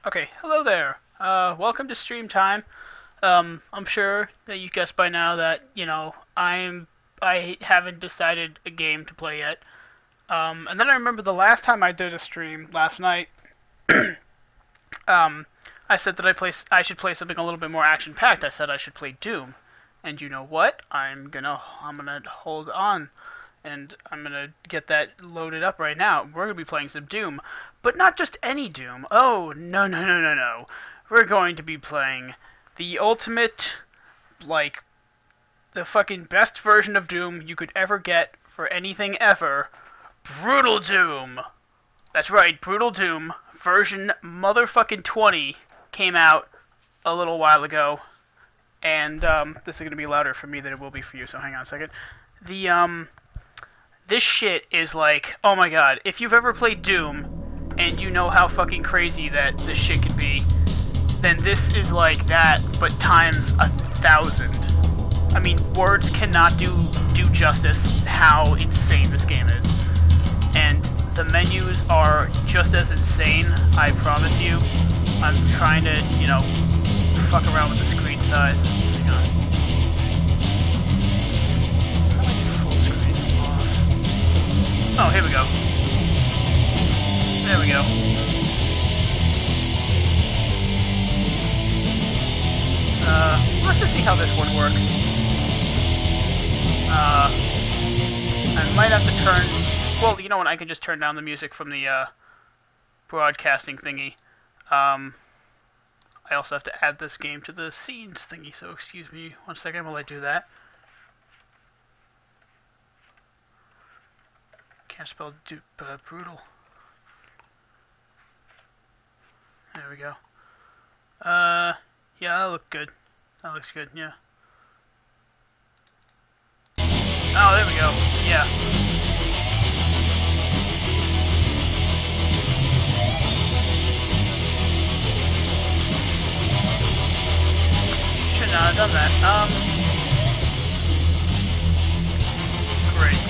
Okay, hello there. Welcome to Stream Time. I'm sure that you guessed by now that I haven't decided a game to play yet. And then I remember the last time I did a stream last night. um, I said that I should play something a little bit more action packed. I said I should play Doom, and you know what? I'm gonna hold on, and I'm gonna get that loaded up right now. We're gonna be playing some Doom, but not just any Doom. Oh no no no no no! We're going to be playing the ultimate, like the fucking best version of Doom you could ever get for anything ever. Brutal Doom. That's right, Brutal Doom version motherfucking 20 came out a little while ago, and this is gonna be louder for me than it will be for you. So hang on a second. The This shit is like, oh my god, if you've ever played Doom and you know how fucking crazy that this shit can be, then this is like that, but times 1,000. I mean, words cannot do justice how insane this game is. And the menus are just as insane, I promise you. I'm trying to, fuck around with the screen size. Hang on. Oh, here we go. There we go. Let's just see how this one works. I might have to turn... Well, you know what? I can just turn down the music from the, broadcasting thingy. I also have to add this game to the scenes thingy, so excuse me 1 second while I do that. Can't spell brutal. There we go. Yeah, that looked good. That looks good, yeah. Oh, there we go. Yeah. Should not have done that. Great.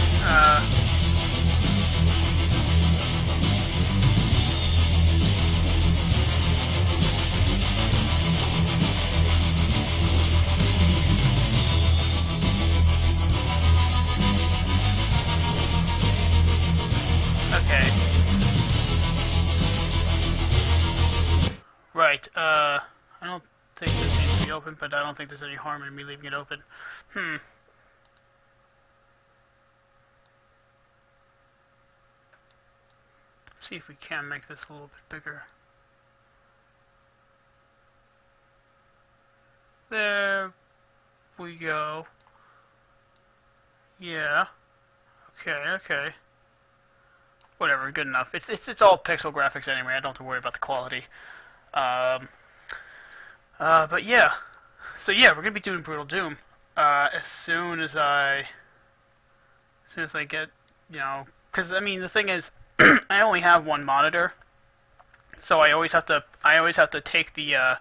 Okay. Right, I don't think this needs to be open, but I don't think there's any harm in me leaving it open. See if we can make this a little bit bigger. There we go. Yeah. Okay. Whatever, good enough. It's all pixel graphics anyway. I don't have to worry about the quality. But yeah. So yeah, we're gonna be doing Brutal Doom. As soon as I get, because I mean the thing is, I only have one monitor, so I always have to take the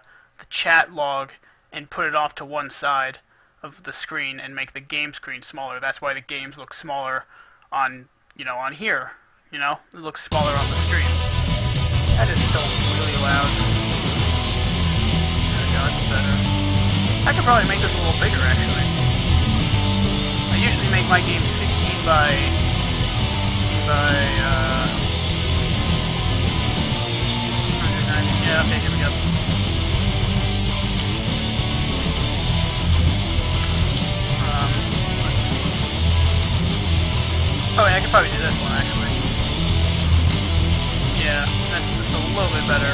chat log and put it off to one side of the screen and make the game screen smaller. That's why the games look smaller on on here. It looks smaller on the stream. That is still really loud. There we go, that's better. I could probably make this a little bigger, actually. I usually make my games 16 by 190. Yeah, okay, here we go. Oh, yeah, I could probably do this one, actually. Yeah, that's a little bit better.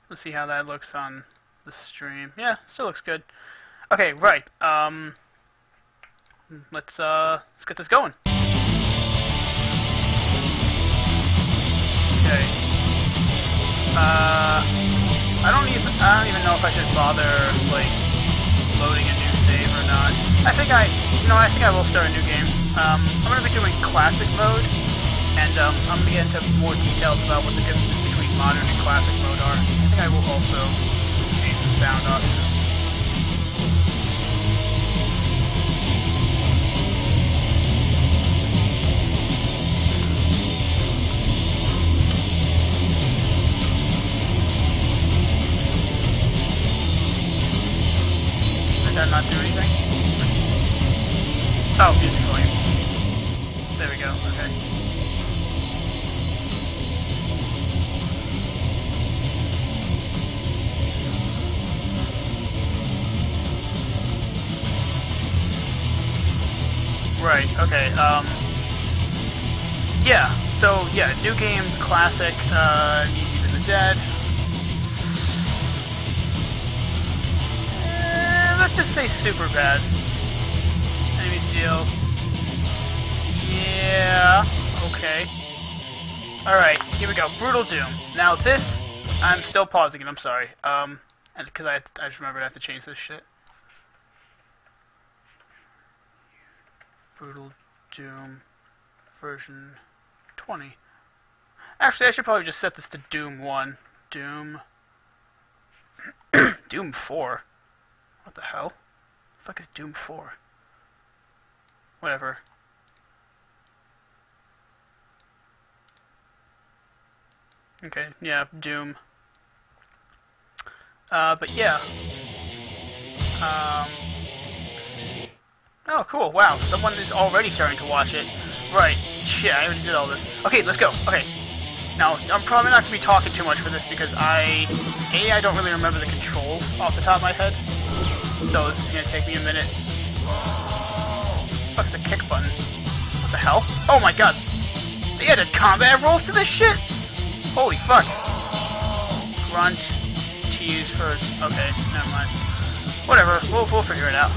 Let's see how that looks on the stream. Yeah, still looks good. Okay, right. Let's get this going. Okay. I don't even know if I should bother like loading a new save or not. I think I will start a new game. I'm gonna be doing classic mode, and I'm gonna get into more details about what the differences between modern and classic mode are. I think I will also change the sound options. okay. Right, okay, yeah, so, yeah, New Games, Classic, Need You to the Dead. Let's just say super bad. Enemy Steel. Yeah, okay. Alright, here we go, Brutal Doom. Now this, I'm still pausing it, I'm sorry. Because I just remembered I have to change this shit. Brutal Doom version 20. Actually, I should probably just set this to Doom 1. Doom... Doom 4? What the hell? The fuck is Doom 4? Whatever. Okay, yeah, Doom. But yeah. Oh, cool, wow, someone is already starting to watch it. Right, shit, I already did all this. Okay, let's go, okay. Now, I'm probably not going to be talking too much for this because I don't really remember the controls off the top of my head. So this is going to take me a minute. What's the kick button? What the hell? Oh my god! They added combat rules to this shit? Holy fuck. Grunt, tease first. Okay, never mind. Whatever, we'll figure it out.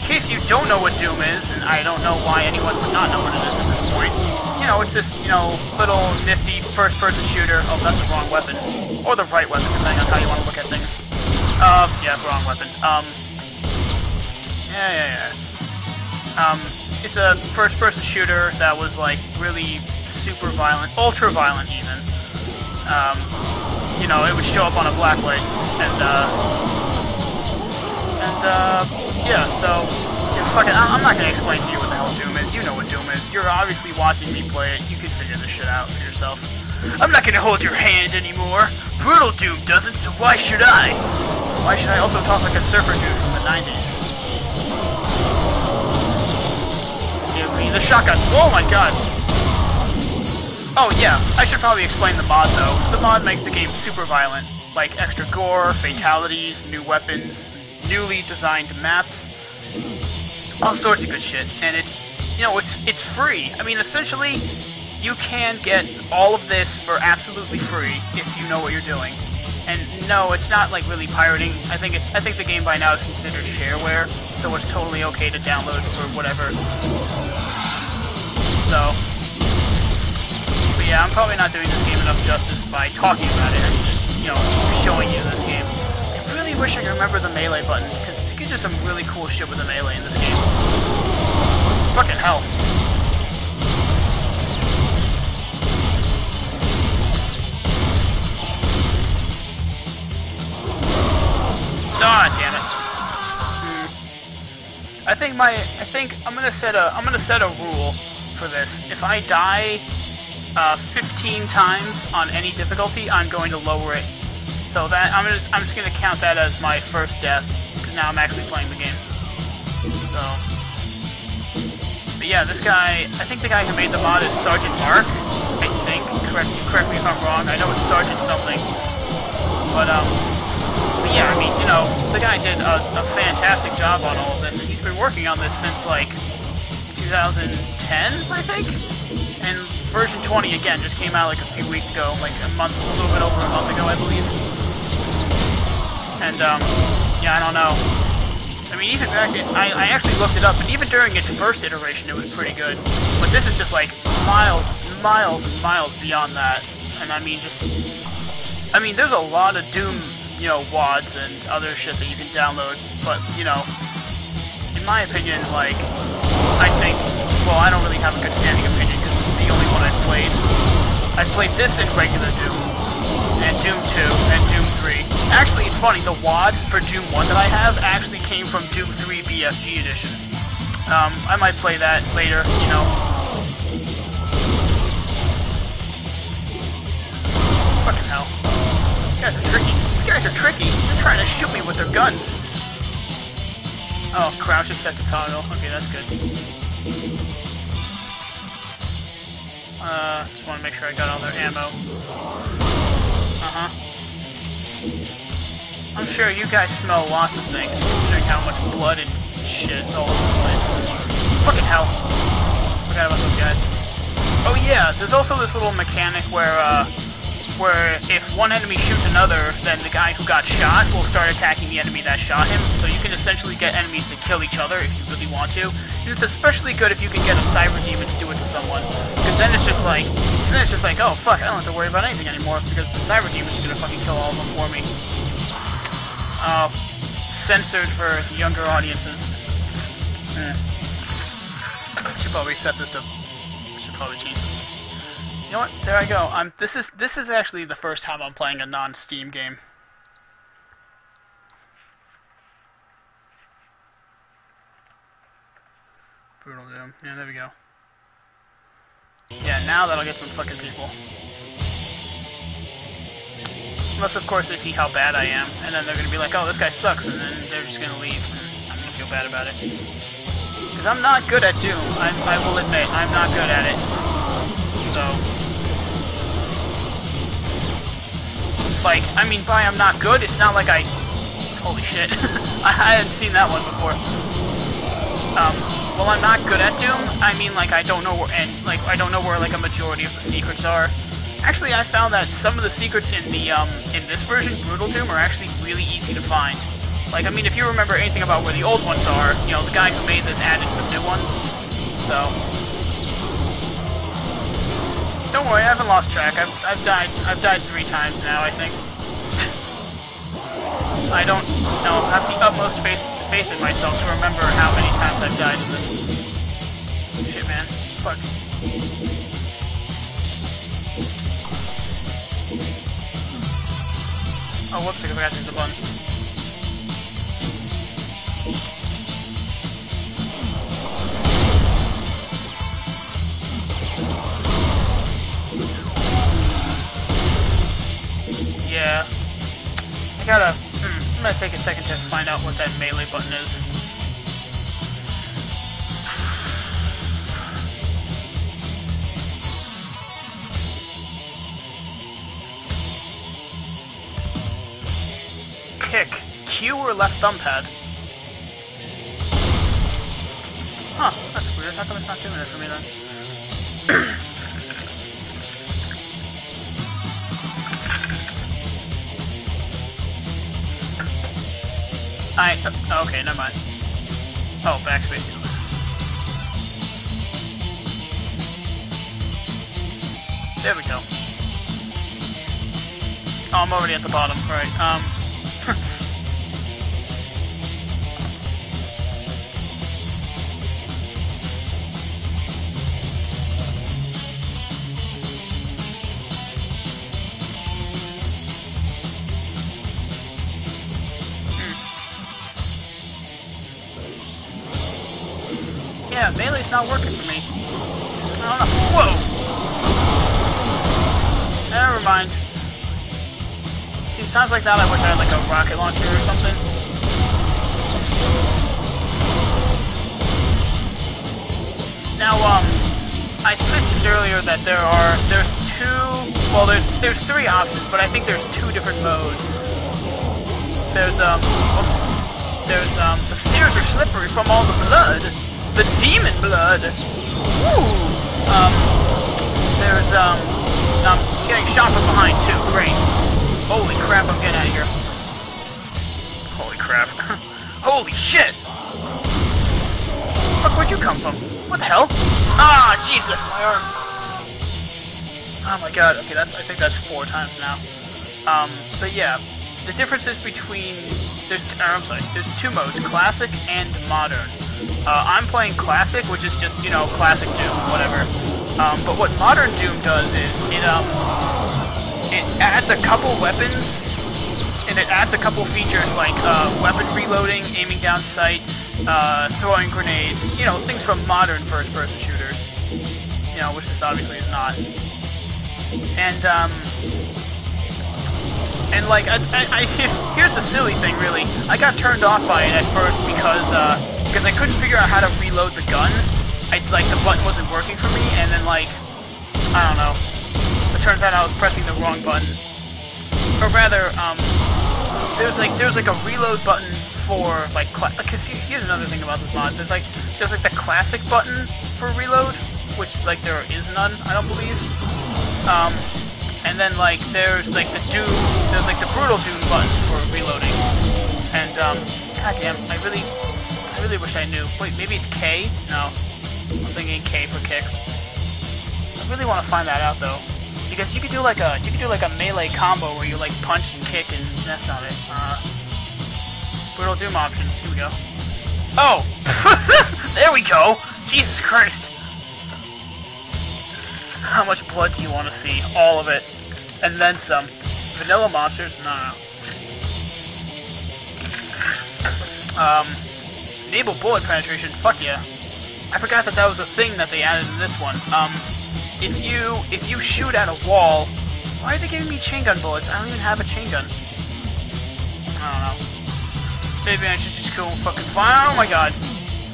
In case you don't know what Doom is, and I don't know why anyone would not know what it is at this point, you know, it's this, you know, little nifty first-person shooter. Oh, that's the wrong weapon. Or the right weapon, depending on how you want to look at things. Yeah, wrong weapon. It's a first-person shooter that was, like, really super violent, ultra-violent even. You know, it would show up on a black light, yeah, so, yeah, fuck it, I'm not gonna explain to you what the hell Doom is. You know what Doom is. You're obviously watching me play it. You can figure this shit out for yourself. I'm not gonna hold your hand anymore. Brutal Doom doesn't, so why should I? Why should I also talk like a surfer dude from the 90s? Give me the shotgun. Oh my god. Oh yeah, I should probably explain the mod though. The mod makes the game super violent. Like extra gore, fatalities, new weapons, newly designed maps, all sorts of good shit. And it's, you know, it's free. I mean, essentially, you can get all of this for absolutely free if you know what you're doing. And no, it's not like really pirating. I think the game by now is considered shareware, so it's totally okay to download for whatever. So, but yeah, I'm probably not doing this game enough justice by talking about it and just, you know, showing you this game. I really wish I could remember the melee button, because you can do some really cool shit with the melee in this game. Fucking hell. Ah, damn it. I think I'm gonna set a rule for this. If I die 15 times on any difficulty, I'm going to lower it. So that I'm just gonna count that as my first death, because now I'm actually playing the game. So, but yeah, this guy, I think the guy who made the mod is Sergeant Mark. I think. Correct me if I'm wrong. I know it's Sergeant something, but yeah, I mean, you know, the guy did a fantastic job on all of this, and he's been working on this since like 2010, I think. And version 20 again just came out like a few weeks ago, like a little bit over a month ago, I believe. And yeah, I don't know. I mean, even back I actually looked it up, and even during its first iteration, it was pretty good. But this is just like miles beyond that. And I mean, there's a lot of Doom, you know, WODs and other shit that you can download. But you know, in my opinion, like, I think, well, I don't really have a good standing opinion because it's the only one I've played. I've played this in regular Doom, and Doom 2, and Doom 3. Actually, it's funny, the WOD for Doom 1 that I have actually came from Doom 3 BFG Edition. I might play that later, you know. Fucking hell. These guys are tricky. These guys are tricky. They're trying to shoot me with with their guns. Oh, crouch is set to toggle. Okay, that's good. Just want to make sure I got all their ammo. I'm sure you guys smell lots of things, considering how much blood and shit is all over the place. Fucking hell. Forgot about those guys. Oh yeah, there's also this little mechanic where if one enemy shoots another, then the guy who got shot will start attacking the enemy that shot him. So you can essentially get enemies to kill each other if you really want to. And it's especially good if you can get a cyber demon to do it to someone, because then it's just like, oh fuck, I don't have to worry about anything anymore because the cyber demon's gonna fucking kill all of them for me. Censored for younger audiences. Should probably set this to. Should probably change this. You know what? There I go. This is actually the first time I'm playing a non-Steam game. Brutal Doom. Yeah, there we go. Yeah, now that'll get some fucking people. Unless, of course, they see how bad I am, and then they're gonna be like, oh, this guy sucks, and then they're just gonna leave, and I'm gonna feel bad about it. Because I'm not good at Doom. I will admit, I'm not good at it. So... like, I mean, by I'm not good, it's not like I... Holy shit. I hadn't seen that one before. Well, I'm not good at Doom, I mean, like, I don't know where, I don't know where, like, a majority of the secrets are. Actually, I found that some of the secrets in the, in this version, Brutal Doom, are actually really easy to find. Like, I mean, if you remember anything about where the old ones are, you know, the guy who made this added some new ones. So... don't worry, I haven't lost track. I've died 3 times now, I think. I don't know, have the utmost faith in myself to remember how many times I've died in this. Shit, man. Fuck. Oh, whoops, I forgot to hit the button. Yeah. I gotta... I'm gonna take a second to find out what that melee button is. Kick. Q or left thumb pad? Huh, that's weird. How come it's not doing it for me then? okay, never mind. Oh, backspace. There we go. Oh, I'm already at the bottom. Right. Yeah, melee's not working for me. I don't know. Whoa! Never mind. See, times like that I wish I had like a rocket launcher or something. Now, I mentioned earlier that there's 3 options, but I think there's 2 different modes. There's, the stairs are slippery from all the blood. The demon blood! Woo! There's, I'm getting shot from behind too, great. Holy crap, I'm getting out of here. Holy crap. Holy shit! Fuck, where'd you come from? What the hell? Ah, Jesus, my arm! Oh my god, okay, I think that's 4 times now. But yeah, the differences between, there's 2 modes, classic and modern. I'm playing Classic, which is just, you know, Classic Doom, whatever. But what Modern Doom does is, it adds a couple weapons, and it adds a couple features like, weapon reloading, aiming down sights, throwing grenades, you know, things from modern first-person shooters. You know, which this obviously is not. And like, here's the silly thing, really. I got turned off by it at first because I couldn't figure out how to reload the gun. Like the button wasn't working for me, and then like I don't know. It turns out I was pressing the wrong button, or rather, there's like a reload button for like because here's another thing about this mod. There's like the classic button for reload, which like there is none, I don't believe. And then like there's like the brutal Doom button for reloading. And goddamn, I really wish I knew. Wait, maybe it's K? No, I'm thinking K for kick. I really want to find that out though, because you could do like a melee combo where you like punch and kick, and that's not it. Brutal Doom options. Here we go. Oh, there we go. Jesus Christ. How much blood do you want to see? All of it. And then some. Vanilla monsters? No. Enable bullet penetration? Fuck yeah. I forgot that was a thing that they added in this one. If you shoot at a wall... Why are they giving me chain gun bullets? I don't even have a chain gun. I don't know. Maybe I should just go and fucking find... Oh my god.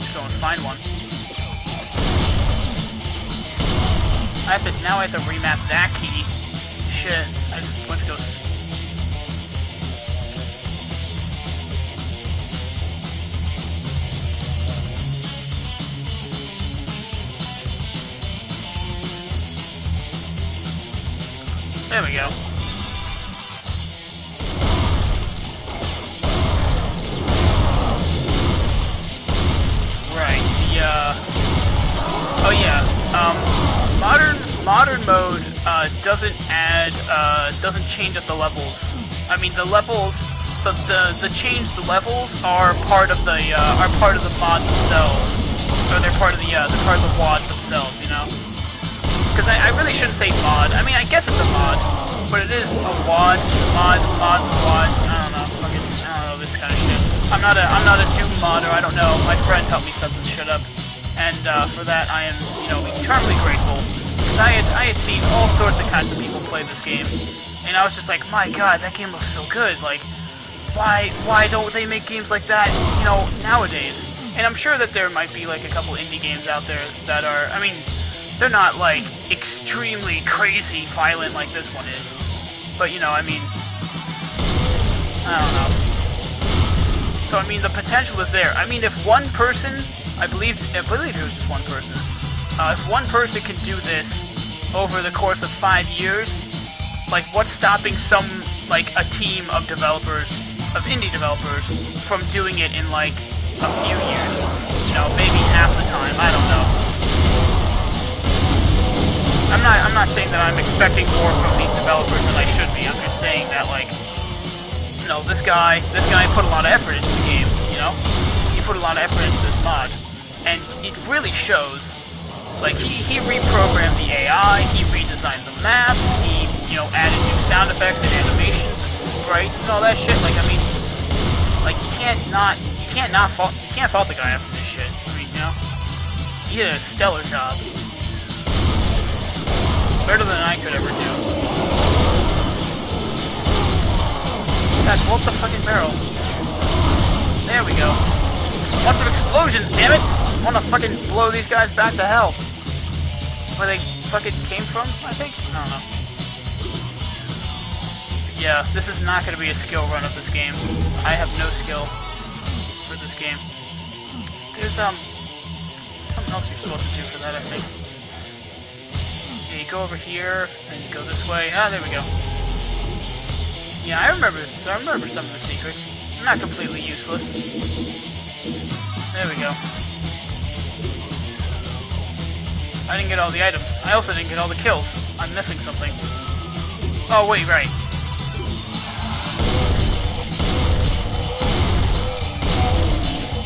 Just go and find one. Now I have to remap that key. Shit. I just went to go... There we go. Right, oh yeah, modern mode, doesn't change up the levels. I mean, the levels, the changed levels are part of the mods themselves. Or they're part of the WADs themselves, you know? Because I really shouldn't say mod. I mean, I guess it's a mod, but it is a WAD. Mods, WAD. I don't know this kind of shit. I'm not a Doom modder. I don't know. My friend helped me set this shit up, and for that I am, eternally grateful. Because I had seen all sorts of kinds of people play this game, and I was just like, my god, that game looks so good. Like, why don't they make games like that, nowadays? And I'm sure that there might be like a couple indie games out there that are, I mean, they're not like extremely crazy violent like this one is, but I mean, I don't know. So I mean, the potential is there. I mean, if one person, I believe it was just one person. If one person can do this over the course of 5 years, like what's stopping a team of developers, of indie developers, from doing it in like a few years? Maybe half the time. I don't know. I'm not saying that I'm expecting more from these developers than I should be. I'm just saying that, like, this guy put a lot of effort into the game, He put a lot of effort into this mod. And it really shows. Like, he reprogrammed the AI, he redesigned the map, he, added new sound effects and animations, sprites, and all that shit. Like, I mean, like, you can't fault the guy after this shit. I mean, he did a stellar job. Better than I could ever do. God, bolt the fucking barrel. There we go. Lots of explosions, damn it! I wanna fucking blow these guys back to hell. Where they fucking came from, I think? I don't know. Yeah, this is not gonna be a skill run of this game. I have no skill for this game. There's, something else you're supposed to do for that, I think. Yeah, you go over here, and you go this way. Ah, there we go. Yeah, I remember some of the secrets. They're not completely useless. There we go. I didn't get all the items. I also didn't get all the kills. I'm missing something. Oh, wait, right.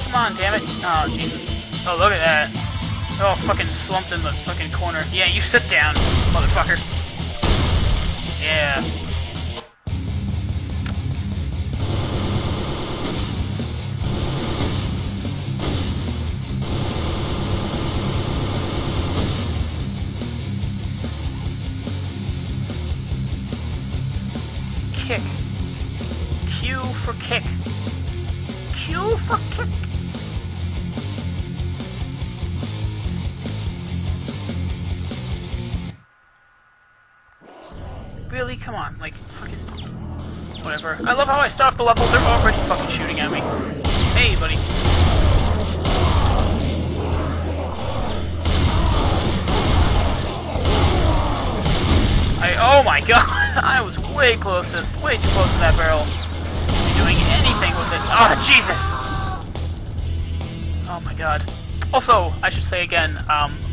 Come on, damn it. Oh, Jesus. Oh, look at that. They're all fucking slumped in the fucking corner. Yeah, you sit down, motherfucker. Yeah. Kick. Q for kick. fuck kick? Really? Come on, like, fucking... Whatever. I love how I start off the level, they're already fucking shooting at me. Hey, buddy. Oh my god! I was way close to, way too close to that barrel. Be doing anything with it. Oh, Jesus! Oh my god. Also, I should say again,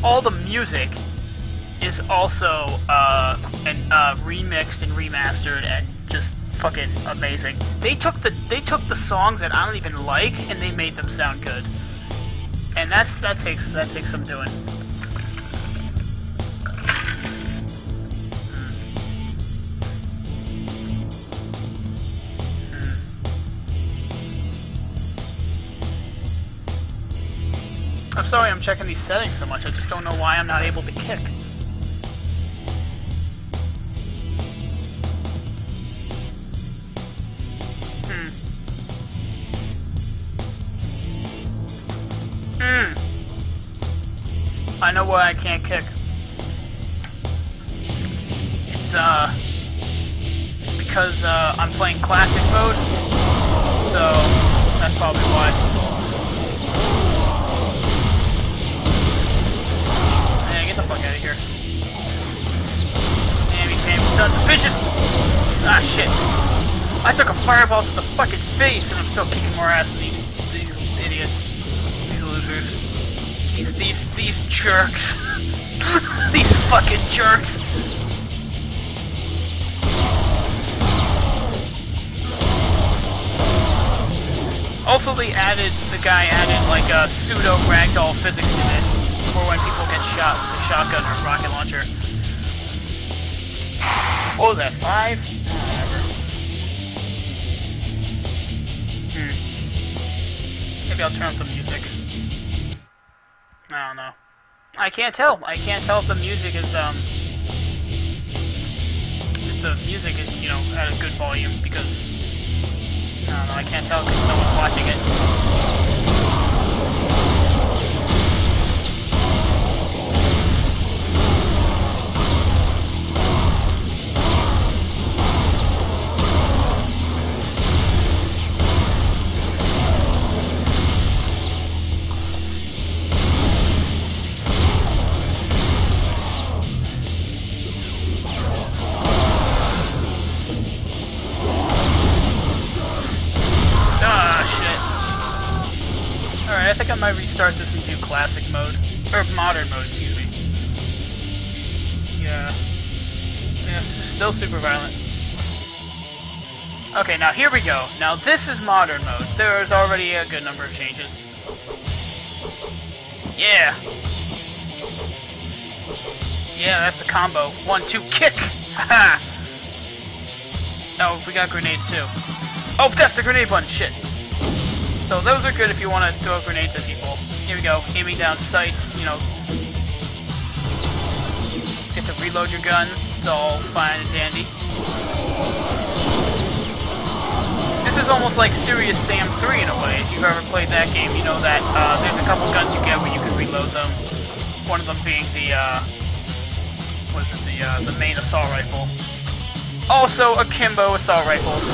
all the music is also remixed and remastered and just fucking amazing. They took the songs that I don't even like and they made them sound good. And that takes some doing. I'm sorry I'm checking these settings so much, I just don't know why I'm not able to kick. I know why I can't kick. It's because I'm playing classic mode, so that's probably why. Man, get the fuck out of here. Damn, he came done vicious. Ah shit. I took a fireball to the fucking face and I'm still kicking more ass than these idiots. These losers. These jerks. These fucking jerks. Also, the guy added like a pseudo ragdoll physics to this for when people get shot with a shotgun or rocket launcher. What was that, 5? Whatever. Maybe I'll turn up the music. I don't know. I can't tell. I can't tell if the music is you know, at a good volume because I don't know. I can't tell because no one's watching it. I think I might restart this and do classic mode. Or modern mode, excuse me. Yeah. Yeah, it's still super violent. Okay, now here we go. Now this is modern mode. There's already a good number of changes. Yeah! Yeah, that's a combo. 1, 2, kick! Haha! Oh, we got grenades too. Oh, that's the grenade button! Shit! So those are good if you want to throw grenades at people. Here we go, aiming down sights, you know. Get to reload your gun, it's all fine and dandy. This is almost like Serious Sam 3 in a way. If you've ever played that game, you know that there's a couple guns you get where you can reload them. One of them being the, the main assault rifle. Also, akimbo assault rifles.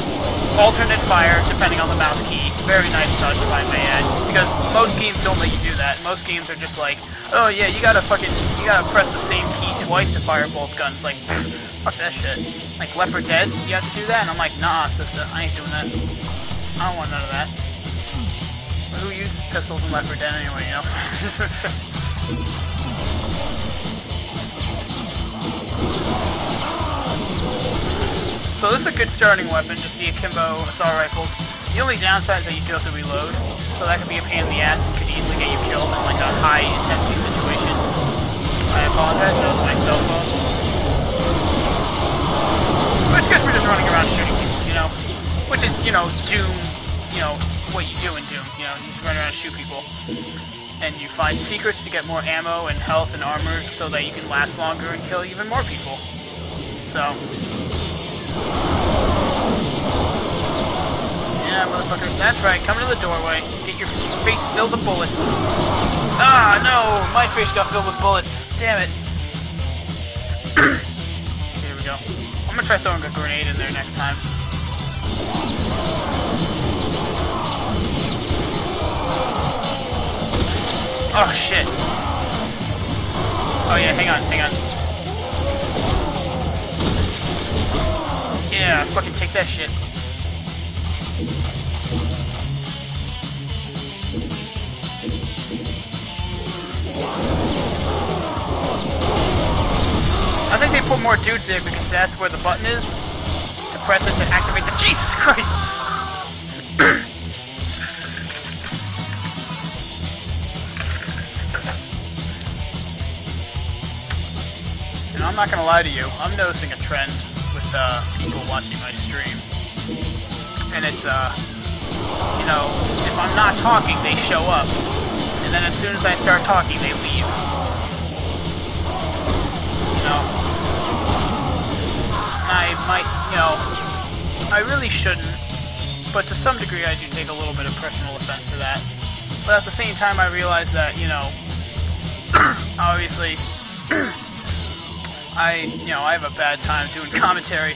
Alternate fire, depending on the mouse key. Very nice touch, if I may add. Because most games don't let you do that. Most games are just like, oh yeah, you gotta press the same key twice to fire both guns. Like, fuck that shit. Like Left 4 Dead, you have to do that? And I'm like, nah, sister, I ain't doing that. I don't want none of that. But who uses pistols in Left 4 Dead anyway, you know? So this is a good starting weapon, just the akimbo assault rifles. The only downside is that you do have to reload, so that could be a pain in the ass and could easily get you killed in like a high intensity situation. I apologize, that was my cell phone. But it's good for just running around shooting people, you know? Which is, you know, Doom, you know, what you do in Doom, you know, you just run around and shoot people. And you find secrets to get more ammo and health and armor so that you can last longer and kill even more people. So... yeah, Yeah, motherfucker. That's right. Come to the doorway. Get your face filled with bullets. Ah, no! My face got filled with bullets. Damn it. Here we go. I'm gonna try throwing a grenade in there next time. Oh, shit. Oh, yeah, hang on. Yeah, fucking take that shit. I think they put more dudes there because that's where the button is to press it to activate the— Jesus Christ! And I'm not gonna lie to you, I'm noticing a trend with people watching my stream. And it's, you know, if I'm not talking, they show up. And then as soon as I start talking, they leave. You know? I might, you know, I really shouldn't, but to some degree I do take a little bit of personal offense to that. But at the same time I realize that, you know, obviously, I have a bad time doing commentary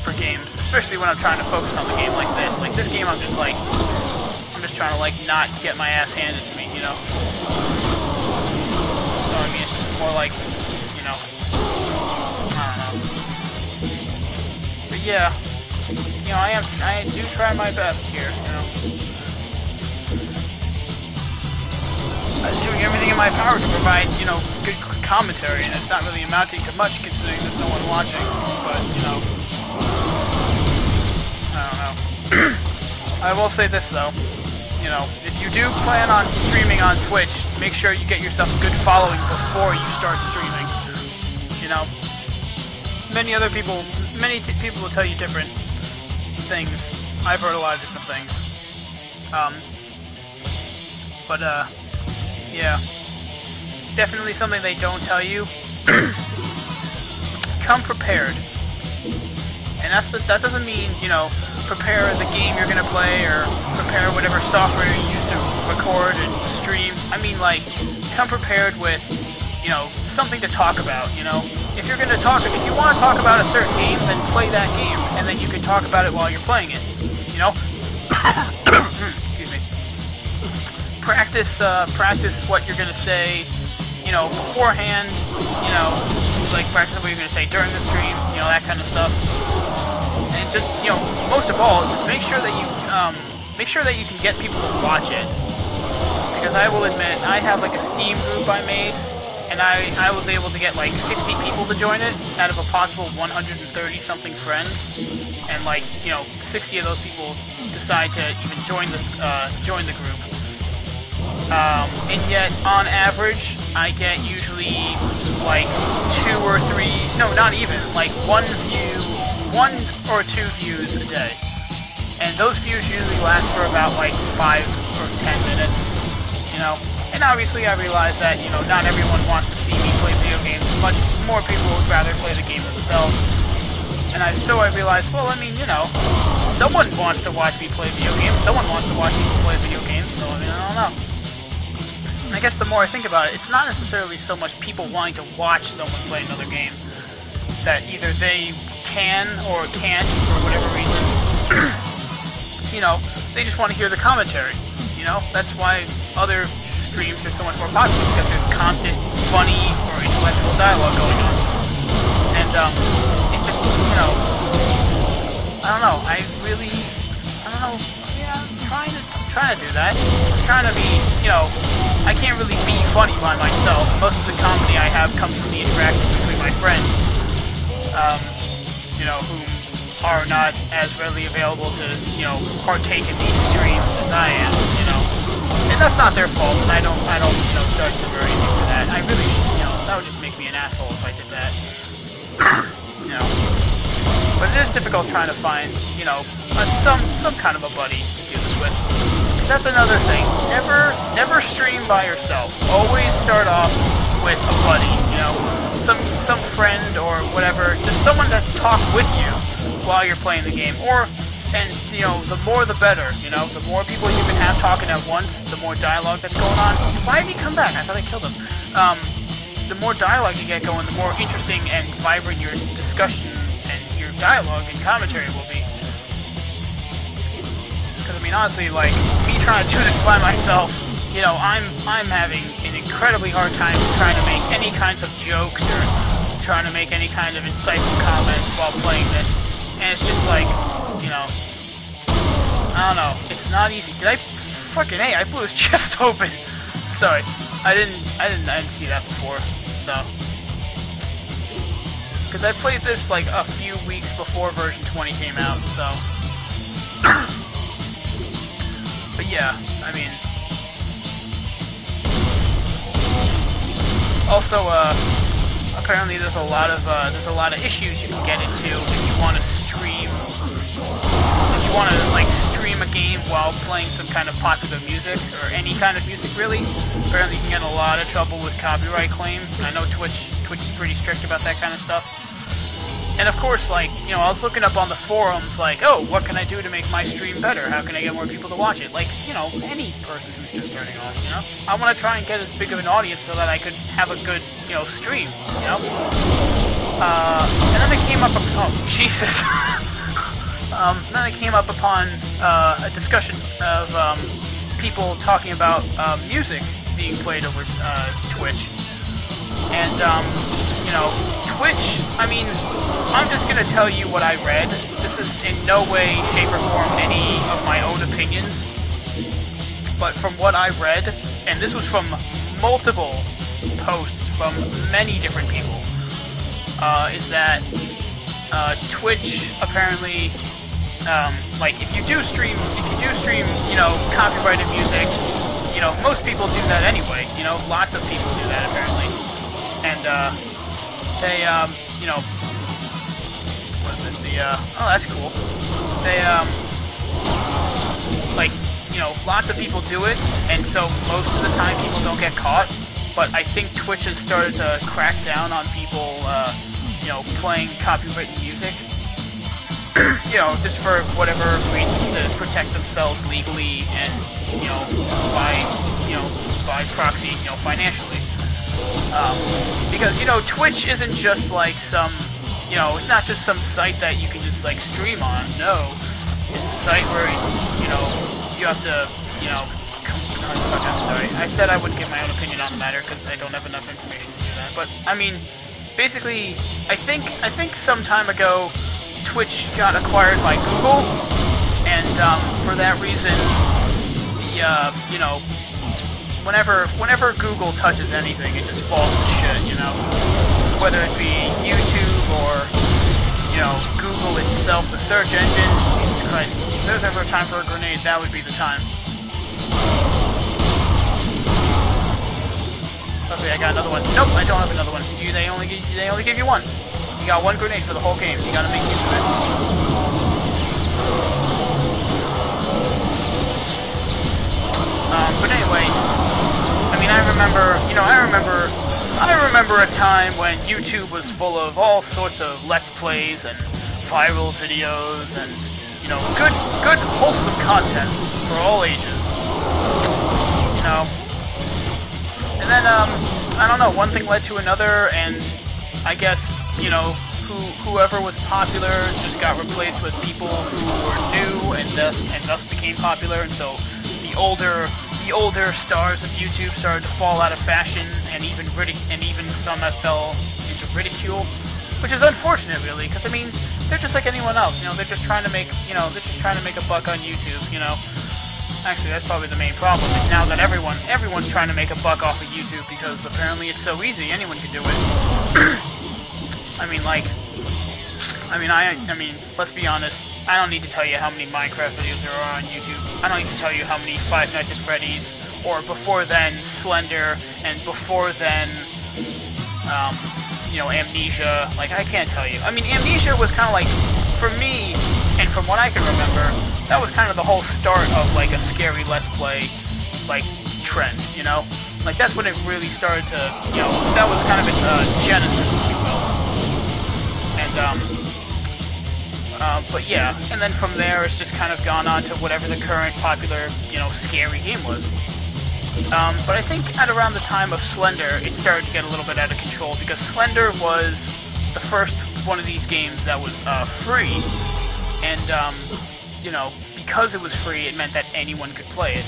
for games, especially when I'm trying to focus on the game like this. Like this game I'm just trying to like not get my ass handed to me, you know? So I mean it's just more like, you know, I don't know. But yeah, you know, I do try my best here, you know. I'm doing everything in my power to provide, you know, good commentary, and it's not really amounting to much considering there's no one watching, but, you know, I don't know. I will say this though, you know, if you do plan on streaming on Twitch, make sure you get yourself a good following before you start streaming, you know. Many people will tell you different things. I've heard a lot of different things. Yeah. Definitely something they don't tell you. Come prepared. And that doesn't mean, you know, prepare the game you're gonna play or prepare whatever software you use to record and stream. I mean, like, come prepared with, you know, something to talk about, you know. If you want to talk about a certain game, then play that game, and then you can talk about it while you're playing it, you know. Excuse me. Practice what you're gonna say, you know, beforehand, you know, like practice what you're gonna say during the stream, you know, that kind of stuff. And just, you know, most of all, just make sure that you can get people to watch it. Because I will admit, I have like a Steam group I made, and I was able to get like 60 people to join it out of a possible 130 something friends, and like, you know, 60 of those people decide to even join the group. And yet, on average, I get usually like 2 or 3, no, not even, like 1 or 2 views a day. And those views usually last for about like 5 or 10 minutes, you know. And obviously I realize that, you know, not everyone wants to see me play video games. Much more people would rather play the game themselves. And so I realized, well, I mean, you know, someone wants to watch me play video games, someone wants to watch people play video games, so I mean, I don't know. I guess the more I think about it, it's not necessarily so much people wanting to watch someone play another game, that either they can or can't for whatever reason. You know, they just want to hear the commentary. You know, that's why other streams are so much more popular, because there's constant, funny, or intellectual dialogue going on. And it just, you know, I don't know. Yeah, I'm trying to do that. I'm trying to be, you know, I can't really be funny by myself. Most of the comedy I have comes from the interaction between my friends, you know, who are not as readily available to, you know, partake in these streams as I am, you know. And that's not their fault, and I don't, you know, judge them or anything for that. I really, you know, that would just make me an asshole if I did that. You know. But it is difficult trying to find, you know, some kind of a buddy to do this with. That's another thing. Never stream by yourself. Always start off with a buddy, you know, some friend or whatever, just someone to talk with you while you're playing the game. Or and you know, the more the better. You know, the more people you can have talking at once, the more dialogue that's going on. Why did he come back? I thought I killed him. The more dialogue you get going, the more interesting and vibrant your discussion and your dialogue and commentary will be. Because I mean, honestly, like me trying to do this by myself, you know, I'm having an incredibly hard time trying to make any kinds of jokes or trying to make any kind of insightful comments while playing this, and it's just like, you know, I don't know, it's not easy. Did I fucking I blew his chest open. Sorry, I didn't see that before. So, because I played this like a few weeks before version 20 came out. So, but yeah, I mean. Also, apparently there's a lot of issues you can get into if you want to stream. If you want to like stream a game while playing some kind of popular music or any kind of music, really. Apparently, you can get in a lot of trouble with copyright claims. I know Twitch is pretty strict about that kind of stuff. And of course, like, you know, I was looking up on the forums, like, oh, what can I do to make my stream better? How can I get more people to watch it? Like, you know, any person who's just starting off, you know? I want to try and get as big of an audience so that I could have a good, you know, stream, you know? And then I came up, oh, Jesus. Then I came up upon a discussion of people talking about music being played over Twitch. And, you know, Twitch, I mean, I'm just gonna tell you what I read. This is in no way, shape, or form any of my own opinions. But from what I read, and this was from multiple posts from many different people, is that Twitch apparently, like if you do stream, you know, copyrighted music, you know, most people do that anyway. You know, lots of people do that apparently, and they, you know, what is it? Oh, that's cool. They, like, you know, lots of people do it, and so most of the time people don't get caught. But I think Twitch has started to crack down on people, you know, playing copyrighted music. You know, just for whatever reasons to protect themselves legally and, you know, by proxy, you know, financially. Because, you know, Twitch isn't just like some, you know, it's not just some site that you can just like stream on. No, it's a site where, you know, you have to, you know, I'm sorry. I said I wouldn't give my own opinion on the matter because I don't have enough information to do that. But I mean, basically, I think some time ago, Twitch got acquired by Google, and for that reason, the you know, whenever Google touches anything, it just falls to shit, you know, whether it be YouTube or, you know, Google itself, the search engine. Jesus Christ, if there's ever a time for a grenade, that would be the time. Okay, I got another one. Nope, I don't have another one. They only give you one. You got one grenade for the whole game. You gotta make use of it. But anyway, I mean, I remember a time when YouTube was full of all sorts of Let's Plays and viral videos and, you know, good wholesome content for all ages. You know. And then, I don't know, one thing led to another, and I guess, you know, whoever was popular just got replaced with people who were new and thus became popular, and so the older stars of YouTube started to fall out of fashion, and even some that fell into ridicule, which is unfortunate, really, because I mean, they're just like anyone else, you know, they're just trying to make a buck on YouTube, you know. Actually, that's probably the main problem, is now that everyone's trying to make a buck off of YouTube, because apparently it's so easy, anyone can do it. I mean, let's be honest, I don't need to tell you how many Minecraft videos there are on YouTube. I don't need to tell you how many Five Nights at Freddy's, or before then, Slender, and before then, you know, Amnesia. Like, I can't tell you. I mean, Amnesia was kind of like, for me, and from what I can remember, that was kind of the whole start of, like, a scary Let's Play, like, trend, you know? Like, that's when it really started to, you know, that was kind of its genesis, if you will. And, But yeah, and then from there it's just kind of gone on to whatever the current popular, scary game was. But I think at around the time of Slender, it started to get a little bit out of control, because Slender was the first one of these games that was free, and because it was free, it meant that anyone could play it.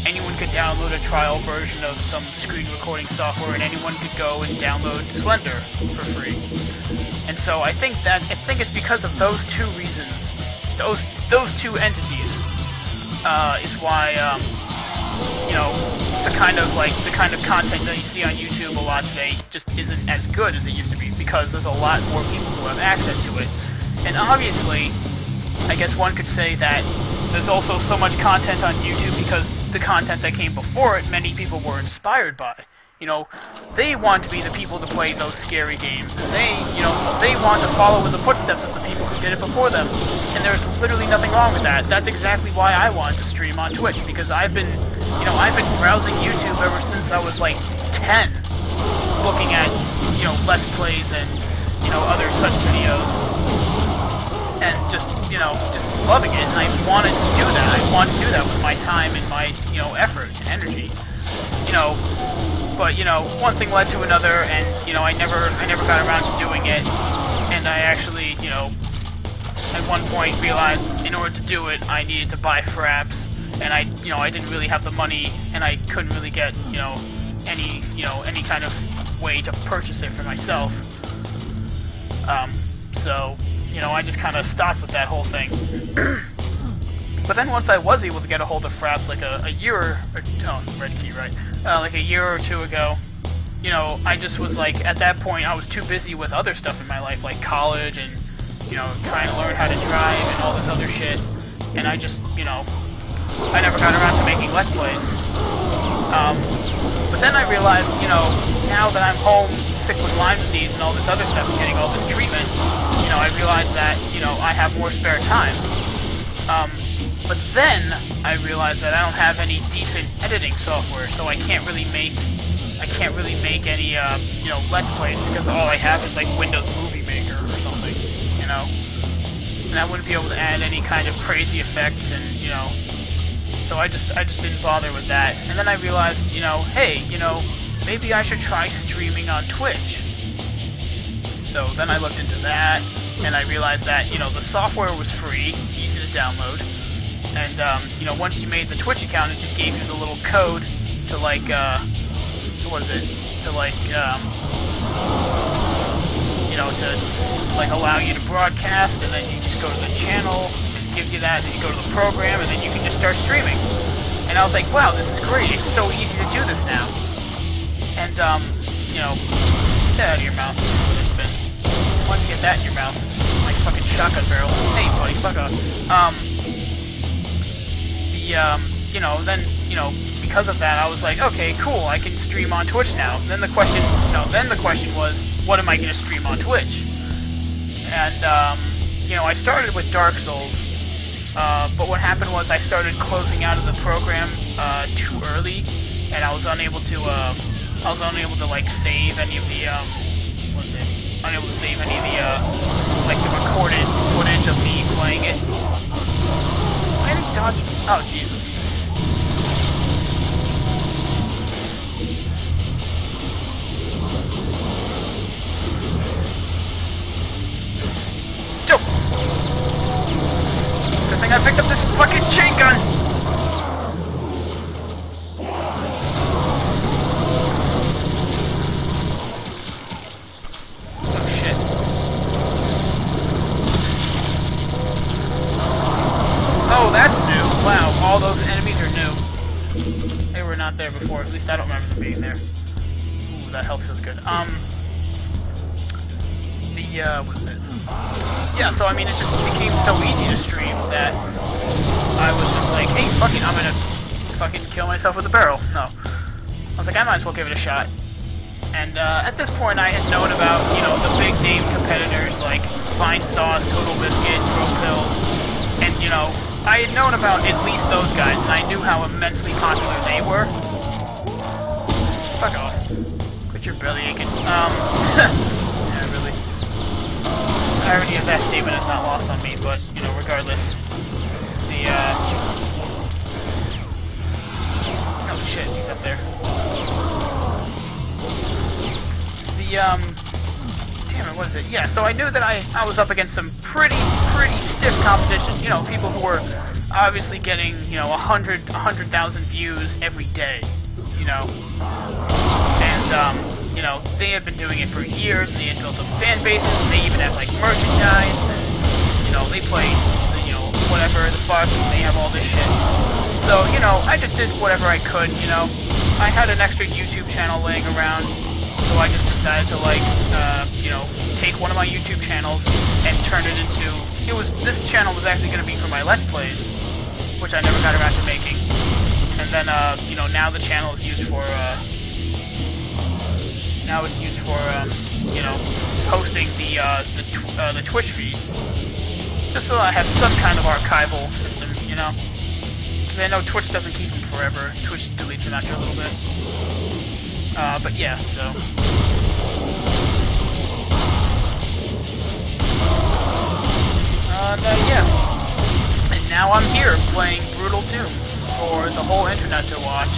Anyone could download a trial version of some screen recording software, and anyone could go and download Slender for free. And so I think it's because of those two reasons, those two entities, is why the kind of content that you see on YouTube a lot today just isn't as good as it used to be, because there's a lot more people who have access to it. And obviously, I guess one could say that there's also so much content on YouTube because the content that came before it, many people were inspired by. They want to be the people to play those scary games. And they want to follow in the footsteps of the people who did it before them. And there's literally nothing wrong with that. That's exactly why I want to stream on Twitch, because I've been browsing YouTube ever since I was like 10, looking at, Let's Plays and, other such videos. And just loving it, and I wanted to do that. I want to do that with my time and my, effort and energy. But, one thing led to another, and, I never got around to doing it, and I actually, at one point realized in order to do it, I needed to buy fraps, and I didn't really have the money, and I couldn't really get, any kind of way to purchase it for myself. So, I just kind of stopped with that whole thing. But then once I was able to get a hold of fraps, like a year red key, right? Like a year or two ago, I just was like, at that point, I was too busy with other stuff in my life, like college and, trying to learn how to drive and all this other shit. And I just, I never got around to making Let's Plays. But then I realized, now that I'm home, sick with Lyme disease and all this other stuff and getting all this treatment, I realized that, I have more spare time. But then I realized that I don't have any decent editing software, so I can't really make any, Let's Plays, because all I have is like Windows Movie Maker or something, and I wouldn't be able to add any kind of crazy effects, and, so I just didn't bother with that. And then I realized, hey, maybe I should try streaming on Twitch. So then I looked into that, and I realized that, the software was free, easy to download, and, once you made the Twitch account, it just gave you the little code to, like, what is it? To, like, to, like, allow you to broadcast, and then you just go to the channel, it gives you that, and then you go to the program, and then you can just start streaming. And I was like, wow, this is great, it's so easy to do this now. And, get that out of your mouth. Why don't you get that in your mouth? Like fucking shotgun barrel. Hey, buddy, fuck off. Then, because of that, I was like, okay, cool, I can stream on Twitch now. Then the question was, what am I going to stream on Twitch? And, I started with Dark Souls, but what happened was I started closing out of the program, too early, and I was unable to, like, save any of the, unable to save any of the, like, the recorded footage of me playing it. Why did he dodge? Oh, Jesus. Go! Good thing I picked up this fucking chain gun! Oh, that's new. Wow, all those enemies are new. They were not there before. At least I don't remember them being there. Ooh, that health feels good. What is it? Yeah, so I mean, it just became so easy to stream that I was just like, hey, fucking, I'm gonna fucking kill myself with a barrel. No. I was like, I might as well give it a shot. And, at this point, I had known about, the big name competitors like Fine Sauce, Total Biscuit, Pro Pills, and, I had known about at least those guys, and I knew how immensely popular they were. Fuck off. Quit your belly aching. Yeah, really. irony of that statement is not lost on me, but, you know, regardless, the, oh shit, he's up there. Damn it, what is it? Yeah, so I knew that I was up against some pretty stiff competition, you know, people who were obviously getting, you know, 100,000 views every day, you know, and, you know, they had been doing it for years, and they had built up fan bases, and they even had, like, merchandise, and, you know, they played, you know, whatever the fuck, and they have all this shit. So, you know, I just did whatever I could, you know. I had an extra YouTube channel laying around, so I just decided to, like, you know, take one of my YouTube channels and turn it into, this channel was actually going to be for my Let's Plays, which I never got around to making. And then, you know, now the channel is used for, you know, hosting the Twitch feed. Just so I have some kind of archival system, you know. Because I know Twitch doesn't keep them forever. Twitch deletes them after a little bit. But yeah, so. Yeah. And now I'm here playing Brutal Doom for the whole internet to watch,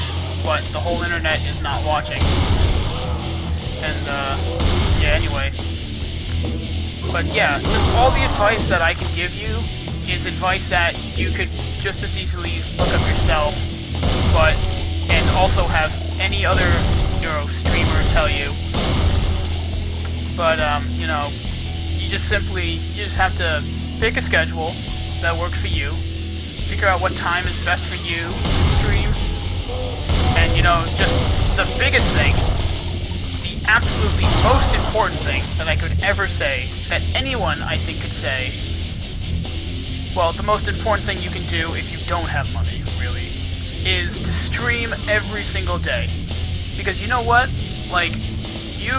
but the whole internet is not watching. And, yeah, anyway. But yeah, all the advice that I can give you is advice that you could just as easily look up yourself, and also have any other, you know, streamer tell you. But, you know, you just have to pick a schedule that works for you, figure out what time is best for you to stream, and, you know, just the biggest thing, the absolutely most important thing that I could ever say, that anyone, I think, could say, well, the most important thing you can do if you don't have money, really, is to stream every single day. Because you know what? Like, you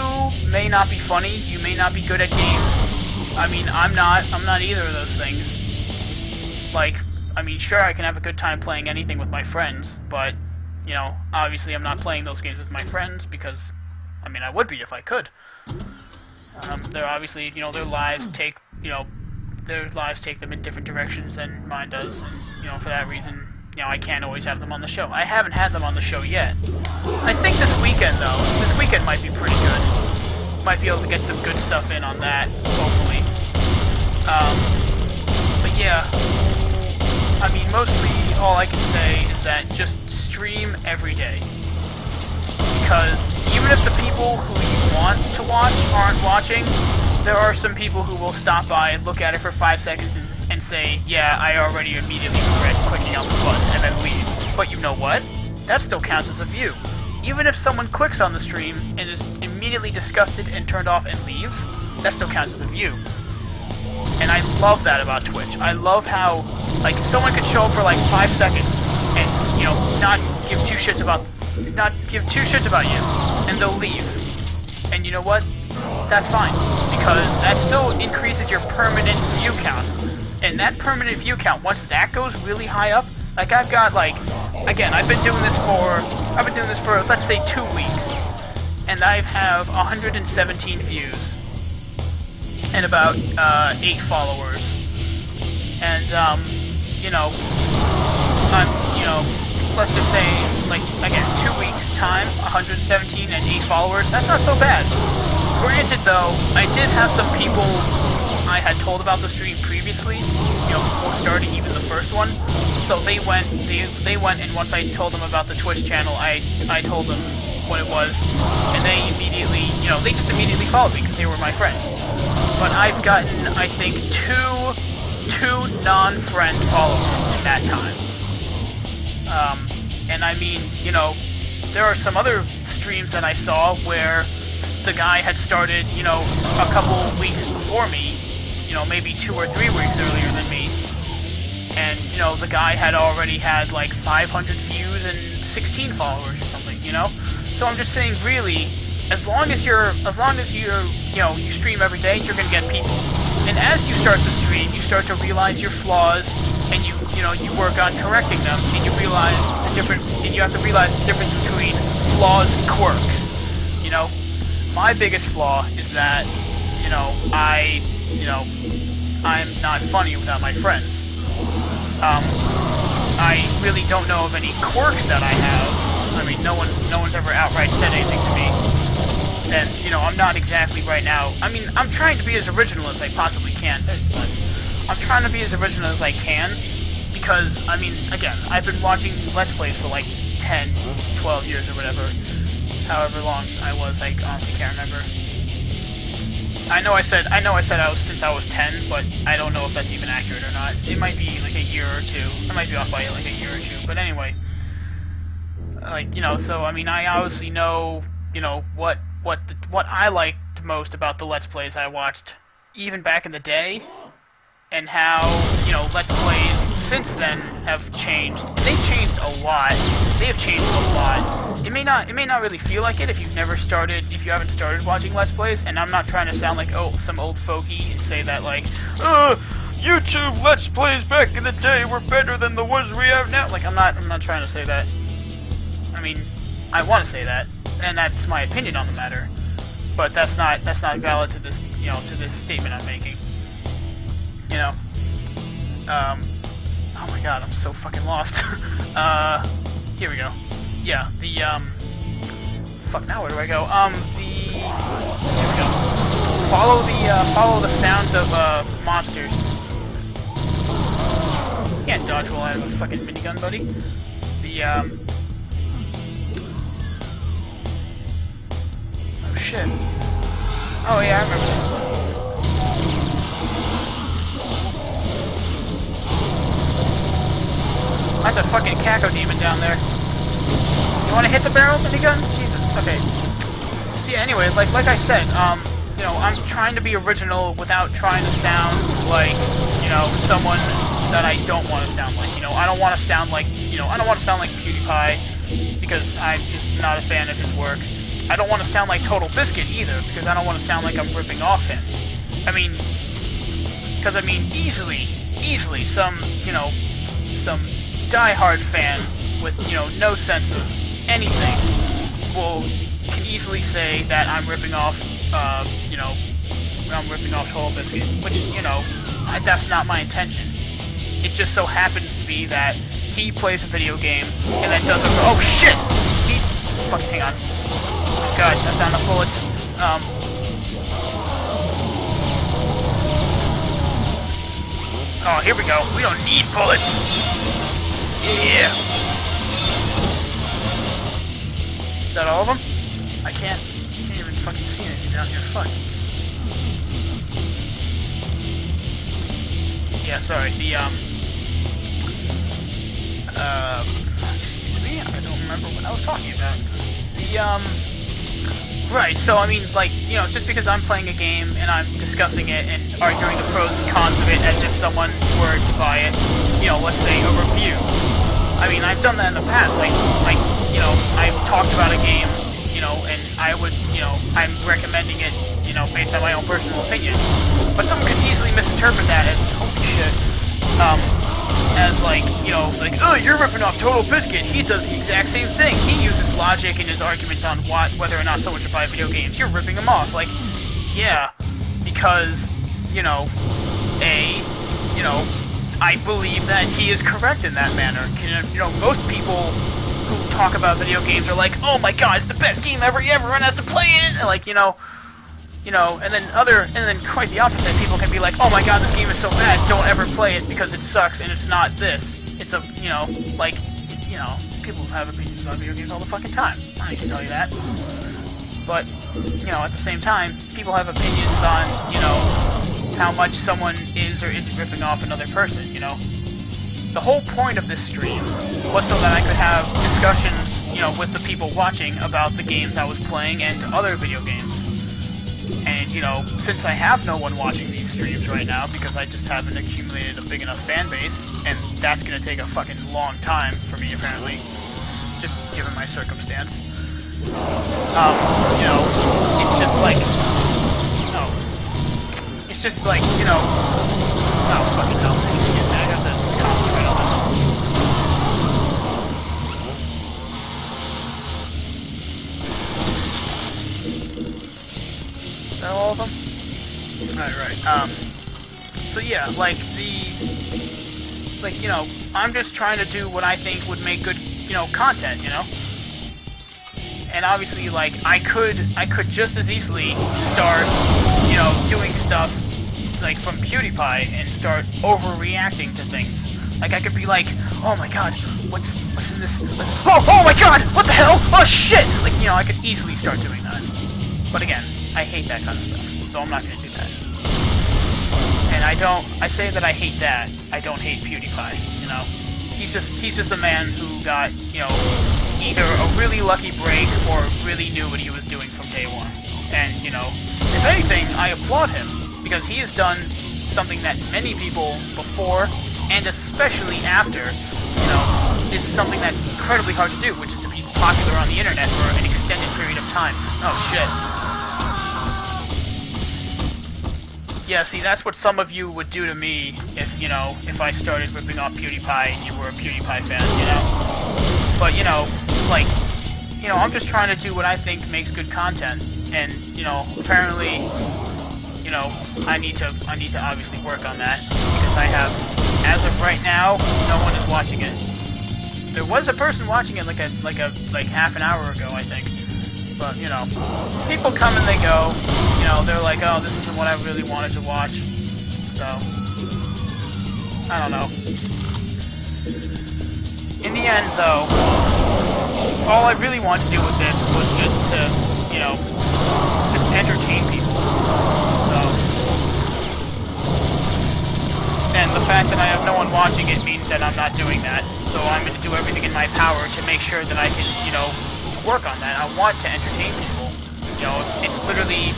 may not be funny, you may not be good at games. I mean, I'm not either of those things. Like, I mean, sure, I can have a good time playing anything with my friends, but, you know, obviously I'm not playing those games with my friends because, I mean, I would be if I could. They're obviously, you know, their lives take them in different directions than mine does, and, you know, for that reason, you know, I can't always have them on the show. I haven't had them on the show yet. I think this weekend, though, this weekend might be pretty good. Might be able to get some good stuff in on that, hopefully. But yeah, I mean, mostly all I can say is that just stream every day. Because even if the people who you want to watch aren't watching, there are some people who will stop by and look at it for 5 seconds and say, yeah, I already immediately regret clicking on the button, and then leave. But you know what? That still counts as a view. Even if someone clicks on the stream and is immediately disgusted and turned off and leaves, that still counts as a view. And I love that about Twitch. I love how, like, someone could show up for like 5 seconds and, you know, not give two shits about you, and they'll leave. And you know what? That's fine, because that still increases your permanent view count. And that permanent view count, once that goes really high up, like I've got, like, again, I've been doing this for, let's say, 2 weeks, and I have 117 views and about 8 followers. And you know, let's just say, like, again, 2 weeks time, 117 and 8 followers. That's not so bad. Granted, though, I did have some people I had told about the stream previously, you know, before starting even the first one. So they went, and once I told them about the Twitch channel, I told them what it was, and they immediately, you know, they just immediately followed me because they were my friends. But I've gotten, I think, two non-friend followers in that time. And I mean, you know, there are some other streams that I saw where the guy had started, you know, a couple weeks before me, you know, maybe 2 or 3 weeks earlier than me. And, you know, the guy had already had like 500 views and 16 followers or something, you know? So I'm just saying, really, as long as you're, you know, you stream every day, you're gonna get people. And as you start to stream, you start to realize your flaws, and you know, you work on correcting them, and you realize the difference, and you have to realize the difference between flaws and quirks. You know, my biggest flaw is that, you know, I you know, I'm not funny without my friends. I really don't know of any quirks that I have. I mean, no one's ever outright said anything to me. And, you know, I'm not exactly right now. I mean, I'm trying to be as original as I possibly can. I'm trying to be as original as I can, because, I mean, again, I've been watching Let's Plays for like 10, 12 years or whatever. However long I was, I honestly can't remember. I know I said I was since I was 10, but I don't know if that's even accurate or not. It might be like a year or two. I might be off by like a year or two. But anyway, like, you know, so I mean, I obviously know, you know, what I liked most about the Let's Plays I watched even back in the day, and how, you know, Let's Plays since then have changed. They've changed a lot. They have changed a lot. It may not really feel like it if you haven't started watching Let's Plays, and I'm not trying to sound like some old fogey and say that like, YouTube Let's Plays back in the day were better than the ones we have now. Like, I'm not trying to say that. I mean, I want to say that, and that's my opinion on the matter, but that's not valid to this, you know, to this statement I'm making. You know, oh my god, I'm so fucking lost. Here we go. Yeah, the, fuck, now where do I go? Here we go. Follow the sounds of, monsters. You can't dodge while I have a fucking minigun, buddy. The, oh shit. Oh yeah, I remember this. That's a fucking Caco-demon down there. You wanna hit the barrel, minigun? Jesus, okay. Yeah, anyway, like I said, you know, I'm trying to be original without trying to sound like, you know, someone that I don't want to sound like. You know, I don't want to sound like, you know, I don't want to sound like PewDiePie, because I'm just not a fan of his work. I don't want to sound like Total Biscuit either, because I don't want to sound like I'm ripping off him. I mean, because I mean, easily, some, you know, some diehard fan with, you know, no sense of anything can easily say that I'm ripping off, you know, I'm ripping off Total Biscuit, which, you know, that's not my intention. It just so happens to be that he plays a video game and then does a, oh shit! Fucking hang on. Oh god, that's not enough bullets. Oh, here we go. We don't need bullets. Yeah. Is that all of them? I can't even fucking see anything down here. Fuck. Yeah, sorry. The excuse me. I don't remember what I was talking about. Right, so I mean, like, you know, just because I'm playing a game and I'm discussing it and arguing the pros and cons of it as if someone were to buy it, you know, let's say a review. I mean, I've done that in the past, like, you know, I've talked about a game, you know, and I would, you know, I'm recommending it, you know, based on my own personal opinion. But someone could easily misinterpret that as, holy shit, as like, you know, like, oh, you're ripping off Total Biscuit, he does the exact same thing. He uses logic in his arguments on whether or not someone should buy video games. You're ripping him off. Like, yeah, because, you know, you know, I believe that he is correct in that manner. You know, most people who talk about video games are like, oh my god, it's the best game ever, everyone has to play it, and like, you know, and then quite the opposite, people can be like, oh my god, this game is so bad, don't ever play it because it sucks and it's not this. It's a, you know, like, you know, people have opinions about video games all the fucking time. I can tell you that. But, you know, at the same time, people have opinions on, you know, how much someone is or isn't ripping off another person, you know. The whole point of this stream was so that I could have discussions, you know, with the people watching about the games I was playing and other video games. And, you know, since I have no one watching these streams right now, because I just haven't accumulated a big enough fan base, and that's gonna take a fucking long time for me, apparently, just given my circumstance. You know, it's just like, it's just like, you know, oh, fucking hell, excuse me, I got to concentrate on this. Is that all of them? Right. So yeah, like you know, I'm just trying to do what I think would make good, you know, content, you know? And obviously, like, I could just as easily start, you know, doing stuff, like, from PewDiePie and start overreacting to things. Like, I could be like, oh my god, what's in this? Oh my god, what the hell? Oh shit! Like, you know, I could easily start doing that. But again, I hate that kind of stuff, so I'm not gonna do that. And I say that I hate that, I don't hate PewDiePie, you know? He's just a man who got, you know, either a really lucky break or really knew what he was doing from day one. And, you know, if anything, I applaud him, because he has done something that many people before, and especially after, you know, is something that's incredibly hard to do, which is to be popular on the internet for an extended period of time. Oh shit. Yeah, see, that's what some of you would do to me if, you know, if I started ripping off PewDiePie and you were a PewDiePie fan, you know? But, you know, like, you know, I'm just trying to do what I think makes good content, and, you know, apparently, you know, I need to obviously work on that, because I have, as of right now, no one is watching it. There was a person watching it like half an hour ago, I think. But, you know, people come and they go. You know, they're like, oh, this isn't what I really wanted to watch. So, I don't know. In the end, though, all I really wanted to do with this was just to, you know, just entertain people. So, and the fact that I have no one watching it means that I'm not doing that. So I'm going to do everything in my power to make sure that I can, you know, work on that. I want to entertain people. You know, it's literally,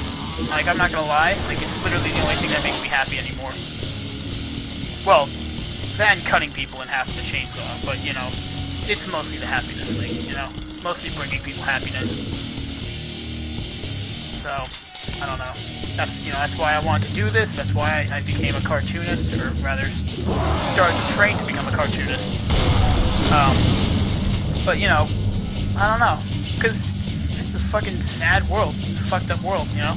like, I'm not gonna lie, like, it's literally the only thing that makes me happy anymore. Well, then cutting people in half with a chainsaw, but, you know, it's mostly the happiness thing, you know? Mostly bringing people happiness. So, I don't know. That's, you know, that's why I wanted to do this, that's why I became a cartoonist, or rather, started to train to become a cartoonist. But, you know, I don't know, because it's a fucking sad world, it's a fucked up world, you know?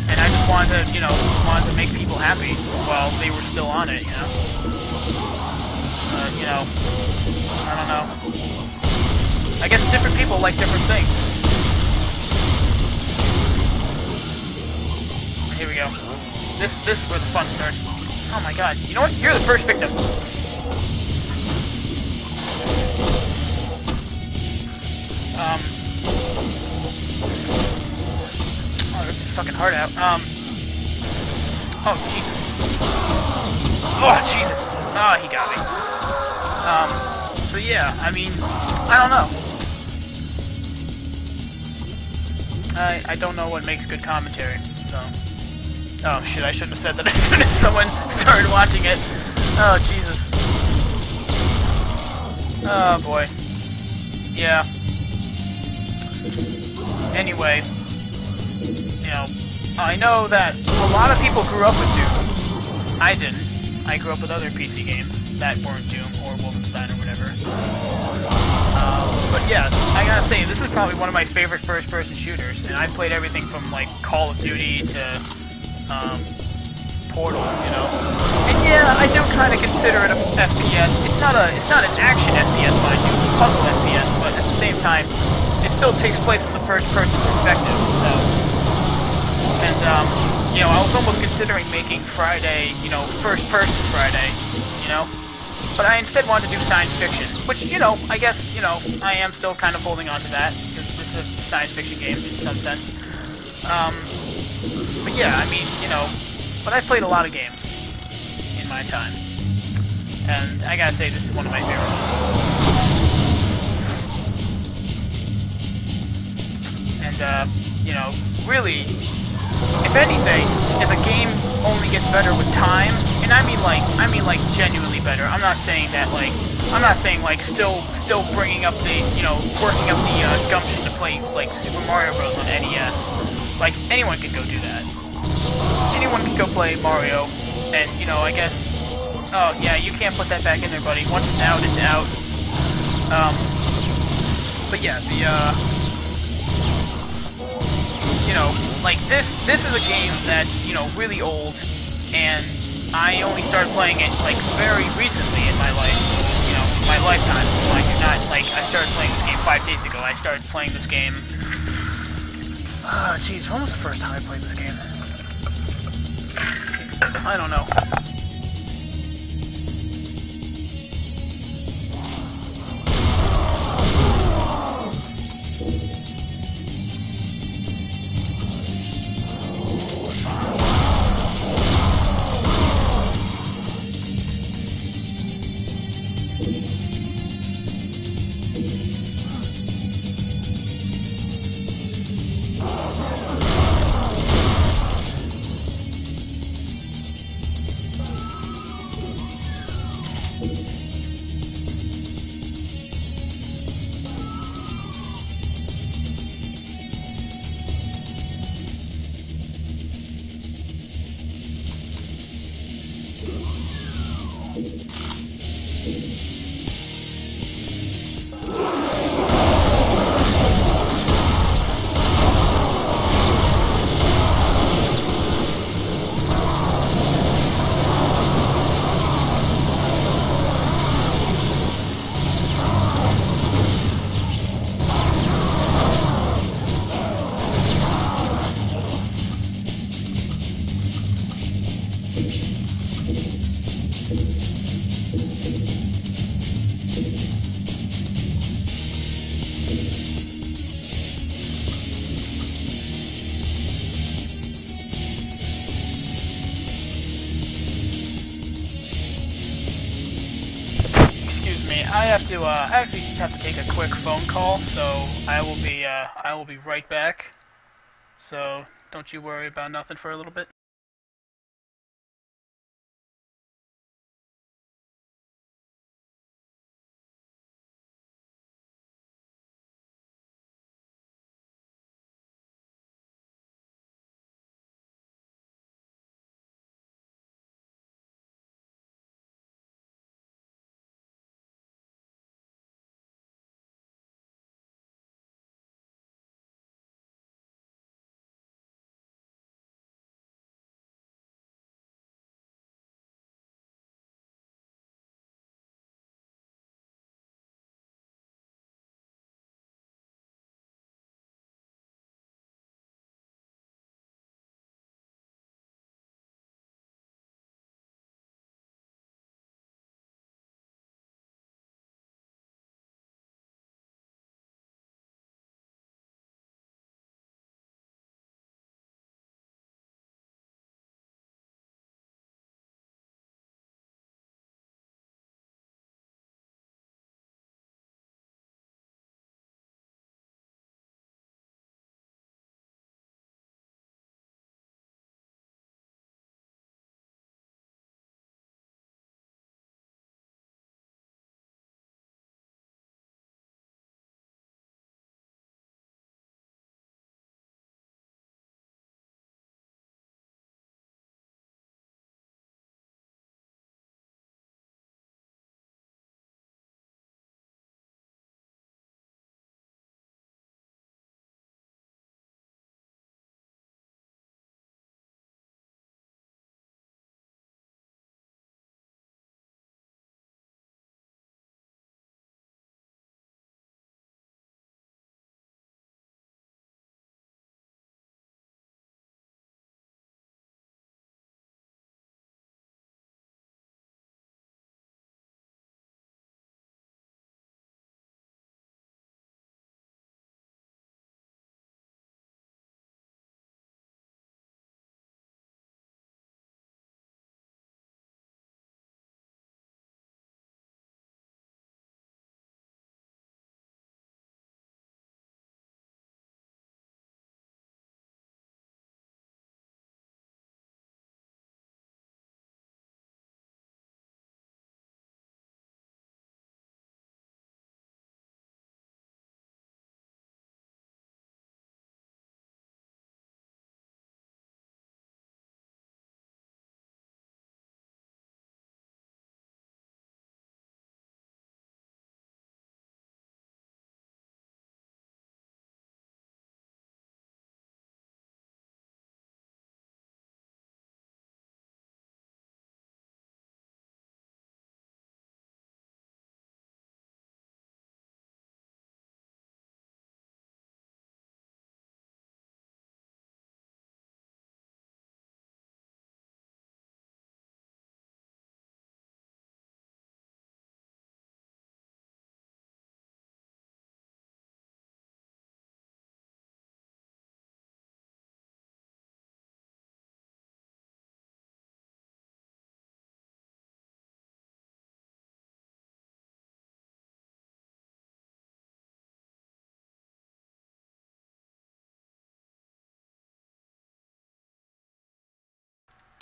And I just wanted to, you know, make people happy while they were still on it, you know? You know, I don't know. I guess different people like different things. Here we go. This is where the fun starts. Oh my god, you know what? You're the first victim. Oh, rip his fucking heart out. Oh, Jesus. Oh, Jesus. Oh, he got me. So yeah, I mean, I don't know. I don't know what makes good commentary, so. Oh, shit, I shouldn't have said that as soon as someone started watching it. Oh, Jesus. Oh, boy. Yeah. Anyway, you know, I know that a lot of people grew up with Doom. I didn't. I grew up with other PC games that weren't Doom or Wolfenstein or whatever. But yeah, I gotta say, this is probably one of my favorite first-person shooters, and I've played everything from, like, Call of Duty to, Portal, you know? And yeah, I do kind of consider it a FPS. It's not an action FPS, mind you, it's a puzzle FPS, but at the same time, it still takes place in the first-person perspective, so. And, you know, I was almost considering making Friday, you know, first-person Friday, you know? But I instead wanted to do science fiction, which, you know, I guess, you know, I am still kind of holding on to that, because this is a science fiction game in some sense. But yeah, I mean, you know, but I've played a lot of games in my time, and I gotta say, this is one of my favorites. And, you know, really, if anything, if a game only gets better with time, and I mean like genuinely better. I'm not saying that like, still bringing up the, you know, working up the gumption to play like Super Mario Bros. On NES. Like, anyone can go do that. Anyone can go play Mario, and, you know, I guess, oh yeah, you can't put that back in there, buddy. Once it's out, it's out. But yeah, you know, like this is a game that's, you know, really old, and I only started playing it like very recently in my life, you know, my lifetime. So I do not like I started playing this game 5 days ago. I started playing this game. Jeez, when was the first time I played this game? I don't know. I actually have to take a quick phone call, so I will be right back. So don't you worry about nothing for a little bit.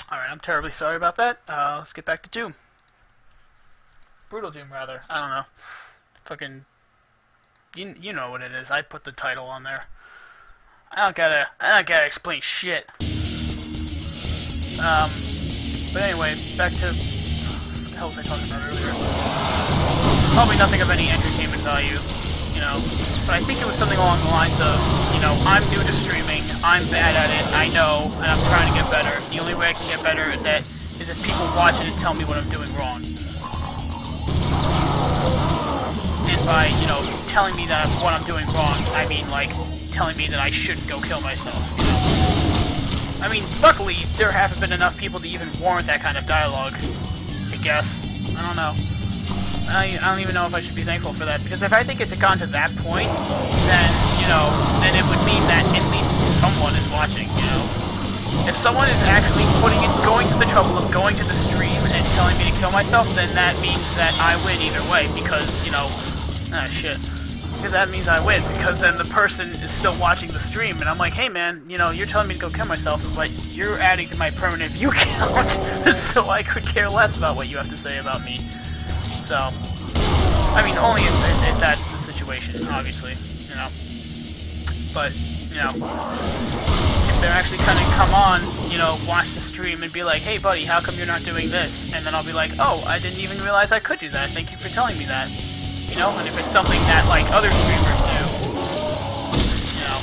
Alright, I'm terribly sorry about that. Let's get back to Doom. Brutal Doom, rather. I don't know. Fucking... You know what it is. I put the title on there. I don't gotta explain shit. But anyway, back to... What the hell was I talking about earlier? Probably nothing of any entertainment value, you know. But I think it was something along the lines of, you know, I'm new to streaming, I'm bad at it, I know, and I'm trying to get better. The only way I can get better is if people watch it and tell me what I'm doing wrong. And by, you know, telling me that what I'm doing wrong, I mean, like, telling me that I shouldn't go kill myself, you know? I mean, luckily, there haven't been enough people to even warrant that kind of dialogue, I guess. I don't know. I don't even know if I should be thankful for that, because if I think it's gone to that point, then, you know, then it would mean that at least someone is watching, you know? If someone is actually going to the trouble of going to the stream and telling me to kill myself, then that means that I win either way, because, you know, shit. Because that means I win, because then the person is still watching the stream, and I'm like, hey man, you know, you're telling me to go kill myself, but you're adding to my permanent view count, so I could care less about what you have to say about me. So, I mean, only if that's the situation, obviously, you know. But, you know, if they're actually gonna come on, you know, watch the stream and be like, hey buddy, how come you're not doing this? And then I'll be like, oh, I didn't even realize I could do that, thank you for telling me that. You know, and if it's something that, like, other streamers do, you know,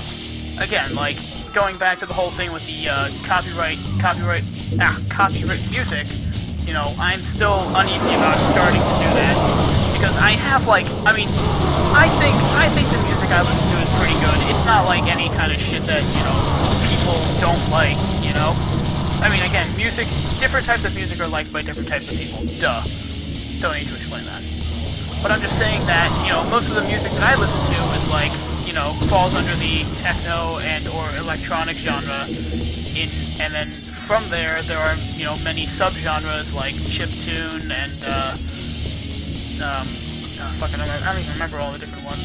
again, like, going back to the whole thing with the, copyright music, you know, I'm still uneasy about starting to do that, because I have, like, I mean, I think the music I listen to is pretty good. It's not like any kind of shit that, you know, people don't like, you know? I mean, again, music, different types of music are liked by different types of people, duh. Don't need to explain that. But I'm just saying that, you know, most of the music that I listen to is, like, you know, falls under the techno and or electronic genre, and then from there are, you know, many subgenres like chiptune and, I don't even remember all the different ones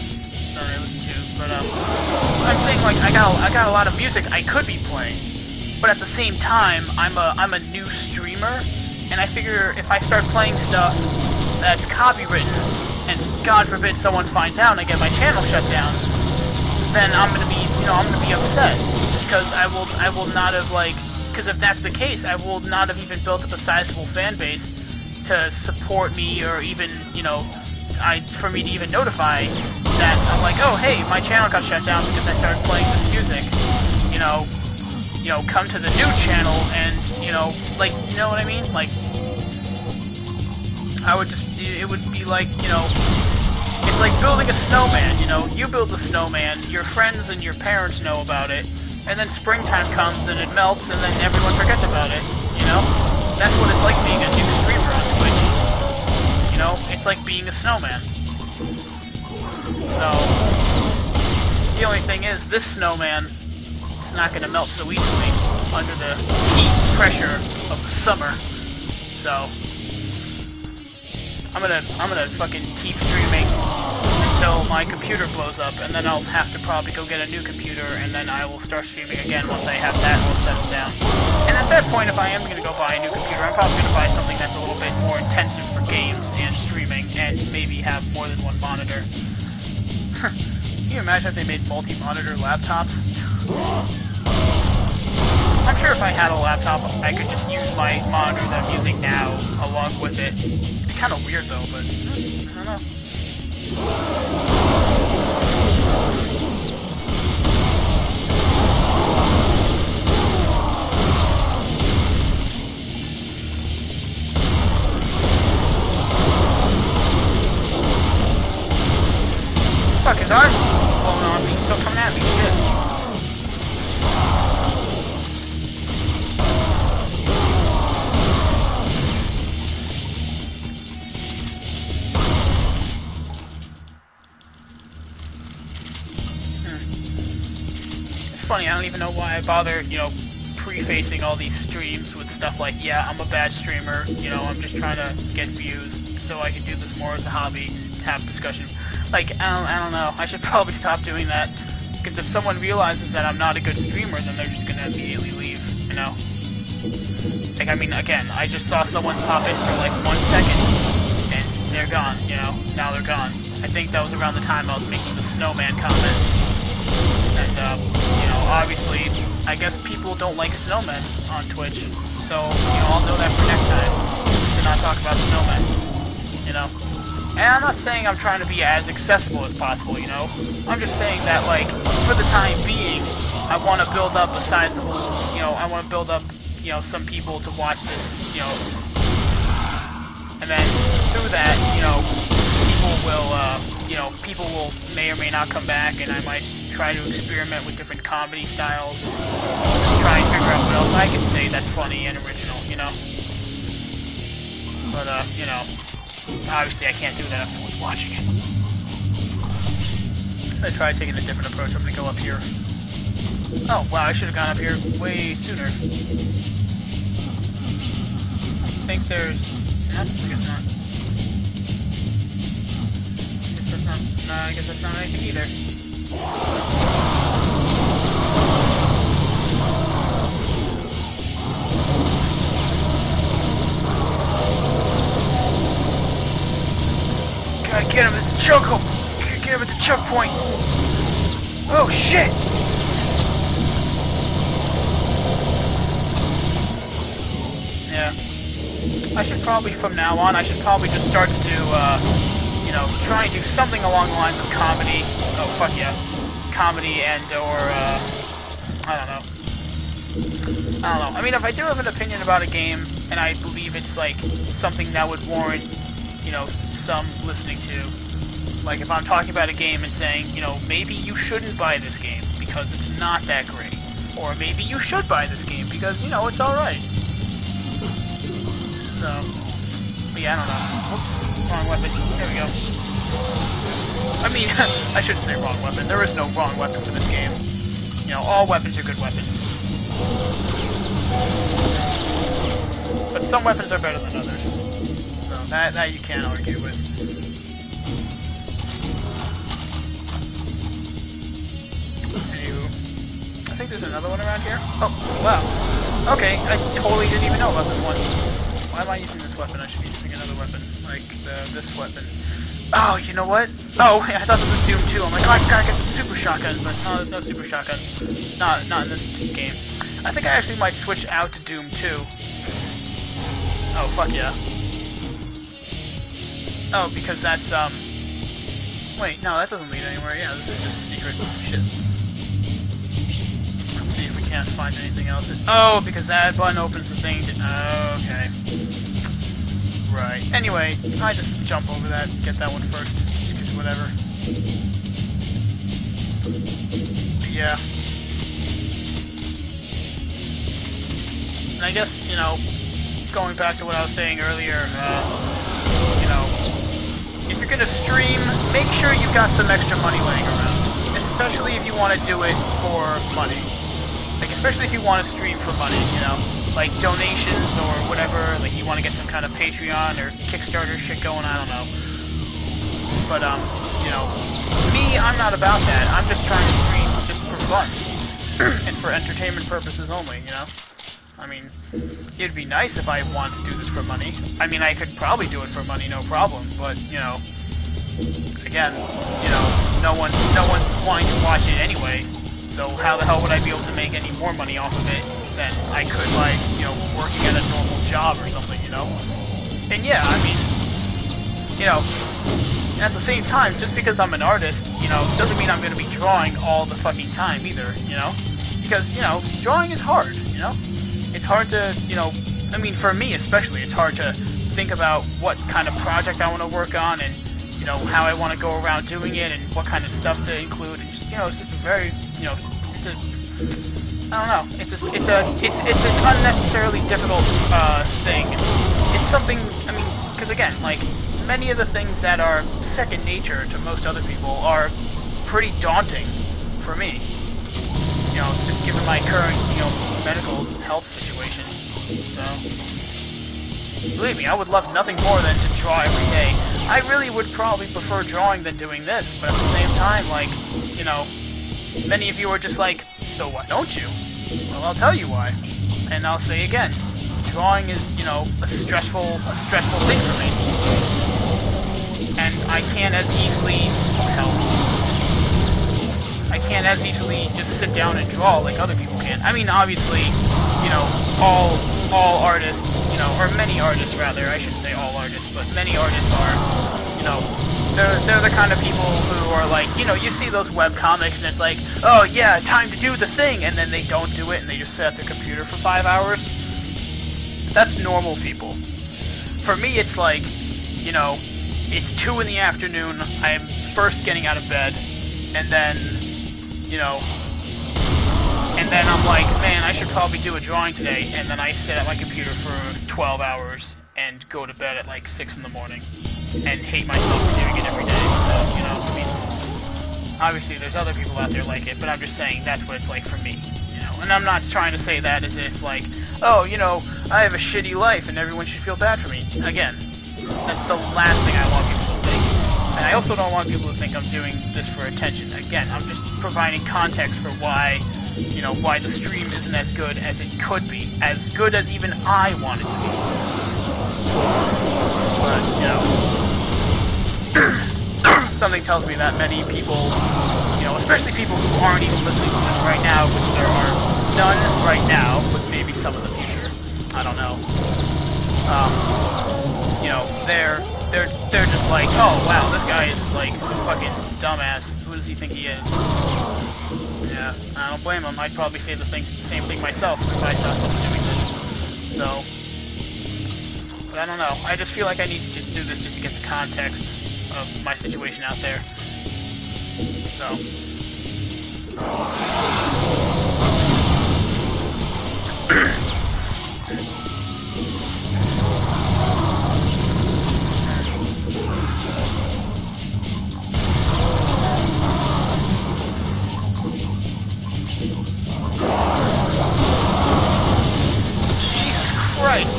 that I listen to, but, I'm saying, like, I got a lot of music I could be playing, but at the same time, I'm a new streamer, and I figure if I start playing stuff that's copywritten, and God forbid someone finds out and I get my channel shut down, then I'm gonna be upset, because I will not have, like, because if that's the case, I will not have even built up a sizable fan base to support me, or even, you know, for me to even notify that I'm like, oh hey, my channel got shut down because I started playing this music. You know, come to the new channel and, you know, like, you know what I mean? Like, it would be like, you know, it's like building a snowman, you know, you build the snowman, your friends and your parents know about it, and then springtime comes and it melts and then everyone forgets about it, you know? That's what it's like being a new streamer on Twitch. You know, it's like being a snowman. So, the only thing is, this snowman is not going to melt so easily under the heat pressure of the summer. So, I'm gonna fucking keep streaming until my computer blows up, and then I'll have to probably go get a new computer, and then I will start streaming again once I have that all settled down. And at that point, if I am gonna go buy a new computer, I'm probably gonna buy something that's a little bit more intensive for games and streaming, and maybe have more than one monitor. Can you imagine if they made multi-monitor laptops? I'm sure if I had a laptop, I could just use my monitor that I'm using now along with it. It's kind of weird though, but I don't know. Fuck, his arm's blowing on me, still coming at me, shit. Funny, I don't even know why I bother, you know, prefacing all these streams with stuff like, yeah, I'm a bad streamer, you know, I'm just trying to get views so I can do this more as a hobby, have discussion. Like, I don't know, I should probably stop doing that, because if someone realizes that I'm not a good streamer, then they're just gonna immediately leave, you know? Like, I mean, again, I just saw someone pop in for like 1 second, and they're gone, you know? Now they're gone. I think that was around the time I was making the snowman comment. And, you know, obviously, I guess people don't like snowmen on Twitch, so, you know, I'll know that for next time, to not talk about snowmen, you know? And I'm not saying I'm trying to be as accessible as possible, you know? I'm just saying that, like, for the time being, I want to build up a sizable, you know, I want to build up, you know, some people to watch this, you know, and then through that, you know, people will may or may not come back, and I might try to experiment with different comedy styles, try and figure out what else I can say that's funny and original, you know? But, you know, obviously I can't do that if no one's watching it. I'm gonna try taking a different approach. I'm gonna go up here. Oh, wow, I should have gone up here way sooner. I think there's... No, I guess not. No, I guess that's not anything either. Gotta get him at the choke. Gotta get him at the choke point. Oh shit! Yeah. I should probably, from now on, I should probably just start to do, you know, try and do something along the lines of comedy. Oh, fuck yeah. Comedy and, or, I don't know. I mean, if I do have an opinion about a game, and I believe it's, like, something that would warrant, you know, some listening to. Like, if I'm talking about a game and saying, you know, maybe you shouldn't buy this game because it's not that great. Or maybe you should buy this game because, you know, it's alright. So, but yeah, I don't know. Whoops, wrong weapon. There we go. I mean, I shouldn't say wrong weapon. There is no wrong weapon for this game. You know, all weapons are good weapons. But some weapons are better than others. So, that you can't argue with. Anywho, I think there's another one around here. Oh, wow. Okay, I totally didn't even know about this one. Why am I using this weapon? I should be using another weapon, like this weapon. Oh, you know what? Oh, I thought this was Doom 2. I'm like, oh, I gotta get the super shotgun, but no, there's no super shotgun. Not in this game. I think I actually might switch out to Doom 2. Oh, fuck yeah. Oh, because that's, wait, no, that doesn't lead anywhere. Yeah, this is just a secret. Shit. Let's see if we can't find anything else. Oh, because that button opens the thing to... Oh, okay. Right. Anyway, I just jump over that, get that one first. Just whatever. But yeah. And I guess, you know, going back to what I was saying earlier, you know, if you're gonna stream, make sure you've got some extra money laying around. Especially if you want to do it for money. Like, especially if you want to stream for money, you know? Like, donations or whatever, like, you want to get some kind of Patreon or Kickstarter shit going, I don't know. But, you know, me, I'm not about that. I'm just trying to stream just for fun. And for entertainment purposes only, you know? I mean, it'd be nice if I wanted to do this for money. I mean, I could probably do it for money, no problem, but, you know, again, you know, no one's wanting to watch it anyway, so how the hell would I be able to make any more money off of it than I could, like, you know, working at a normal job or something, you know? And yeah, I mean, you know, at the same time, just because I'm an artist, you know, doesn't mean I'm going to be drawing all the fucking time either, you know? Because, you know, drawing is hard, you know? It's hard to, you know, I mean, for me especially, it's hard to think about what kind of project I want to work on and, you know, how I want to go around doing it and what kind of stuff to include. And just, you know, it's just a very, you know, I don't know. It's an unnecessarily difficult thing. It's something. I mean, because again, like many of the things that are second nature to most other people are pretty daunting for me. You know, just given my current, you know, medical health situation. So, believe me, I would love nothing more than to draw every day. I really would probably prefer drawing than doing this, but at the same time, like, you know, many of you are just like, so why don't you? Well, I'll tell you why. and I'll say again, drawing is, you know, a stressful thing for me. And I can't as easily just sit down and draw like other people can. I mean, obviously, you know, all artists, you know, or many artists rather, I shouldn't say all artists, but many artists are, you know, they're the kind of people who are like, you know, you see those web comics and it's like, oh yeah, time to do the thing, and then they don't do it and they just sit at their computer for 5 hours. That's normal people. For me, it's like, you know, it's 2 in the afternoon, I'm first getting out of bed, and then, you know, and then I'm like, man, I should probably do a drawing today, and then I sit at my computer for 12 hours and go to bed at like 6 in the morning and hate myself for doing it every day. So, you know, I mean, obviously there's other people out there like it, but I'm just saying that's what it's like for me, you know. And I'm not trying to say that as if like, oh, you know, I have a shitty life and everyone should feel bad for me. Again, that's the last thing I want people to think. And I also don't want people to think I'm doing this for attention. Again, I'm just providing context for why, you know, why the stream isn't as good as it could be. As good as even I want it to be. But, you know, something tells me that many people, you know, especially people who aren't even listening to this right now, which there are none right now, but maybe some in the future. I don't know. You know, they're just like, oh wow, this guy is like a fucking dumbass. Who does he think he is? Yeah, I don't blame him. I'd probably say the same thing myself if I saw someone doing this. So, but I don't know. I just feel like I need to just do this just to get the context of my situation out there. So.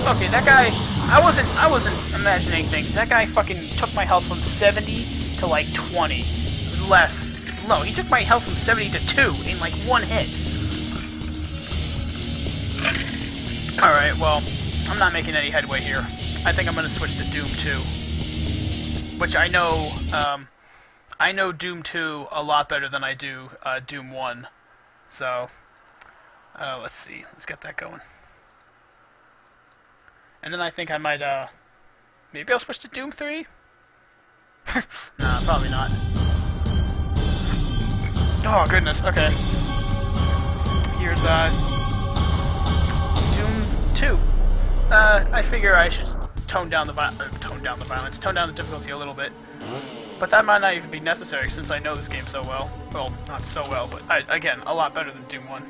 Okay, that guy, I wasn't imagining things. That guy fucking took my health from 70 to like 20. Less. No, he took my health from 70 to 2 in like 1 hit. Alright, well, I'm not making any headway here. I think I'm gonna switch to Doom 2. Which I know Doom 2 a lot better than I do Doom 1. So, let's see. Let's get that going. And then I think I might, maybe I'll switch to Doom 3? Nah, probably not. Oh, goodness, okay. Here's, Doom 2. I figure I should tone down the difficulty a little bit. But that might not even be necessary since I know this game so well. Well, not so well, but, again, a lot better than Doom 1.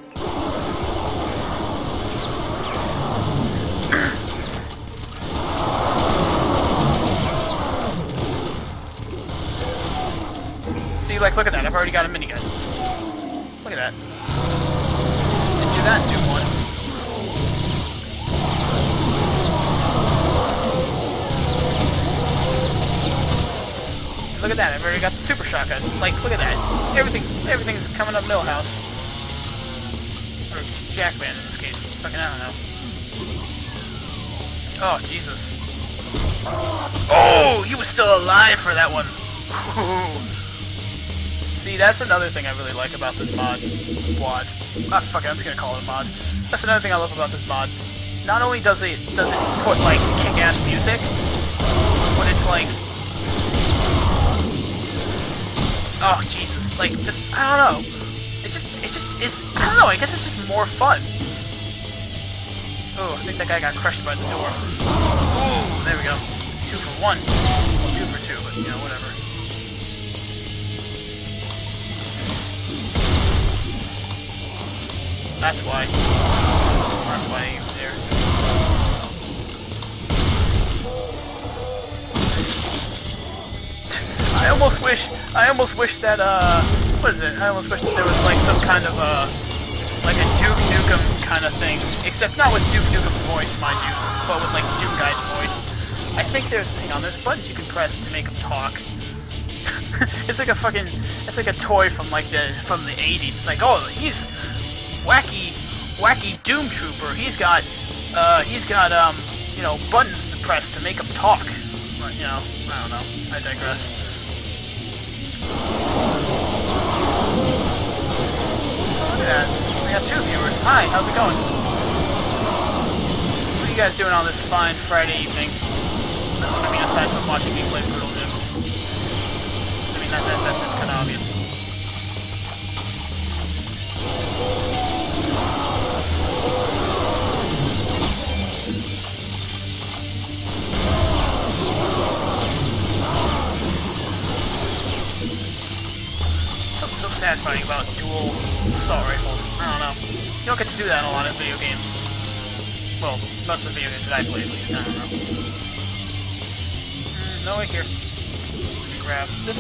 See, like, look at that. I've already got a minigun. Look at that. Didn't do that in Doom 1. Look at that. I've already got the super shotgun. Like, look at that. Everything's coming up Millhouse. Or Jackman in this case. Fucking, I don't know. Oh, Jesus. Oh, he was still alive for that one. See, that's another thing I really like about this mod. Ah, fuck it, I'm just gonna call it a mod. That's another thing I love about this mod. Not only does it put, like, kick-ass music, but it's like... Oh, Jesus. Like, just, I don't know. It just is, I don't know, I guess it's just more fun. Oh, I think that guy got crushed by the door. Oh, there we go. 2 for 1. Well, 2 for 2, but, you know, whatever. That's why. That's why he was there. I almost wish that, what is it? I almost wish that there was, like, some kind of, like a Duke Nukem kind of thing. Except not with Duke Nukem's voice, mind you, but with, like, Doom Guy's voice. I think there's, hang on, there's buttons you can press to make him talk. It's like a fucking, it's like a toy from, like, from the 80s. It's like, oh, he's wacky wacky Doom Trooper. He's got you know, buttons to press to make him talk. But, you know, I don't know. I digress. Look at that. We have 2 viewers. Hi, how's it going? What are you guys doing on this fine Friday evening? I mean, aside from watching me play Brutal Doom. I mean, that's kind of obvious. So sad fighting about dual assault rifles. I don't know. You don't get to do that in a lot of video games. Well, most of the video games that I play, at least. I don't know. No way here. Let me grab this.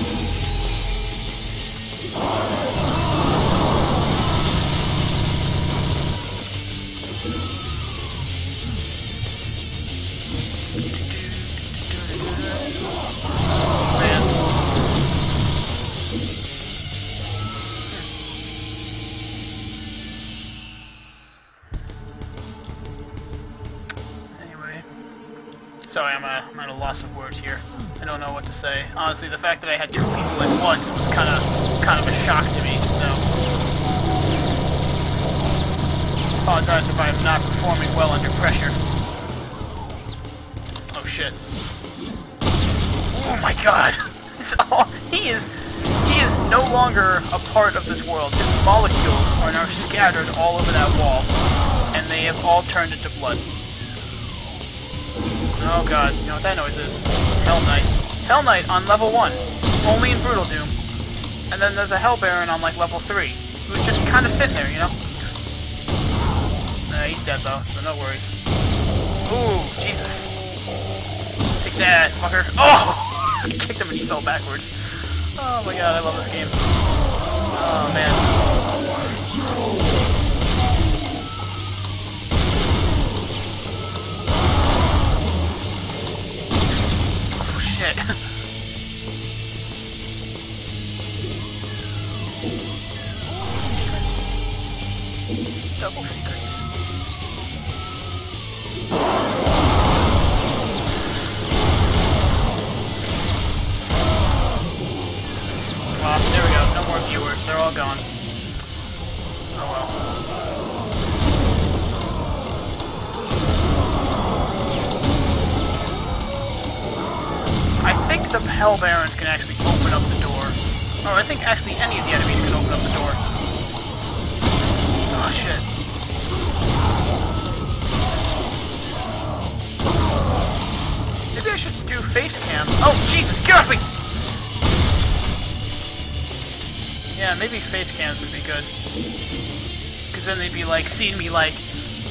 Man. Sorry, I'm at a loss of words here. I don't know what to say. Honestly, the fact that I had 2 people at once was kind of a shock to me. So, apologize if I'm not performing well under pressure. Oh shit! Oh my god! He is no longer a part of this world. His molecules are now scattered all over that wall, and they have all turned into blood. Oh god, you know what that noise is? Hell Knight. Hell Knight on level 1. Only in Brutal Doom. And then there's a Hell Baron on like level 3. Who's just kind of sitting there, you know? He's dead though, so no worries. Ooh, Jesus. Take that, fucker. Oh! I kicked him and he fell backwards. Oh my god, I love this game. Oh man. Shit. Double secret. There we go. No more viewers. They're all gone. Oh well. I think the Hell Barons can actually open up the door. Oh, I think actually any of the enemies can open up the door. Oh shit. Maybe I should do face cam. Oh Jesus, get off me! Yeah, maybe face cams would be good. Cause then they'd be like seeing me like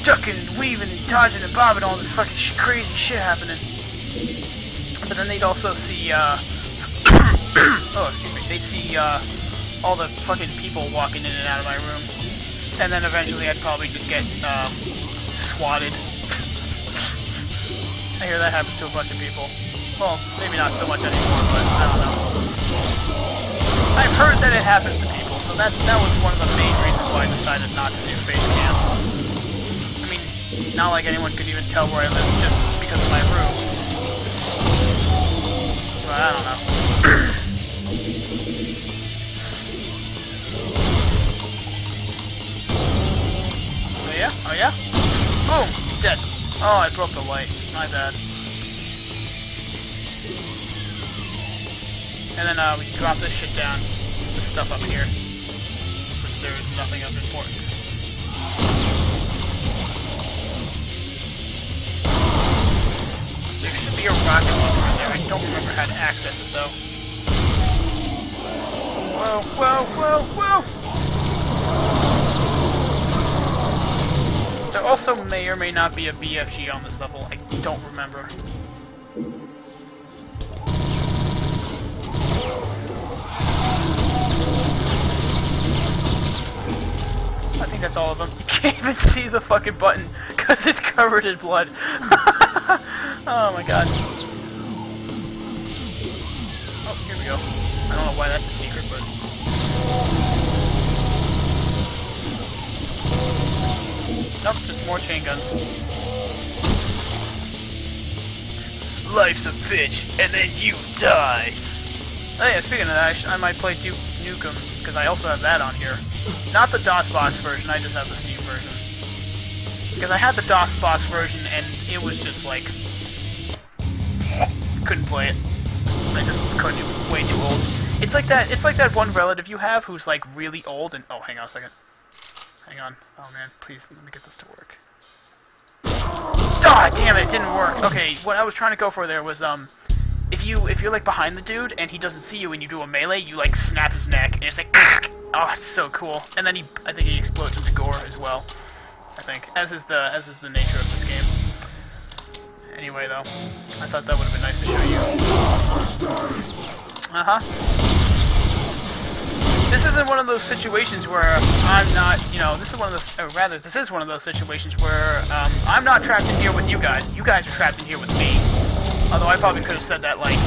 ducking, weaving, dodging, and bobbing, all this fucking crazy shit happening. But then they'd also see, oh, excuse me, they'd see, all the fucking people walking in and out of my room. And then eventually I'd probably just get, swatted. I hear that happens to a bunch of people. Well, maybe not so much anymore, but I don't know. I've heard that it happens to people, so that was one of the main reasons why I decided not to do face cam. I mean, not like anyone could even tell where I live just because of my room. But I don't know. Oh yeah? Oh yeah? Boom! Dead. Oh, I broke the light. My bad. And then we can drop this shit down. This stuff up here. Which there is nothing of importance. There should be a rocket launcher in there. I don't remember how to access it though. Whoa, whoa, whoa, whoa! There also may or may not be a BFG on this level. I don't remember. I think that's all of them. You can't even see the fucking button because it's covered in blood. Oh my god. Oh, here we go. I don't know why that's a secret, but... More chain guns. Life's a bitch, and then you die. Oh yeah, speaking of that, I might play Duke Nukem, because I also have that on here. Not the DOSBox version, I just have the Steam version. Because I had the DOSBox version, and it was just like... couldn't play it. I just couldn't, it was way too old. It's like that one relative you have who's like really old and... Oh, hang on a second. Hang on. Oh man, please, let me get this to work. Ah, damn it, it didn't work. Okay, what I was trying to go for there was, if you're like behind the dude and he doesn't see you and you do a melee, you like snap his neck and it's like, oh, it's so cool. And then I think he explodes into gore as well. I think, as is the nature of this game. Anyway, though, I thought that would have been nice to show you. This isn't one of those situations where I'm not, you know, this is one of those, or rather, this is one of those situations where I'm not trapped in here with you guys. You guys are trapped in here with me. Although I probably could have said that, like,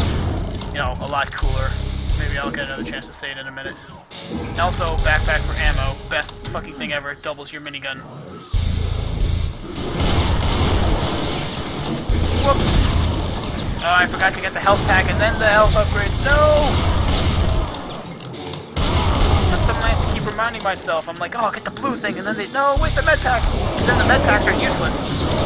you know, a lot cooler. Maybe I'll get another chance to say it in a minute. And also, backpack for ammo. Best fucking thing ever. It doubles your minigun. Whoops. Oh, I forgot to get the health pack and then the health upgrades. No! That's something I have to keep reminding myself. I'm like, oh, I'll get the blue thing, and then they... No, wait, the med pack! And then the med packs are useless.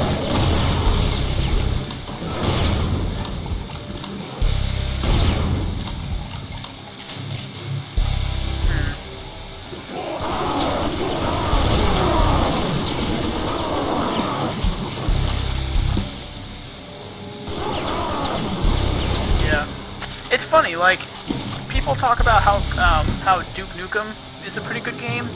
It's funny, like, people talk about how Duke Nukem is a pretty good game,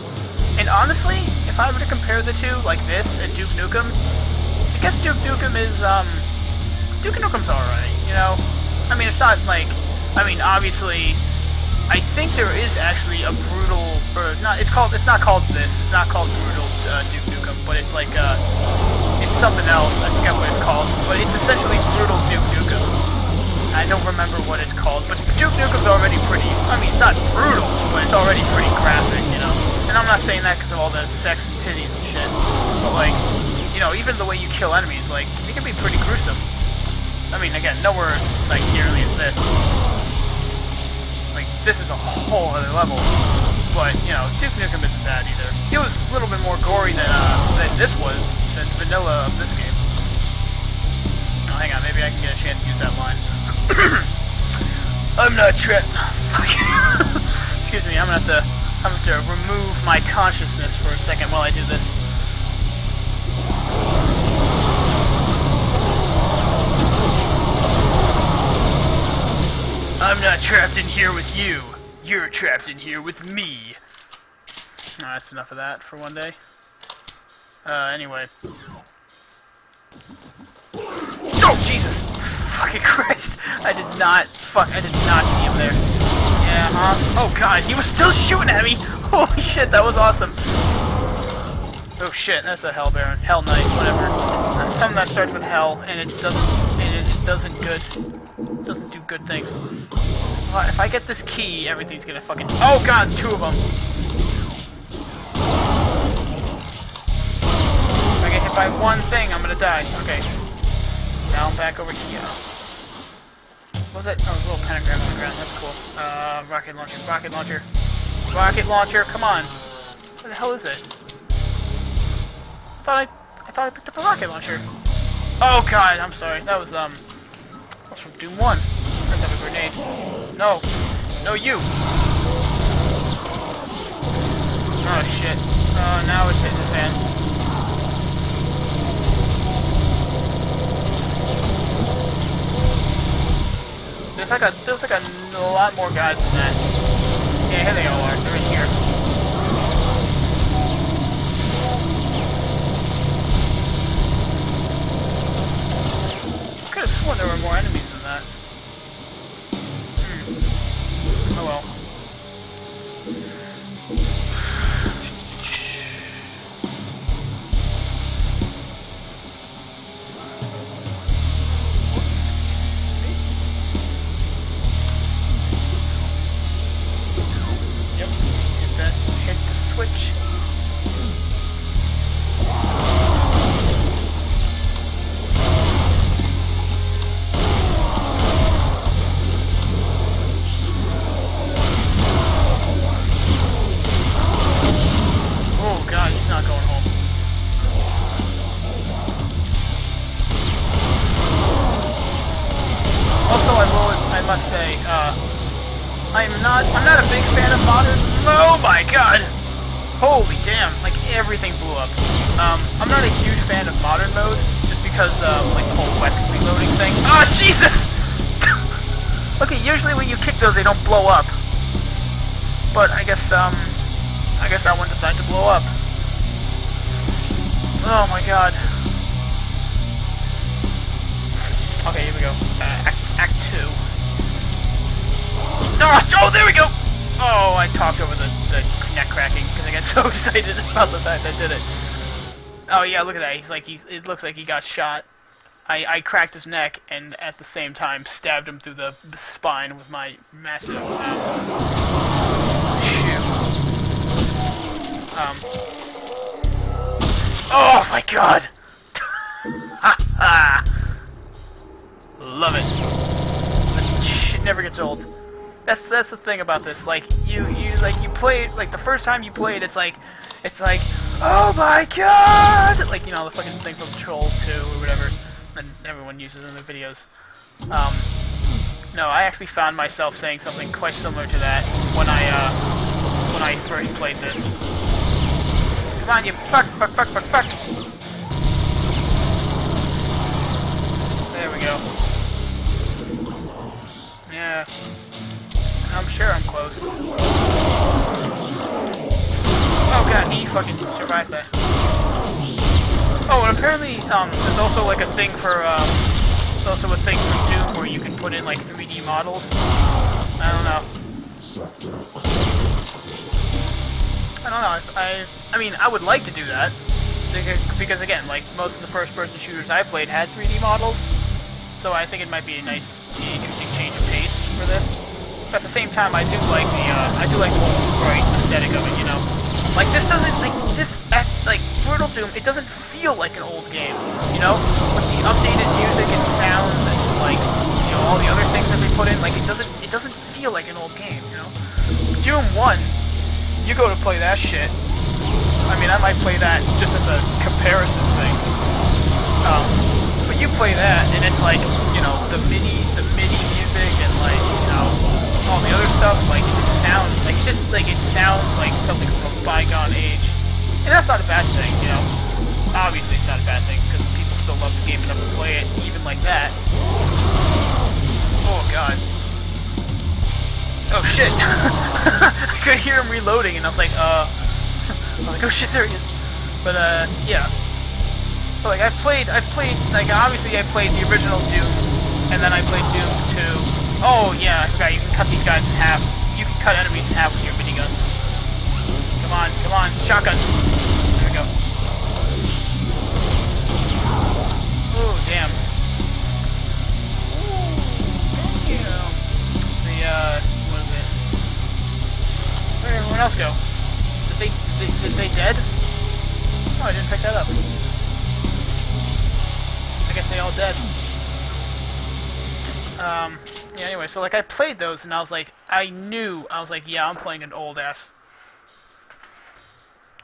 and honestly, if I were to compare the two, like this and Duke Nukem, I guess Duke Nukem's alright, you know? I mean, it's not like, I mean, obviously, I think there is actually a brutal, or not, it's not called this, it's not called brutal Duke Nukem, but it's like, it's something else, I forget what it's called, but it's essentially brutal Duke Nukem. I don't remember what it's called, but Duke Nukem's already pretty, I mean, it's not brutal, but it's already pretty graphic, you know? And I'm not saying that because of all the sex and titties and shit, but like, you know, even the way you kill enemies, like, it can be pretty gruesome. I mean, again, nowhere, like, nearly as this. Like, this is a whole other level, but, you know, Duke Nukem isn't bad either. It was a little bit more gory than this was, than vanilla of this game. Oh, hang on, maybe I can get a chance to use that line. I'm not trapped. Excuse me, I'm gonna have to remove my consciousness for a second while I do this. I'm not trapped in here with you. You're trapped in here with me. Oh, that's enough of that for one day. Anyway. Oh, Jesus! Fucking Christ! I did not see him there. Yeah, huh? Oh god, he was still shooting at me! Holy shit, that was awesome! Oh shit, that's a Hell Baron. Hell Knight, whatever. Something that starts with Hell, and it doesn't do good things. If I get this key, everything's gonna fucking... Oh god, two of them! If I get hit by one thing, I'm gonna die. Okay. Now I'm back over here. What was that? Oh, it was a little pentagram on the ground. That's cool. Rocket launcher. Rocket launcher. Rocket launcher. Come on. What the hell is it? I thought I picked up a rocket launcher. Oh god, I'm sorry. That was from Doom 1. Let's have a grenade. No. No, you. Oh shit. Oh, now it's hitting the fan. There's like a lot more guys than that. Yeah, here they all are. They're in here. I could have sworn there were more enemies than that. Oh well. Yep. not going home. Also, I must say, I'm not a big fan of modern. Oh my god! Holy damn! Like everything blew up. I'm not a huge fan of modern mode, just because like the whole weapon reloading thing. Ah, Jesus! Okay, usually when you kick those, they don't blow up. But I guess that one decided to blow up. Oh my god. Okay, here we go. Act 2. Oh, there we go! Oh, I talked over the neck cracking because I got so excited about the fact I did it. Oh yeah, look at that. It looks like he got shot. I cracked his neck and at the same time stabbed him through the spine with my massive shoe. Oh my god! Love it. This shit never gets old. That's the thing about this. Like you play it, like the first time you play it, it's like oh my god, like you know the fucking thing from Troll 2 or whatever, and everyone uses in their videos. No, I actually found myself saying something quite similar to that when I first played this. Come on, you fuck. There we go. Yeah. I'm sure I'm close. Oh god, he fucking survived that. Oh, and apparently, there's also like a thing for, Doom where you can put in like 3D models. I don't know. I mean, I would like to do that. Because again, like, most of the first-person shooters I played had 3D models. So I think it might be a nice, interesting change of pace for this. But at the same time, I do like the whole bright aesthetic of it, you know? Like, this doesn't, like, Brutal Doom, it doesn't feel like an old game, you know? With the updated music and sound and, like, you know, all the other things that they put in, like, it doesn't feel like an old game, you know? Doom 1, you go to play that shit. I mean, I might play that just as a comparison thing. But you play that, and it's like, you know, the MIDI music and, like, you know, all the other stuff, like, it sounds like something from a bygone age. And that's not a bad thing, you know. Obviously it's not a bad thing, because people still love the game enough to play it, even like that. Oh god. Oh shit! I could hear him reloading, and I was like, oh shit, there he is. But, yeah. So, like, I've played, like, obviously I played the original Doom, and then I played Doom 2. Oh, yeah, I forgot, you can cut these guys in half. You can cut enemies in half with your miniguns. Come on, shotgun. There we go. Oh, damn. Ooh, damn. What is it? Where'd everyone else go? Did they dead? Oh, I didn't pick that up. I guess they all dead. Yeah, anyway, so like I played those and I was like, yeah, I'm playing an old ass.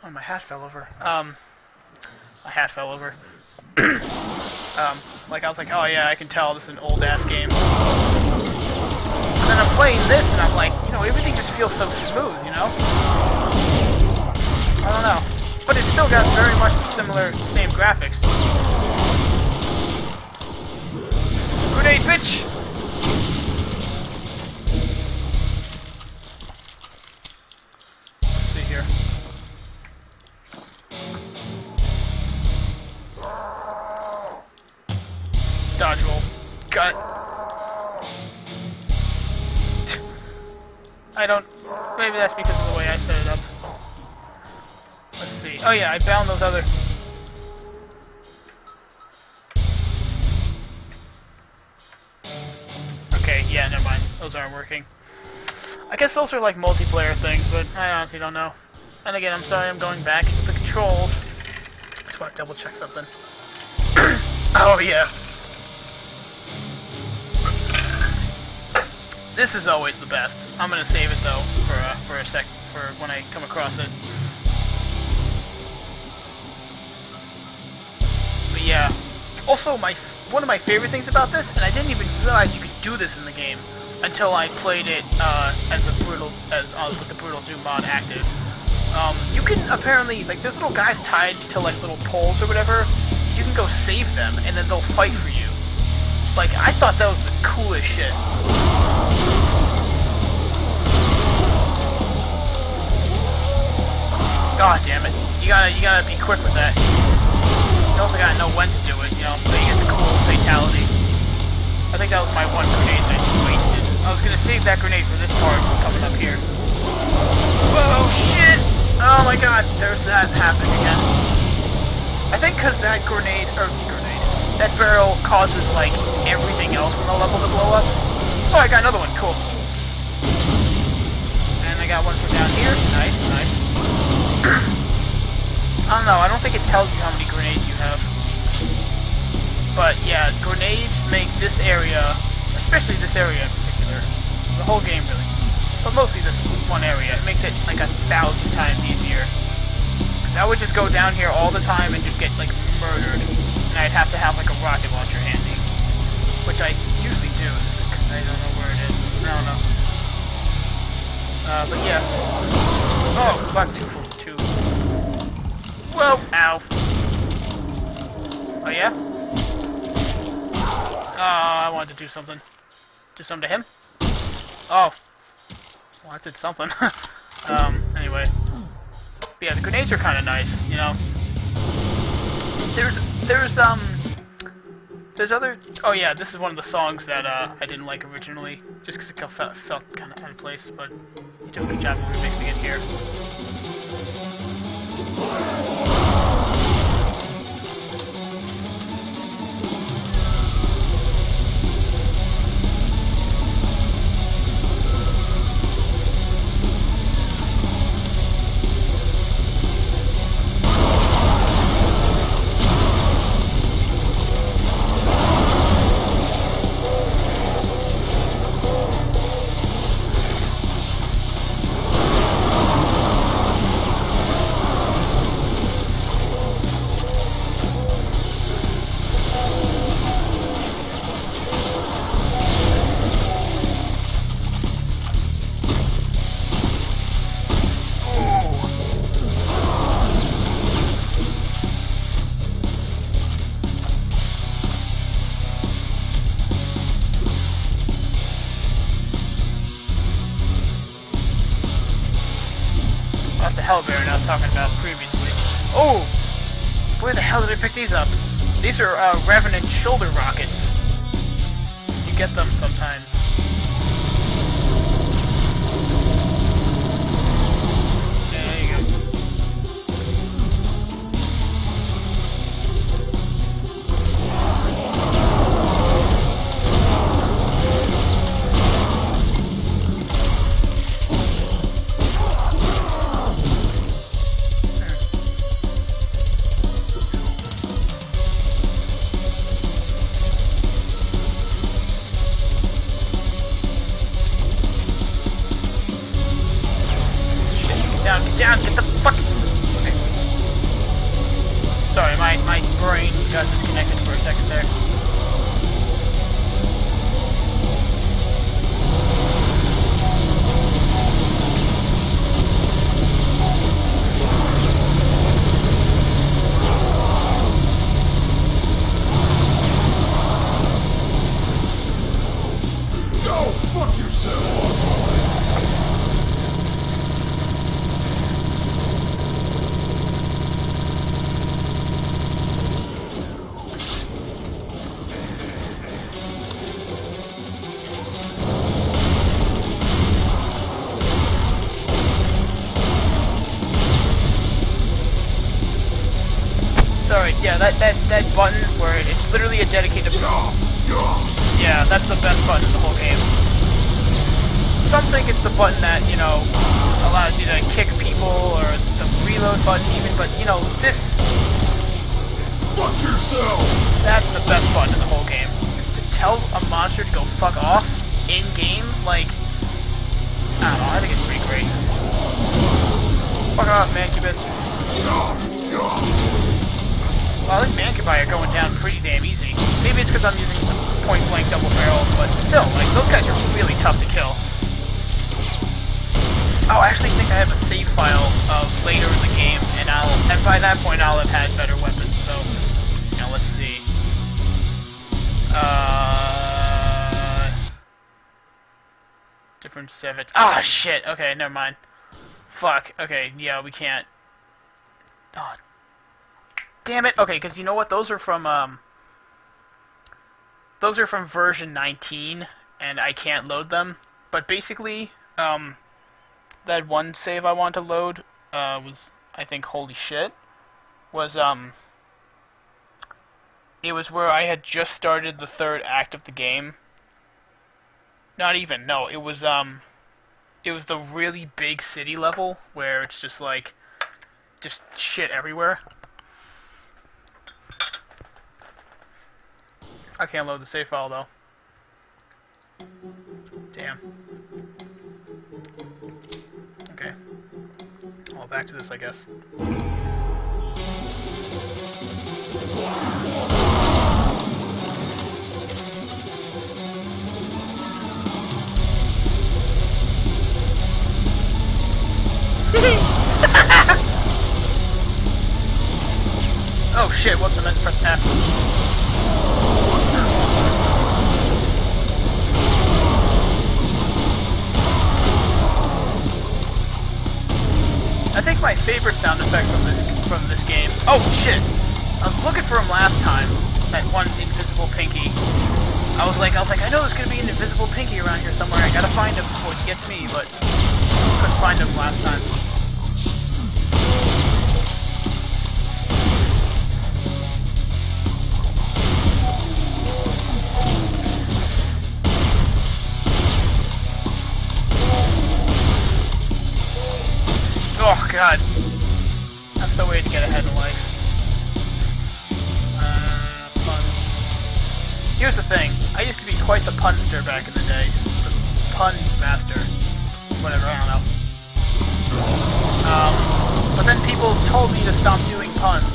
Oh, my hat fell over. My hat fell over. Like I was like, oh yeah, I can tell this is an old ass game. And then I'm playing this and I'm like, you know, everything just feels so smooth, you know? I don't know. But it's still got very much same graphics. Grenade, bitch! Let's see here. Dodge roll. Got it. Maybe that's because of the way I set it up. Let's see. Oh yeah, I found those other... Okay, yeah, never mind. Those aren't working. I guess those are like multiplayer things, but I honestly don't know. And again, I'm sorry I'm going back to the controls. I just want to double check something. Oh yeah. This is always the best. I'm gonna save it though for a sec, for when I come across it. Also, one of my favorite things about this, and I didn't even realize you could do this in the game until I played it with the Brutal Doom mod active. You can apparently, like, there's little guys tied to like little poles or whatever. You can go save them, and then they'll fight for you. Like, I thought that was the coolest shit. God damn it! You gotta be quick with that. You also gotta know when to do it, you know, so you get the cool fatality. I think that was my one grenade that I just wasted. I was gonna save that grenade for this part coming up here. Whoa, shit! Oh my god, there's that happening again. I think because that that barrel causes, like, everything else in the level to blow up. Oh, I got another one, cool. And I got one from down here. Nice, nice. I don't know, I don't think it tells you how many grenades you have. But yeah, grenades make this area, especially this area in particular, the whole game really, but mostly this one area, it makes it like 1,000 times easier. I would just go down here all the time and just get like murdered, and I'd have to have like a rocket launcher handy, which I usually do, because I don't know where it is. I don't know. But yeah. Oh, fuck, two. Whoa, ow. Oh yeah? Oh, I wanted to do something. Do something to him? Oh. Well, I did something. Anyway. But yeah, the grenades are kind of nice, you know. There's other... Oh yeah, this is one of the songs that I didn't like originally, just because it felt kind of out of place, but you did a good job of remixing it here. Hellbear I was talking about previously. Oh! Where the hell did I pick these up? These are Revenant shoulder rockets. You get them sometimes. There you go. Get down, get the fuck... Okay. Sorry, my brain got disconnected for a second there. Go fuck yourself! Sorry, yeah, that button where it's literally a dedicated... Yeah, that's the best button in the whole game. Some think it's the button that, you know, allows you to kick people, or the reload button even, but, you know, this... Fuck yourself! That's the best button in the whole game. To tell a monster to go fuck off, in-game, like... I don't know, I think it's pretty great. Fuck off, man, Cubist. Well, this man are going down pretty damn easy. Maybe it's because I'm using point-blank double barrel, but still, like, those guys are really tough to kill. Oh, I actually think I have a save file of later in the game, and by that point I'll have had better weapons, so, you know, let's see. Different civets. Ah, shit! Okay, never mind. Fuck. Okay, yeah, we can't. Oh, damn it! Okay, because you know what? Those are from version 19, and I can't load them. But basically, that one save I want to load, was, I think, holy shit, was, it was where I had just started the third act of the game. Not even, no, it was the really big city level, where it's just, like, just shit everywhere. I can't load the save file, though. Damn. Okay. Well, back to this, I guess. Oh shit, whoops, I meant to press F. I think my favorite sound effect from this game. Oh shit! I was looking for him last time. That one invisible pinky. I was like, I know there's gonna be an invisible pinky around here somewhere. I gotta find him before he gets me, but couldn't find him last time. Oh god. That's the way to get ahead in life. Fun. Here's the thing. I used to be quite the punster back in the day. The pun master. Whatever, I don't know. But then people told me to stop doing puns.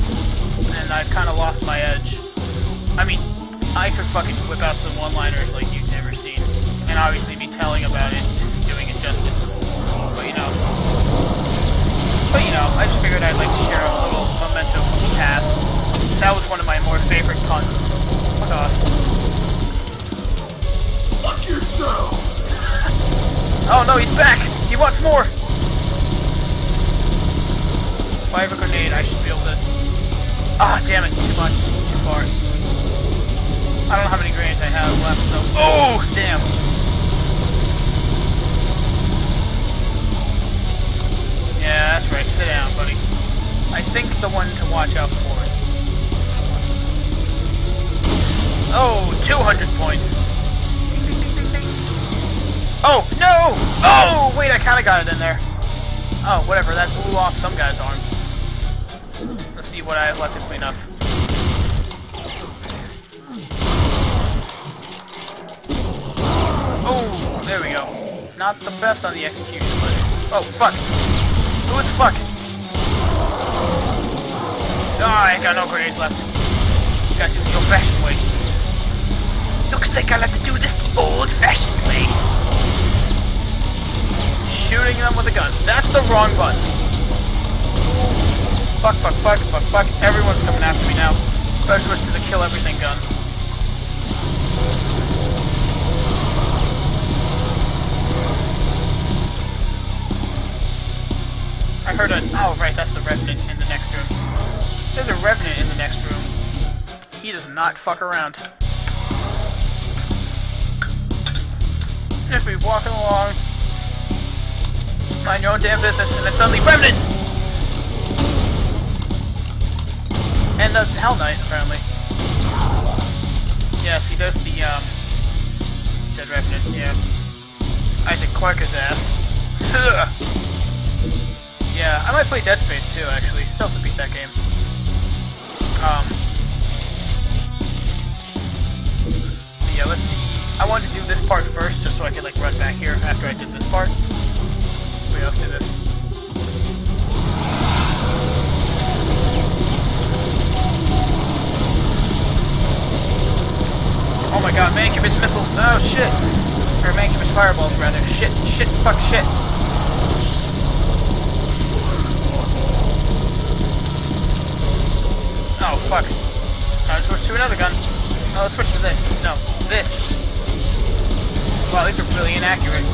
And I've kind of lost my edge. I mean, I could fucking whip out some one-liners like you've never seen. And obviously be telling about it and doing it justice. But you know. I just figured I'd like to share a little memento past. That was one of my more favorite puns. Fuck off. Fuck yourself! Oh no, he's back! He wants more! If I have a grenade, I should be able to... Ah, damn it, too much. Too far. I don't know how many grenades I have left, so... Oh, damn! Yeah, that's right. Sit down, buddy. I think the one to watch out for. Oh, 200 points. Oh, no! Oh, wait, I kind of got it in there. Oh, whatever, that blew off some guy's arms. Let's see what I have left to clean up. Oh, there we go. Not the best on the execution, but... Oh, fuck. Who the fuck? Oh, I ain't got no grenades left. Gotta do the old-fashioned way. Looks like I'll have to do this the old-fashioned way. Shooting them with a gun. That's the wrong button. Fuck, fuck, fuck, fuck, fuck. Everyone's coming after me now. Better switch to the kill everything gun. I heard a... Oh, right, that's the Revenant in the next room. There's a Revenant in the next room. He does not fuck around. Just be walking along. Mind your own damn business, and then suddenly Revenant! And the Hell Knight, apparently. Yes, he does the, Dead Revenant, yeah. Isaac Clarke his ass. Yeah, I might play Dead Space too, actually. Still have to beat that game. Yeah, let's see. I wanted to do this part first, just so I could, like, run back here after I did this part. Wait, let's do this. god, Mancubus missiles. Oh shit. Or Mancubus fireballs rather. Shit, shit, fuck, shit. Oh fuck. Let's switch to another gun. No, let's switch to this. No, this. Wow, these are really inaccurate.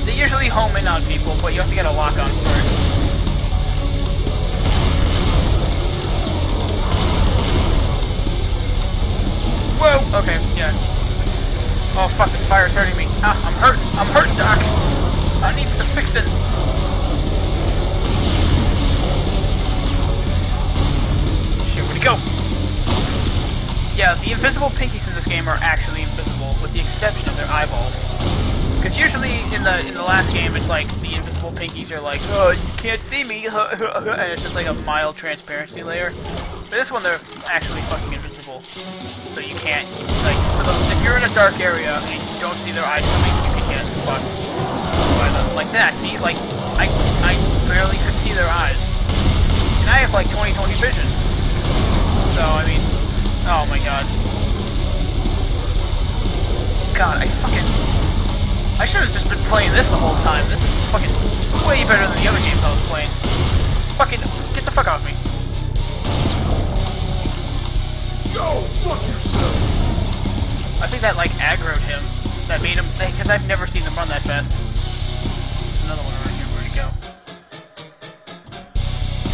They usually home in on people, but you have to get a lock on first. Whoa! Okay, yeah. Oh fuck, this fire's hurting me. Ah, I'm hurt, Doc! I need to fix it! Shit, where'd he go? Yeah, the invisible pinkies in this game are actually invisible, with the exception of their eyeballs. Because usually in the last game, it's like the invisible pinkies are like, oh, you can't see me, and it's just like a mild transparency layer. But this one, they're actually fucking invincible, so you can't, like, if you're in a dark area and you don't see their eyes coming, you can get fucked by them. Like that, see, like, I barely could see their eyes. And I have like 20/20 vision. So, I mean, oh my god. God, I should have just been playing this the whole time. This is fucking way better than the other games I was playing. Fucking, get the fuck off me. Go fuck yourself! I think that like aggroed him. That made him, because I've never seen him run that fast. There's another one around here. Where'd he go?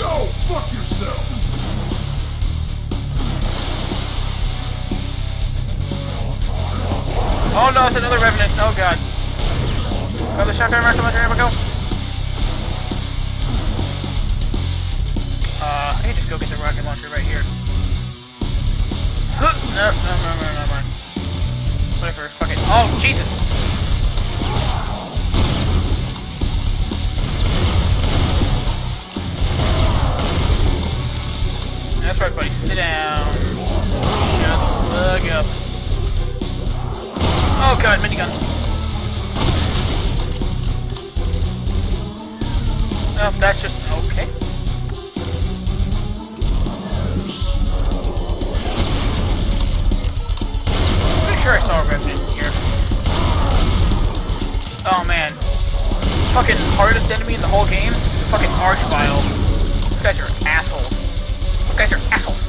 Go fuck yourself! Oh no, it's another revenant. Oh god. Grab the shotgun rocket launcher. Here we go. I can just go get the rocket launcher right here. No, never mind. Whatever, fuck it. Oh, Jesus! That's right, buddy. Sit down. Shut the fuck up. Oh god, minigun. Oh, that's just okay. Pretty sure I saw a revenant here. Oh man. Fucking hardest enemy in the whole game? Fucking Archvile. These guys are assholes. These guys are assholes.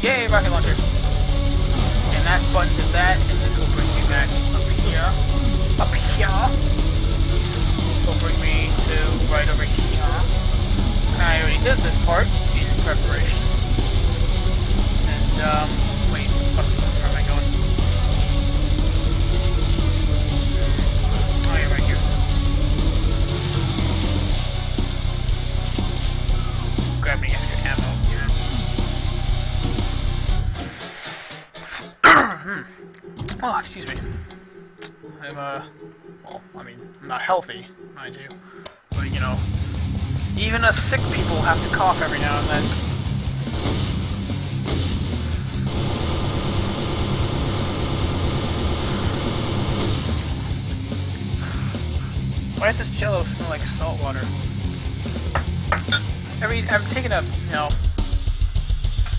Yay, rocket launcher. And that button does that, and this will bring me back up here. Up here. This will bring me to right over here. I already did this part in preparation. And, wait, where am I going? Oh, yeah, right here. Grab any extra ammo, yeah. Oh, excuse me. I'm, well, I mean, I'm not healthy, mind you. But, you know, even us sick people have to cough every now and then. Why does this Jello smell like salt water? I'm taking a, you know,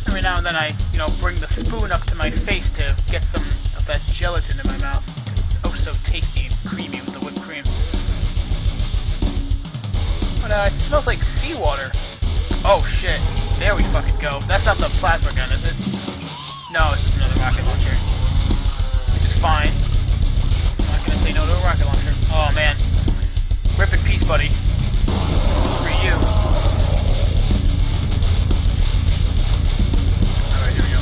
every now and then I, you know, bring the spoon up to my face to get some of that gelatin in my mouth. It's oh so tasty and creamy with the whipped cream. But it smells like seawater. Oh shit, there we fucking go. That's not the plasma gun, is it? No, it's just another rocket launcher. Which is fine. I'm not gonna say no to a rocket launcher. Oh man. Rip in peace, buddy. For you. Alright, here we go.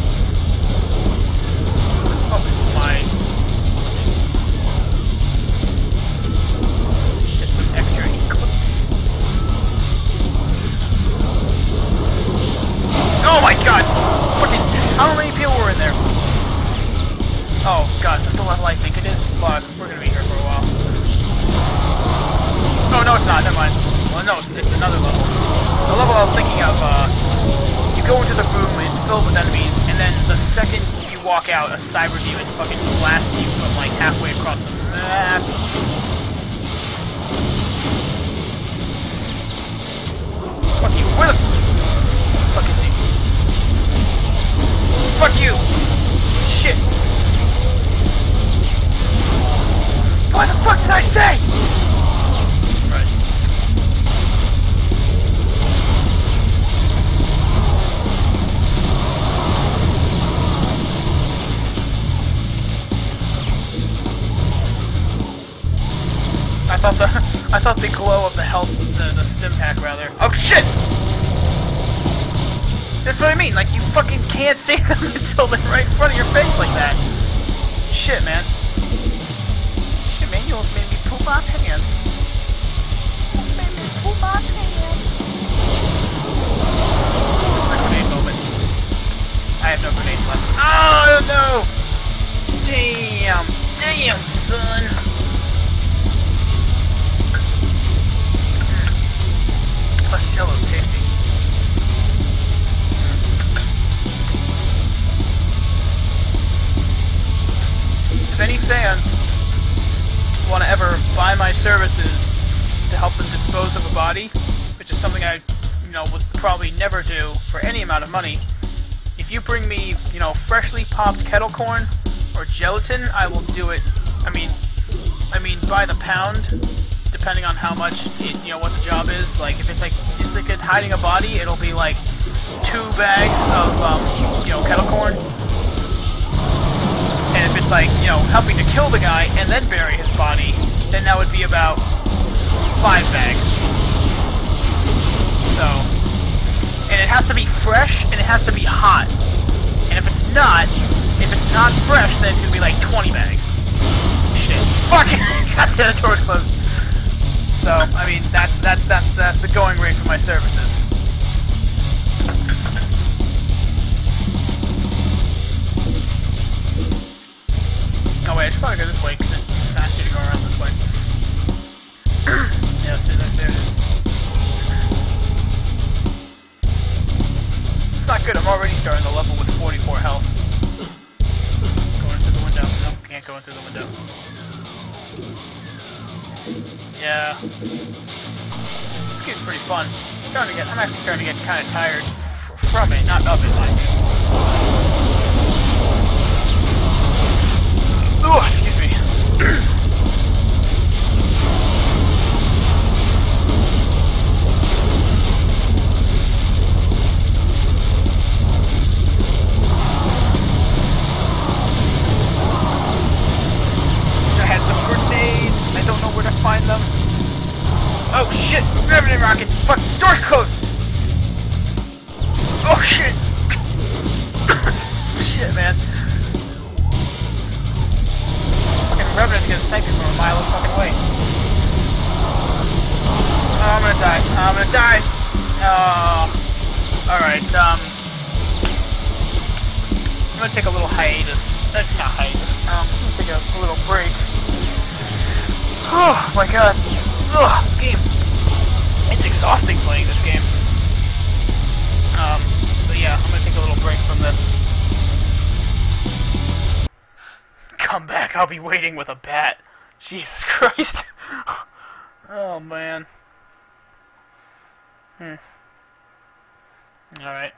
Oh, this is mine. Get some extra equipment. Oh my god! Fucking, how many people were in there? Oh god, is this the level I think it is? Fuck, we're gonna be here for a while. Oh no, it's not, never mind. Well, no, it's another level. The level I was thinking of, you go into the room, it's filled with enemies, and then the second you walk out, a cyber demon fucking blasts you from like halfway across the map. Fuck you, where the fuck is he? Fuck you! Shit! thought the glow of the health, the stim pack rather. Oh shit! That's what I mean. Like you fucking can't see them until they're right in front of your face like that. Shit, man. Shit, man. You almost made me poop my pants. You made me poop my pants. My grenade moment. I have no grenades left. Oh no! Damn! Damn, son! Plus Jello's tasty. If any fans want to ever buy my services to help them dispose of a body, which is something I, would probably never do for any amount of money, if you bring me, freshly popped kettle corn or gelatin, I will do it. I mean, by the pound, depending on how much, what the job is. Like, if it's like hiding a body, it'll be like 2 bags of, kettle corn. And if it's like, helping to kill the guy and then bury his body, then that would be about 5 bags. So, and it has to be fresh and it has to be hot. And if it's not fresh, then it's gonna be like 20 bags. Shit. Fucking goddamn, the door's closed. So, I mean, that's the going rate for my services. Oh wait, I should probably go this way because it's faster to go around this way. Yeah, there it is. It's not good, I'm already starting the level with 44 health. Going through the window. Nope, can't go in through the window. Yeah. This game's pretty fun. I'm actually starting to get kind of tired from it, not of it, mind you. Oh, excuse me. I had some grenades. I don't know where to find them. Oh shit! Revenant rocket! Fuck! Door's closed! Oh shit! Shit, man. Fucking Revenant's gonna snipe you from a mile away. Oh, I'm gonna die. I'm gonna die! Oh. Alright, I'm gonna take a little hiatus. Not hiatus. I'm gonna take a little break. Oh my god. Ugh, this game. It's exhausting playing this game. So yeah, I'm gonna take a little break from this. Come back, I'll be waiting with a bat. Jesus Christ. Oh man. Alright.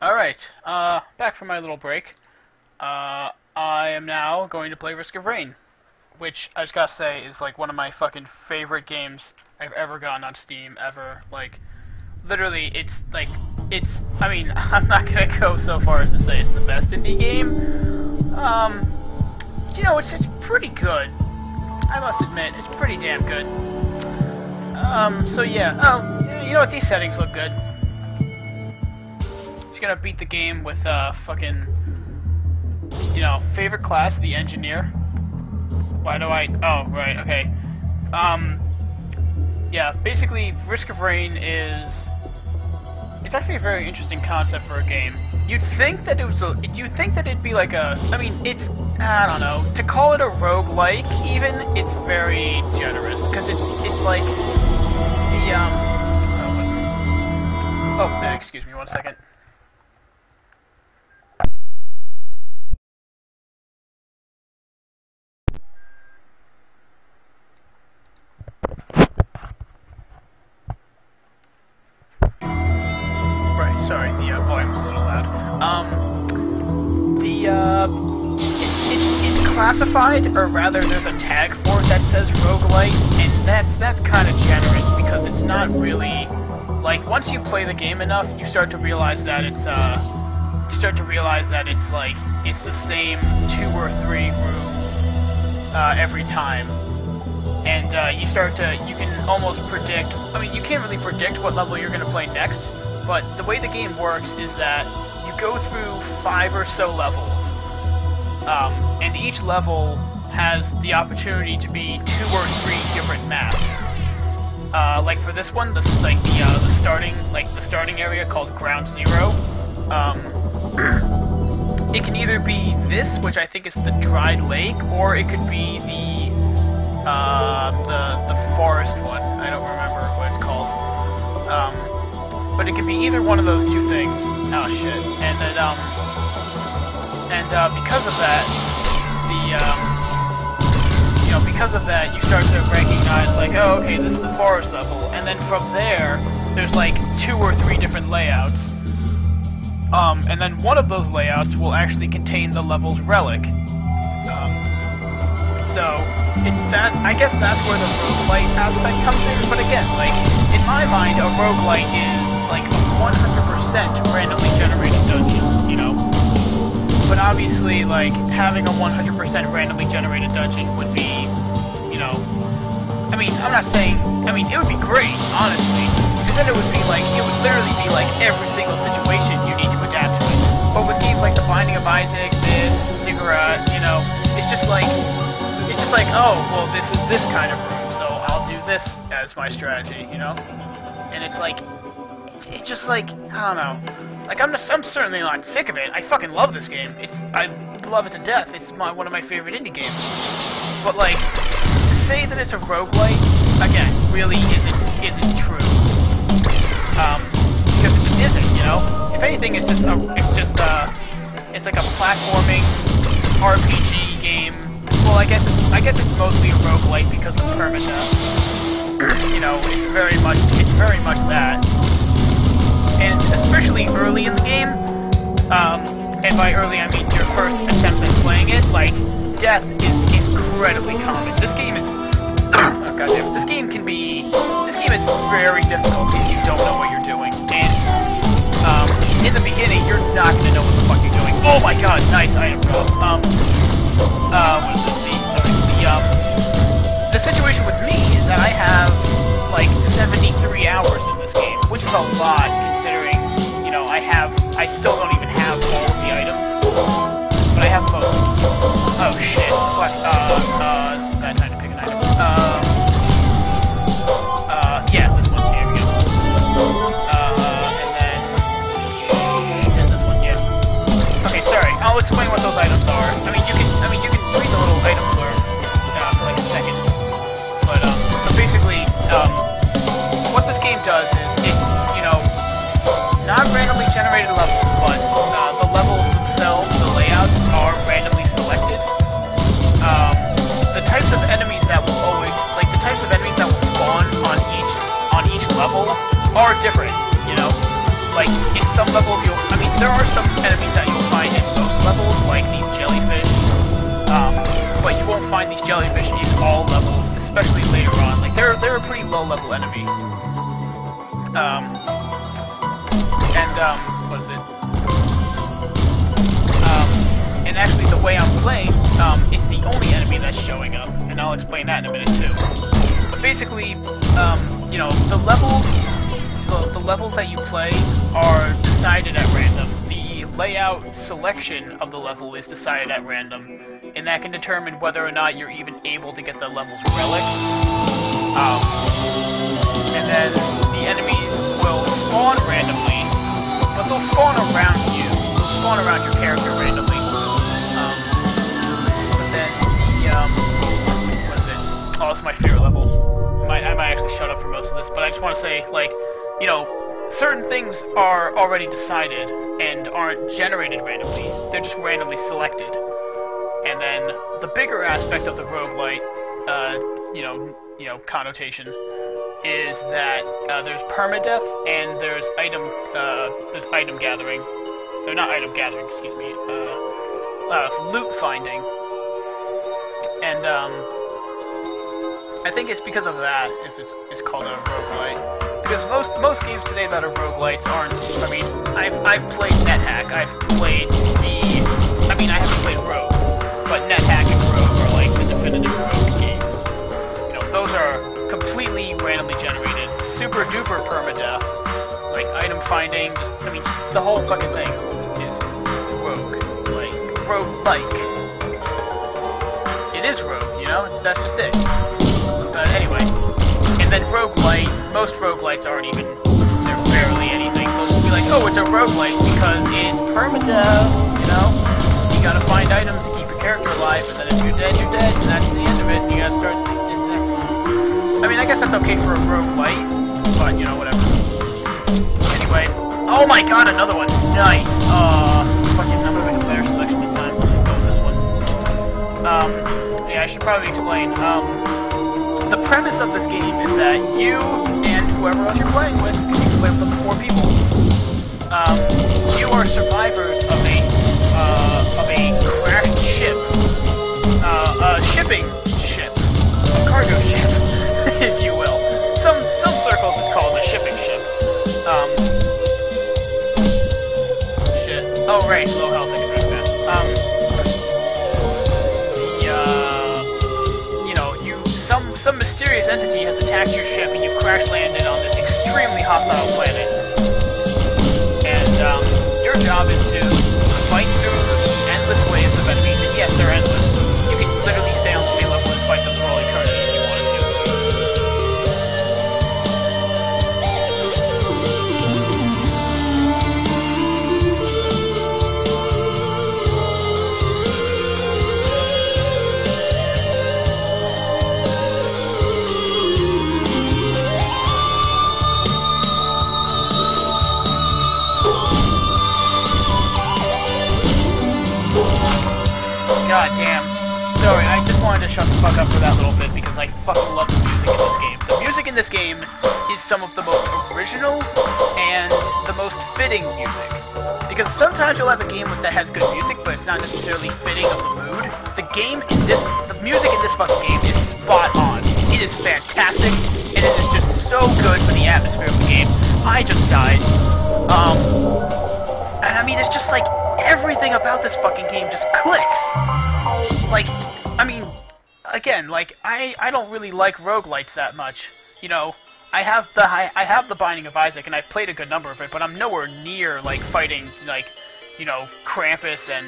Alright, back from my little break. I am now going to play Risk of Rain, which I just gotta say is like one of my fucking favorite games I've ever gotten on Steam, ever. Like, literally, I mean, I'm not gonna go so far as to say it's the best indie game. It's pretty good. I must admit, it's pretty damn good. So yeah, you know what, these settings look good. Just gonna beat the game with, fucking, favorite class, the engineer. Why do oh, right, okay. Yeah, basically, Risk of Rain is... It's actually a very interesting concept for a game. You'd think that you'd think that it'd be like a... I mean, I don't know. To call it a roguelike, even, it's very generous. Because it's like... The, excuse me one second. Right, sorry, the volume was a little loud. It's classified, or rather, there's a tag for it that says roguelite, and that's kind of generous because it's not really like once you play the game enough, you start to realize that it's like it's the same 2 or 3 rooms every time. And you can almost predict, I mean, you can't really predict what level you're going to play next, but the way the game works is that you go through 5 or so levels, and each level has the opportunity to be 2 or 3 different maps. Like for this one, the starting area called Ground Zero, it can either be this, which I think is the dried lake, or it could be the forest one. I don't remember what it's called. But it could be either one of those 2 things. Oh shit. And then because of that, because of that, you start to recognize like, oh, okay, this is the forest level, and then from there's like 2 or 3 different layouts. And then one of those layouts will actually contain the level's relic. So, it's that, I guess that's where the roguelite aspect comes in, but again, like, in my mind, a roguelite is, like, a 100% randomly generated dungeon, you know? But obviously, like, having a 100% randomly generated dungeon would be, I mean, I'm not saying, I mean, it would be great, honestly, because then it would literally be like every single situation you need to adapt to it. But with games like The Binding of Isaac, Ziggurat, it's just like, oh, well, this is this kind of room, so I'll do this as my strategy, And it's like, I don't know. Like, I'm certainly not sick of it. I fucking love this game. I love it to death. It's one of my favorite indie games. But, like, to say that it's a roguelite, again, really isn't true. Because it just isn't, If anything, it's like a platforming RPG game. Well, I guess it's mostly a roguelite because of permadeath. It's very much that. And especially early in the game, and by early I mean your first attempt at playing it, like, death is incredibly common. This game is oh goddamn, this game is very difficult if you don't know what you're doing. And in the beginning you're not gonna know what the fuck you're doing. Oh my god, nice item drop. What is this? The situation with me is that I have, like, 73 hours in this game, which is a lot, considering, I still don't even have all of the items, but I have most. Oh shit, what, it's bad time to pick an item. Yeah, this one, here we go. And this one, yeah. Okay, sorry, I'll explain what those items are. I mean, you can read the little item blurb, for like a second. But, so basically, what this game does is, it's, not randomly generated levels, but, the levels themselves, the layouts, are randomly selected. The types of enemies that will spawn on each level are different, Like, in some levels I mean, there are some enemies that you'll find in most levels, like these jellyfish, but you won't find these jellyfish in all levels, especially later on. Like, they're a pretty low-level enemy. What is it? And actually the way I'm playing, it's the only enemy that's showing up, and I'll explain that in a minute too. But basically, you know, the levels that you play are decided at random. The layout selection of the level is decided at random, and that can determine whether or not you're even able to get the level's relic. And then the enemies will spawn randomly, but they'll spawn around you. They'll spawn around your character randomly. But then what is it? Oh, it's my favorite level. I might actually shut up for most of this, but I just want to say, like, you know, certain things are already decided and aren't generated randomly. They're just randomly selected. And then the bigger aspect of the roguelite, you know, connotation is that there's permadeath and there's item gathering. Or not item gathering, excuse me. Loot finding. And I think it's because of that it's called a roguelite. Because most games today that are roguelites aren't. I mean, I've played NetHack. I haven't played Rogue, but NetHack and Rogue are like the definitive Rogue games. You know, those are completely randomly generated, super duper permadeath, like item finding. Just the whole fucking thing is Rogue, like Rogue-like. It is Rogue, you know. That's just it. But anyway, and then roguelite, most roguelites aren't even, they're barely anything. Those will be like, oh, it's a roguelite because it's permadeath, you know? You gotta find items to keep your character alive, and then if you're dead, and that's the end of it, you gotta start... I mean, I guess that's okay for a roguelite, but, you know, whatever. Anyway, oh my god, another one! Nice! Fucking, I'm gonna make a better selection this time. Let's go with this one. Yeah, I should probably explain, the premise of this game is that you and whoever else you're playing with, you can play with up to 4 people. You are survivors of a crashed ship, a shipping ship, a cargo ship, if you will. Some circles it's called a shipping ship. Shit. Oh right, low health. I can drink that. Some mysterious entity has attacked your ship and you've crash landed on this extremely hostile planet. And your job is to fight through endless waves of enemies, and yes, they're endless. You can literally stay on the same level and fight them for all eternity if you wanted to. God damn. Sorry, I just wanted to shut the fuck up for that little bit because I fucking love the music in this game. The music in this game is some of the most original and the most fitting music. Because sometimes you'll have a game that has good music, but it's not necessarily fitting of the mood. The music in this fucking game is spot on. It is fantastic, and it is just so good for the atmosphere of the game. I just died. And I mean, it's just like, everything about this fucking game just clicks. Like, I mean, again, like, I don't really like roguelites that much. You know, I have the Binding of Isaac, and I've played a good number of it, but I'm nowhere near, like, fighting, like, you know, Krampus and,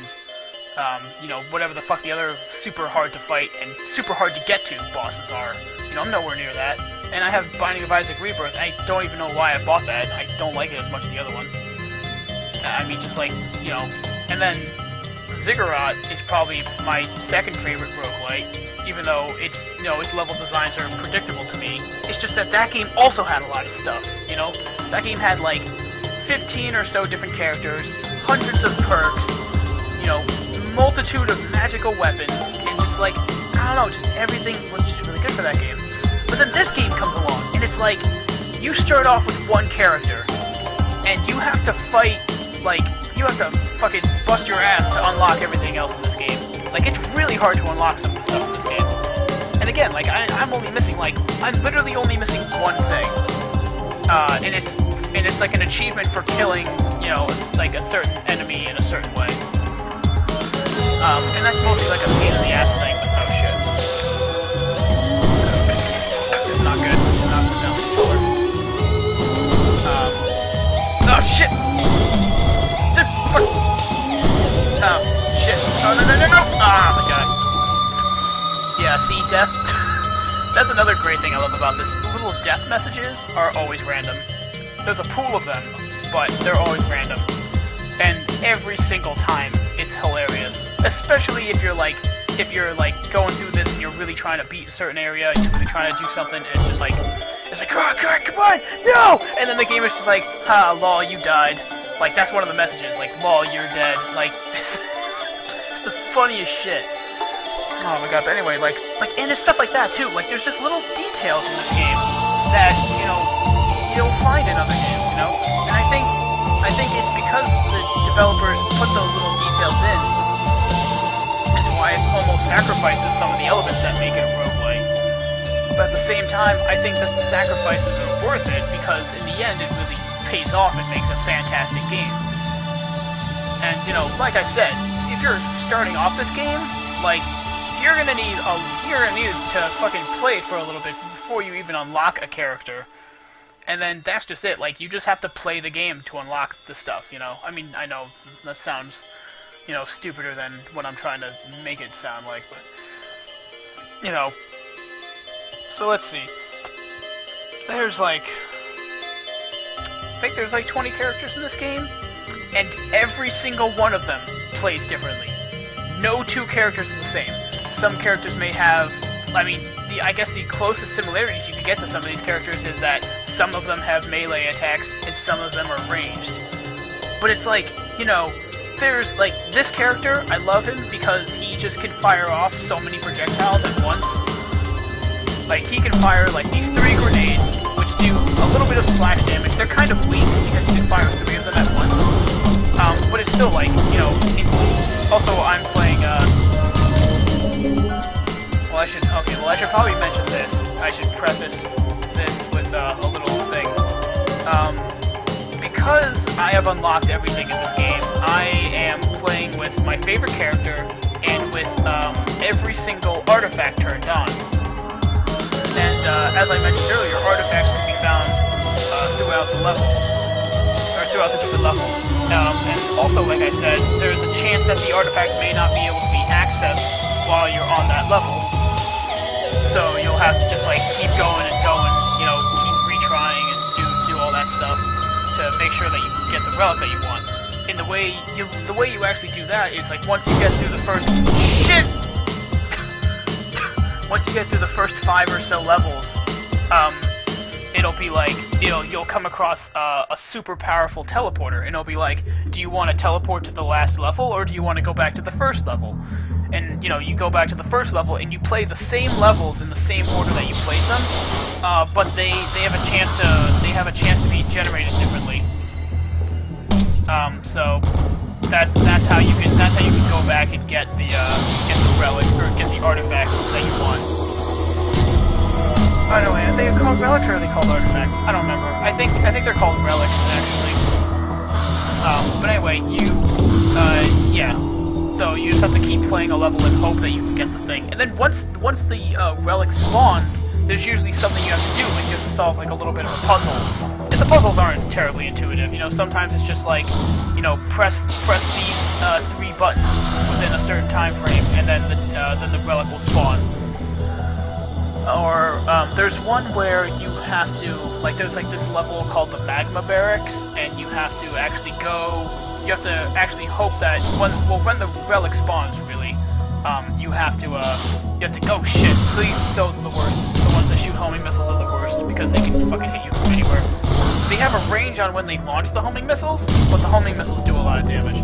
you know, whatever the fuck the other super hard to fight and super hard to get to bosses are. You know, I'm nowhere near that. And I have Binding of Isaac Rebirth, and I don't even know why I bought that. I don't like it as much as the other one. I mean, just like, you know, and then Ziggurat is probably my second favorite roguelite, even though its, you know, its level designs are predictable to me. It's just that that game also had a lot of stuff, you know? That game had like 15 or so different characters, hundreds of perks, you know, multitude of magical weapons, and just like, I don't know, just everything was just really good for that game. But then this game comes along, and it's like, you start off with one character, and you have to fight, like, you have to fucking bust your ass to unlock everything else in this game. Like, it's really hard to unlock some of the stuff in this game. And again, like, I'm only missing, like, I'm literally only missing one thing. And it's like an achievement for killing, you know, like a certain enemy in a certain way. And that's mostly like a pain in the ass thing, but oh shit. It's not good. It's not good down the floor. Oh shit! Oh shit. Oh no! Ah, my god. Yeah, see, death. That's another great thing I love about this. The little death messages are always random. There's a pool of them, but they're always random. And every single time, it's hilarious. Especially if you're like going through this and you're really trying to beat a certain area, you're really trying to do something, and it's like, come on, no! And then the game is just like, ha, lol, you died. Like, that's one of the messages, like, lol, you're dead. Like, it's the funniest shit. Oh my god, but anyway, like, and there's stuff like that too. Like, there's just little details in this game that, you know, you don't find in other games, you know? And I think it's because the developers put those little details in. It's why it almost sacrifices some of the elements that make it a roguelike. But at the same time, I think that the sacrifices are worth it because in the end it really pays off and makes a fantastic game. And, you know, like I said, if you're starting off this game, like, you're gonna need to fucking play it for a little bit before you even unlock a character. And then that's just it. Like, you just have to play the game to unlock the stuff, you know? I mean, I know that sounds, you know, stupider than what I'm trying to make it sound like, but, you know. So let's see. There's like, I think there's like 20 characters in this game, and every single one of them plays differently. No two characters is the same. Some characters may have, I mean, I guess the closest similarities you can get to some of these characters is that some of them have melee attacks and some of them are ranged. But it's like, you know, there's like this character, I love him because he just can fire off so many projectiles at once. Like, he can fire like these 3 grenades, which do a little bit of splash damage. They're kind of weak because he can fire 3 of them at once. But it's still like, you know, also I'm playing, I should probably mention this. I should preface this with a little thing. Because I have unlocked everything in this game, I am playing with my favorite character and with every single artifact turned on. And as I mentioned earlier, artifacts can be found throughout the level, or throughout the different levels. And also, like I said, there's a chance that the artifact may not be able to be accessed while you're on that level. So you'll have to just like keep going and going, you know, keep retrying and do all that stuff to make sure that you get the relic that you want. And the way you actually do that is like once you get through the first once you get through the first 5 or so levels, it'll be like, you'll come across a super powerful teleporter, and it'll be like, do you want to teleport to the last level, or do you want to go back to the first level? And, you know, you go back to the first level, and you play the same levels in the same order that you played them, but they have a chance to be generated differently. So that's how you can go back and get the relic or get the artifacts that you want. I don't know, are they called relics or are they called artifacts? I don't remember. I think they're called relics actually. But anyway, yeah. So you just have to keep playing a level and hope that you can get the thing. And then once the relic spawns, there's usually something you have to do, and you have to solve like a little bit of a puzzle. And the puzzles aren't terribly intuitive, you know, sometimes it's just like, you know, press these 3 buttons within a certain time frame, and then the relic will spawn. Or, there's one where you have to, like, there's like this level called the magma barracks, and you have to actually hope that when the relic spawns, really, you have to, oh shit, please, those are the worst. The ones that shoot homing missiles are the worst, because they can fucking hit you from anywhere. They have a range on when they launch the homing missiles, but the homing missiles do a lot of damage.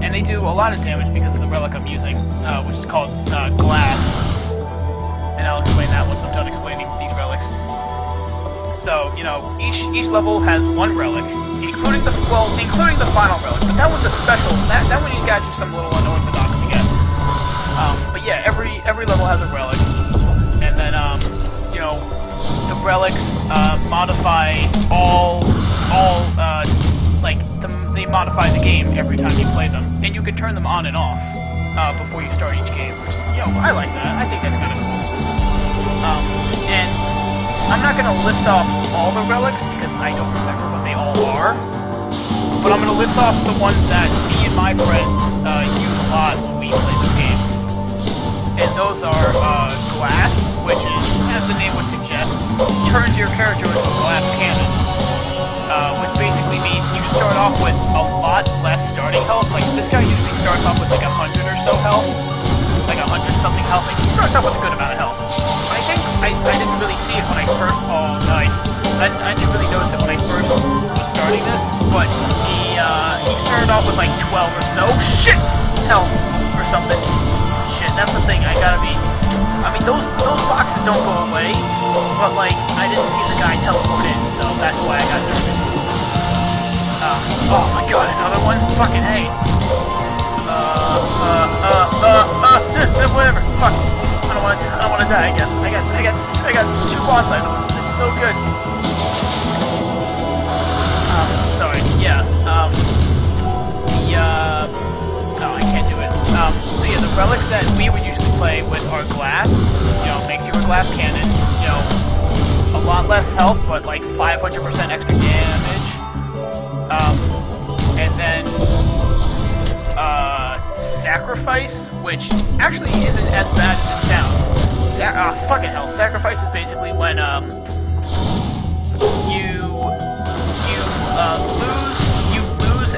And they do a lot of damage because of the relic I'm using, which is called, glass. And I'll explain that once I'm done explaining these relics. So, you know, each level has 1 relic, and including the final relic. But that was a special. That one you guys are some little unorthodox to get. But yeah, every level has a relic, and then you know, the relics modify they modify the game every time you play them, and you can turn them on and off before you start each game. Which, you know, I like that. I think that's kind of cool. And I'm not gonna list off all the relics because I don't remember what they all are, but I'm gonna list off the ones that me and my friends use a lot when we play this game. And those are glass, which is, as the name would suggest, turns your character into a glass cannon. Which basically means you start off with a lot less starting health. Like, this guy usually starts off with like 100 or so health. Like 100 something health. Like, he starts off with a good amount of health. I think I didn't really see it when I first... Oh, nice. I didn't really notice it when I first was starting this, but he started off with like 12 or so. Shit! Health or something. Shit, that's the thing. I gotta be... I mean, those boxes don't go away, but like, I didn't see the guy teleport in, so that's why I got nervous. Oh my god, another one? Fucking hey. Whatever. Fuck. I don't wanna die again. I got 2 boss items. It's so good. Sorry. Yeah. No, I can't do it. So yeah, the relics that we would usually play with are glass. You know, makes you a glass cannon. You know, a lot less health, but like 500% extra damage. And then sacrifice, which actually isn't as bad as it sounds. Fucking hell, sacrifice is basically when you lose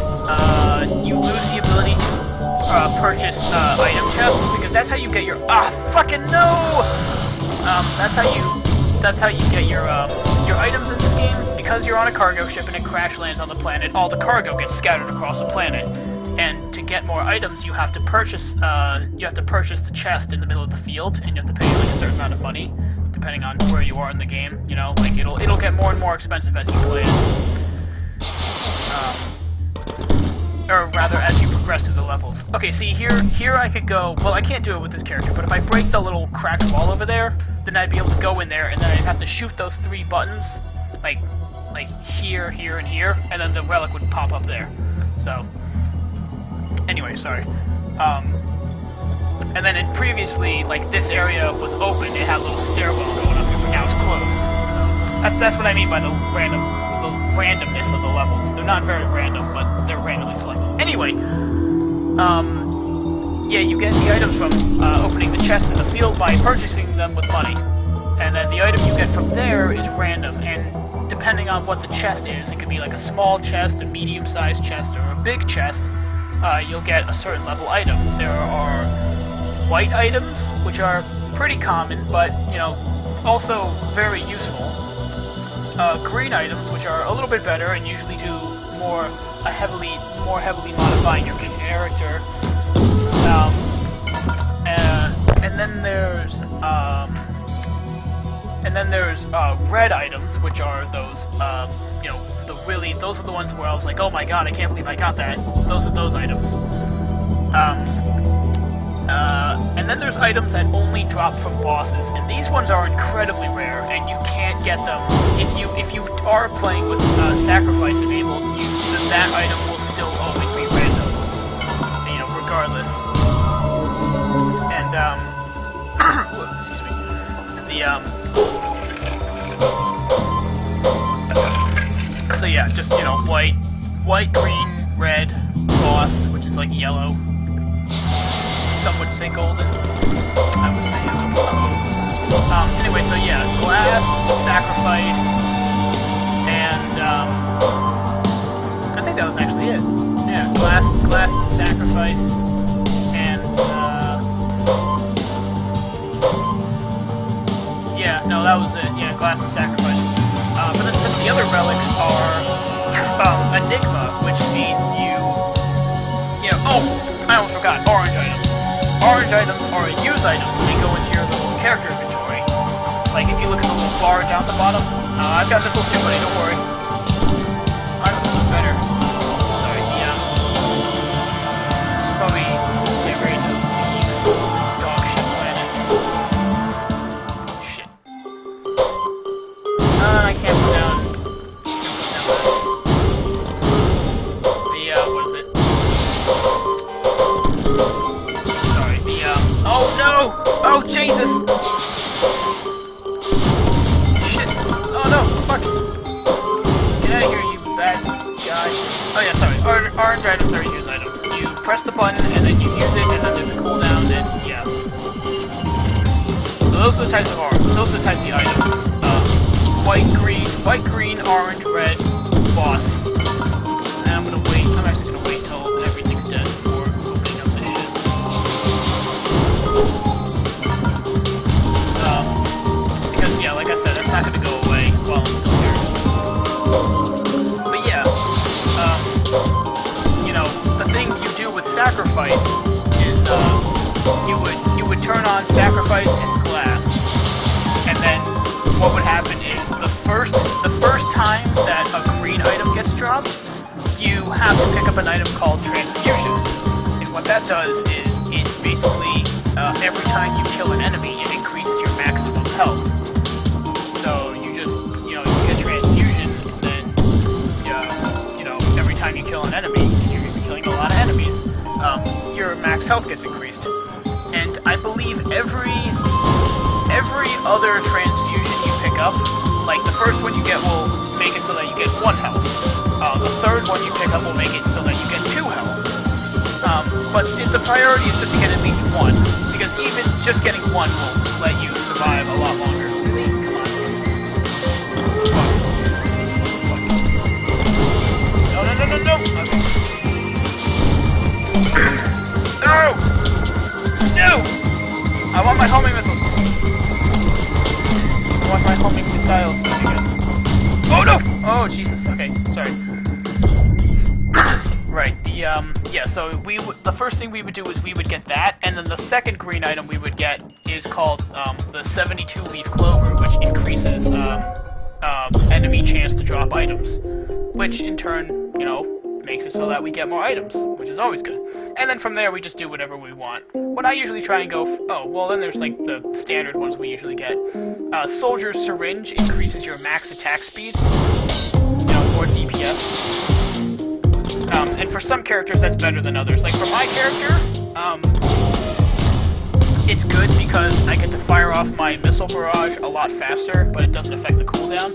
the ability to purchase item chests, because that's how you get your fucking no. That's how you get your items in this game. Because you're on a cargo ship and it crash lands on the planet, all the cargo gets scattered across the planet. And to get more items, you have to purchase the chest in the middle of the field, and you have to pay like a certain amount of money, depending on where you are in the game. You know, like it'll get more and more expensive as you play it. Or rather, as you progress through the levels. Okay, see, here I could go... Well, I can't do it with this character, but if I break the little cracked wall over there, then I'd be able to go in there, and then I'd have to shoot those 3 buttons, like here, here, and here, and then the relic would pop up there. So, anyway, sorry. And then previously, like, this area was open, it had a little stairwell going up here, but now it's closed. So, that's what I mean by the randomness of the levels. They're not very random, but they're randomly selected. Anyway, yeah, you get the items from opening the chests in the field by purchasing them with money. And then the item you get from there is random, and depending on what the chest is, it could be like a small chest, a medium-sized chest, or a big chest, you'll get a certain level item. There are white items, which are pretty common, but, you know, also very useful. Green items, which are a little bit better and usually do more heavily modifying your character. And then there's red items, which are those you know, those are the ones where I was like, oh my god, I can't believe I got that. Those are those items. And then there's items that only drop from bosses, and these ones are incredibly rare, and you can't get them if you are playing with sacrifice enabled. That item will still always be random, you know, regardless. And excuse me. So yeah, just, you know, white, green, red, boss, which is like yellow. Some would say golden. I would say yellow. Anyway, so yeah, glass, sacrifice, and I think that was actually it. Yeah, glass, and sacrifice, and yeah, no, that was it. Yeah, glass and sacrifice. But then some of the other relics are enigma, which means you know. Oh, I almost forgot. Orange items. Orange items are use items. They go into your little character inventory. Like if you look at the little bar down the bottom, I've got this little too, buddy. Don't worry. Mine looks better. I can't put down. What is it? Sorry, oh no! Oh, Jesus! Shit! Oh no! Fuck! Get out of here, you bad guy. Oh yeah, sorry. Orange items are use items. You press the button, and then you use it, and then there's a cooldown, and yeah. So those are the types of orange. Those are the types of items. White, green, orange, red, boss. And I'm gonna wait. I'm actually gonna wait till everything's dead before opening up this shit. Because yeah, like I said, that's not gonna go away while I'm still here. But yeah, you know, the thing you do with sacrifice is you would turn on sacrifice and glass, and then what would happen is the first time that a green item gets dropped, you have to pick up an item called transfusion. And what that does is it basically every time you kill an enemy, it increases your maximum health. So you just you get transfusion, and then every time you kill an enemy, and you're gonna be killing a lot of enemies, your max health gets increased. And I believe every other transfusion you pick up, like the first one you get will make it so that you get 1 health. The third one you pick up will make it so that you get 2 health. But the priority is just to get at least 1, because even just getting 1 will let you survive a lot longer. Really? Come on. No, no, no, no, no! Okay. No! No! I want my homing missiles. I want my homing missiles again. Oh no! Oh Jesus. Okay, sorry. Right. Yeah. So the first thing we would do is we would get that, and then the second green item we would get is called the 72 leaf clover, which increases enemy chance to drop items, which in turn, makes it so that we get more items, which is always good. And then from there, we just do whatever we want. What I usually try and go... then there's, like, the standard ones we usually get. Soldier's Syringe increases your max attack speed, for DPS. And for some characters, that's better than others. Like, for my character, it's good because I get to fire off my missile barrage a lot faster, but it doesn't affect the cooldown.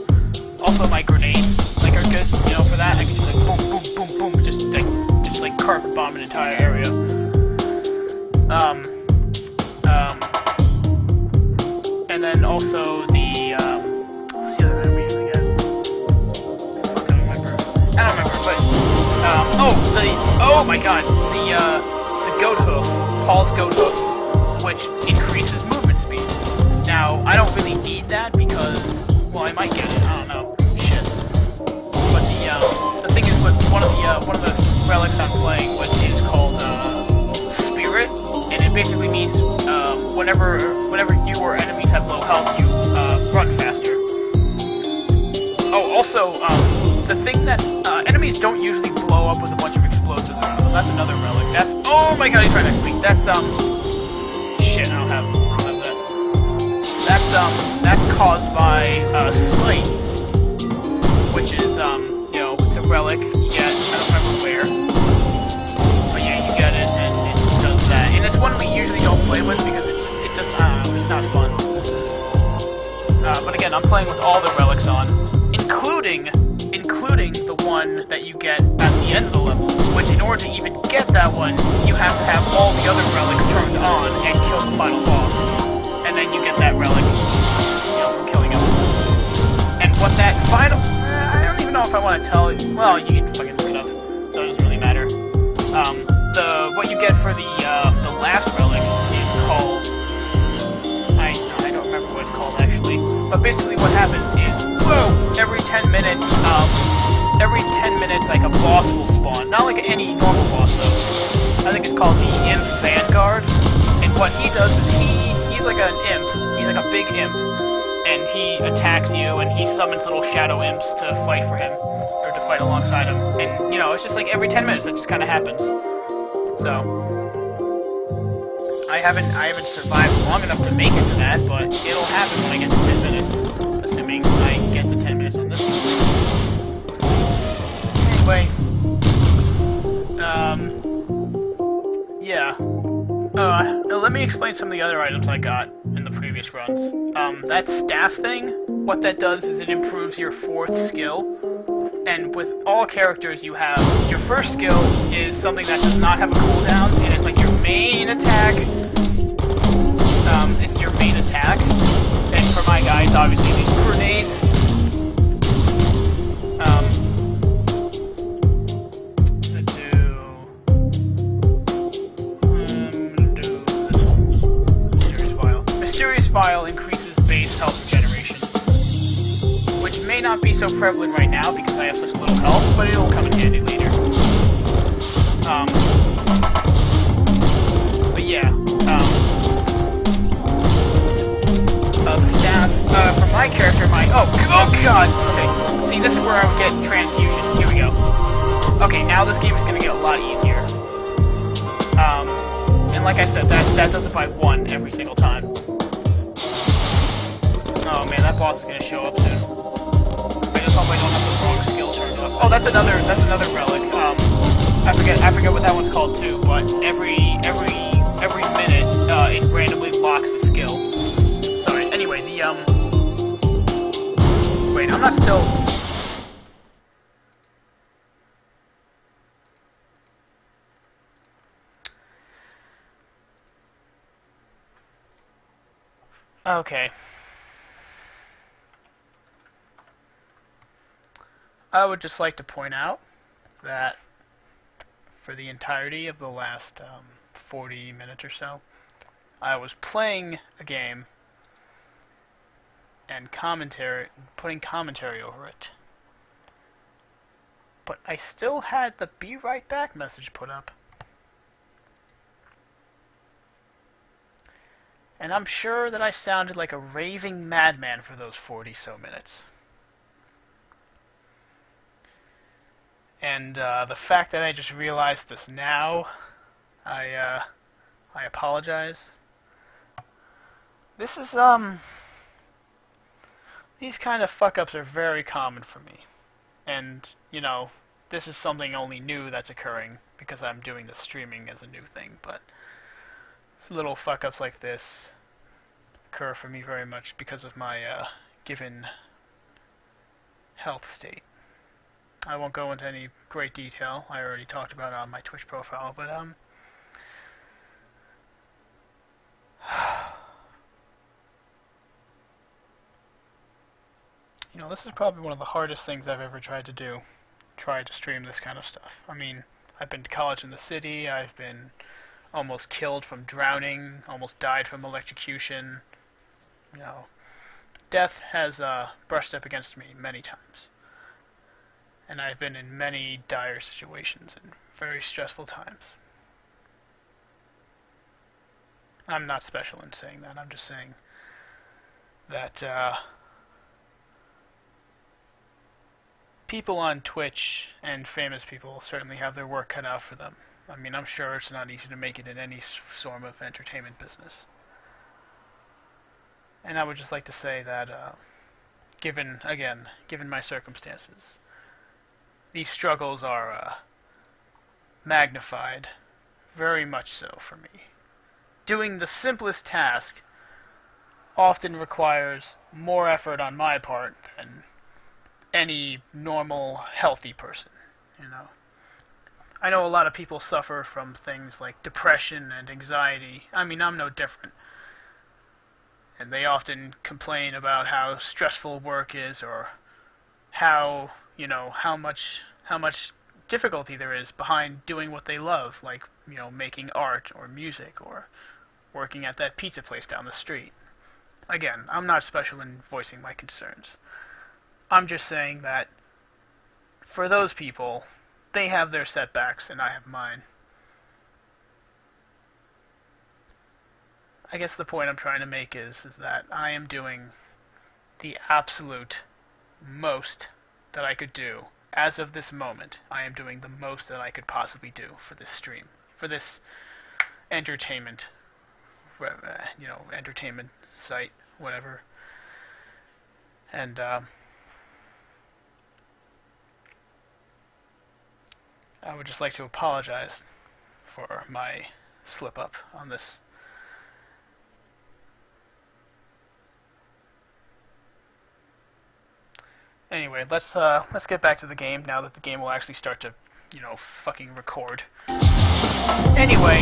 Also, my grenades, are good, for that. I can just, boom, boom, boom, boom, just carpet bomb an entire area. And then also what's the other item we usually get? Fuck, I don't remember, but, oh my god, the goat hoof, Paul's goat hoof, which increases movement speed. Now, I don't really need that because, well, I might get it, I don't know, shit. But the thing is, with one of the relics I'm playing with is called Spirit, and it basically means whenever you or enemies have low health, you run faster. Oh, also, the thing that enemies don't usually blow up with a bunch of explosives around them. That's another relic. That's oh my god, he's right next to me. That's shit. I don't have that. That's caused by Slate, which is it's a relic you get. I don't remember where, but yeah, you get it, and it does that. And it's one we usually don't play with because it just I don't know, it's not fun. But again, I'm playing with all the relics on, including the one that you get at the end of the level. Which, in order to even get that one, you have to have all the other relics turned on and kill the final boss, and then you get that relic, from killing him. And what that final... I don't even know if I want to tell you. Well, you can fucking look it up, so it doesn't really matter. What you get for the last relic is called... I don't remember what it's called, actually. But basically what happens is, every 10 minutes, like, a boss will spawn. Not like any normal boss, though. I think it's called the Imp Vanguard. And what he does is he's like an imp. He's like a big imp. And he attacks you, and he summons little shadow imps to fight for him, or to fight alongside him. And, it's just like every 10 minutes that just kind of happens. So, I haven't survived long enough to make it to that, but it'll happen when I get to 10 minutes, assuming I get to 10 some of the other items I got in the previous runs. That staff thing, what that does is it improves your 4th skill. And with all characters you have, your first skill is something that does not have a cooldown, and it's like your main attack. It's your main attack. And for my guys, obviously, these grenades. Mysterious Vial increases base health regeneration, which may not be so prevalent right now because I have such little health, but it'll come in handy later. But yeah, the staff, for my character, oh god! Okay, see, this is where I would get transfusion. Here we go. Okay, now this game is gonna get a lot easier. And like I said, that does it by 1 every single time. Oh man, that boss is gonna show up soon. I just hope I don't have the wrong skill turned up. Oh, that's another relic. I forget what that one's called too, but every minute, it randomly locks a skill. Sorry. Anyway, wait, I'm not still. Okay. I would just like to point out that for the entirety of the last 40 minutes or so, I was playing a game and putting commentary over it. But I still had the "Be Right Back" message put up. And I'm sure that I sounded like a raving madman for those 40-so minutes. And the fact that I just realized this now, I apologize. This is, these kind of fuck-ups are very common for me. And, you know, this is something only new that's occurring because I'm doing the streaming as a new thing, but little fuck-ups like this occur for me very much because of my given health state. I won't go into any great detail. I already talked about it on my Twitch profile, but you know, this is probably one of the hardest things I've ever tried to do. Try to stream this kind of stuff. I mean, I've been to college in the city, I've been almost killed from drowning, almost died from electrocution. You know, death has brushed up against me many times. And I've been in many dire situations and very stressful times. I'm not special in saying that, I'm just saying that people on Twitch and famous people certainly have their work cut out for them. I mean, I'm sure it's not easy to make it in any form of entertainment business. And I would just like to say that, given my circumstances, these struggles are magnified, very much so for me. Doing the simplest task often requires more effort on my part than any normal, healthy person, you know. I know a lot of people suffer from things like depression and anxiety. I mean, I'm no different. And they often complain about how stressful work is, or how, you know, how much difficulty there is behind doing what they love, like, you know, making art or music or working at that pizza place down the street. Again, I'm not special in voicing my concerns. I'm just saying that for those people, they have their setbacks and I have mine. I guess the point I'm trying to make is that I am doing the absolute most that I could do. As of this moment, I am doing the most that I could possibly do for this stream, for this entertainment, you know, entertainment site, whatever. And I would just like to apologize for my slip up on this anyway, let's get back to the game now that the game will actually start to, you know, fucking record. Anyway,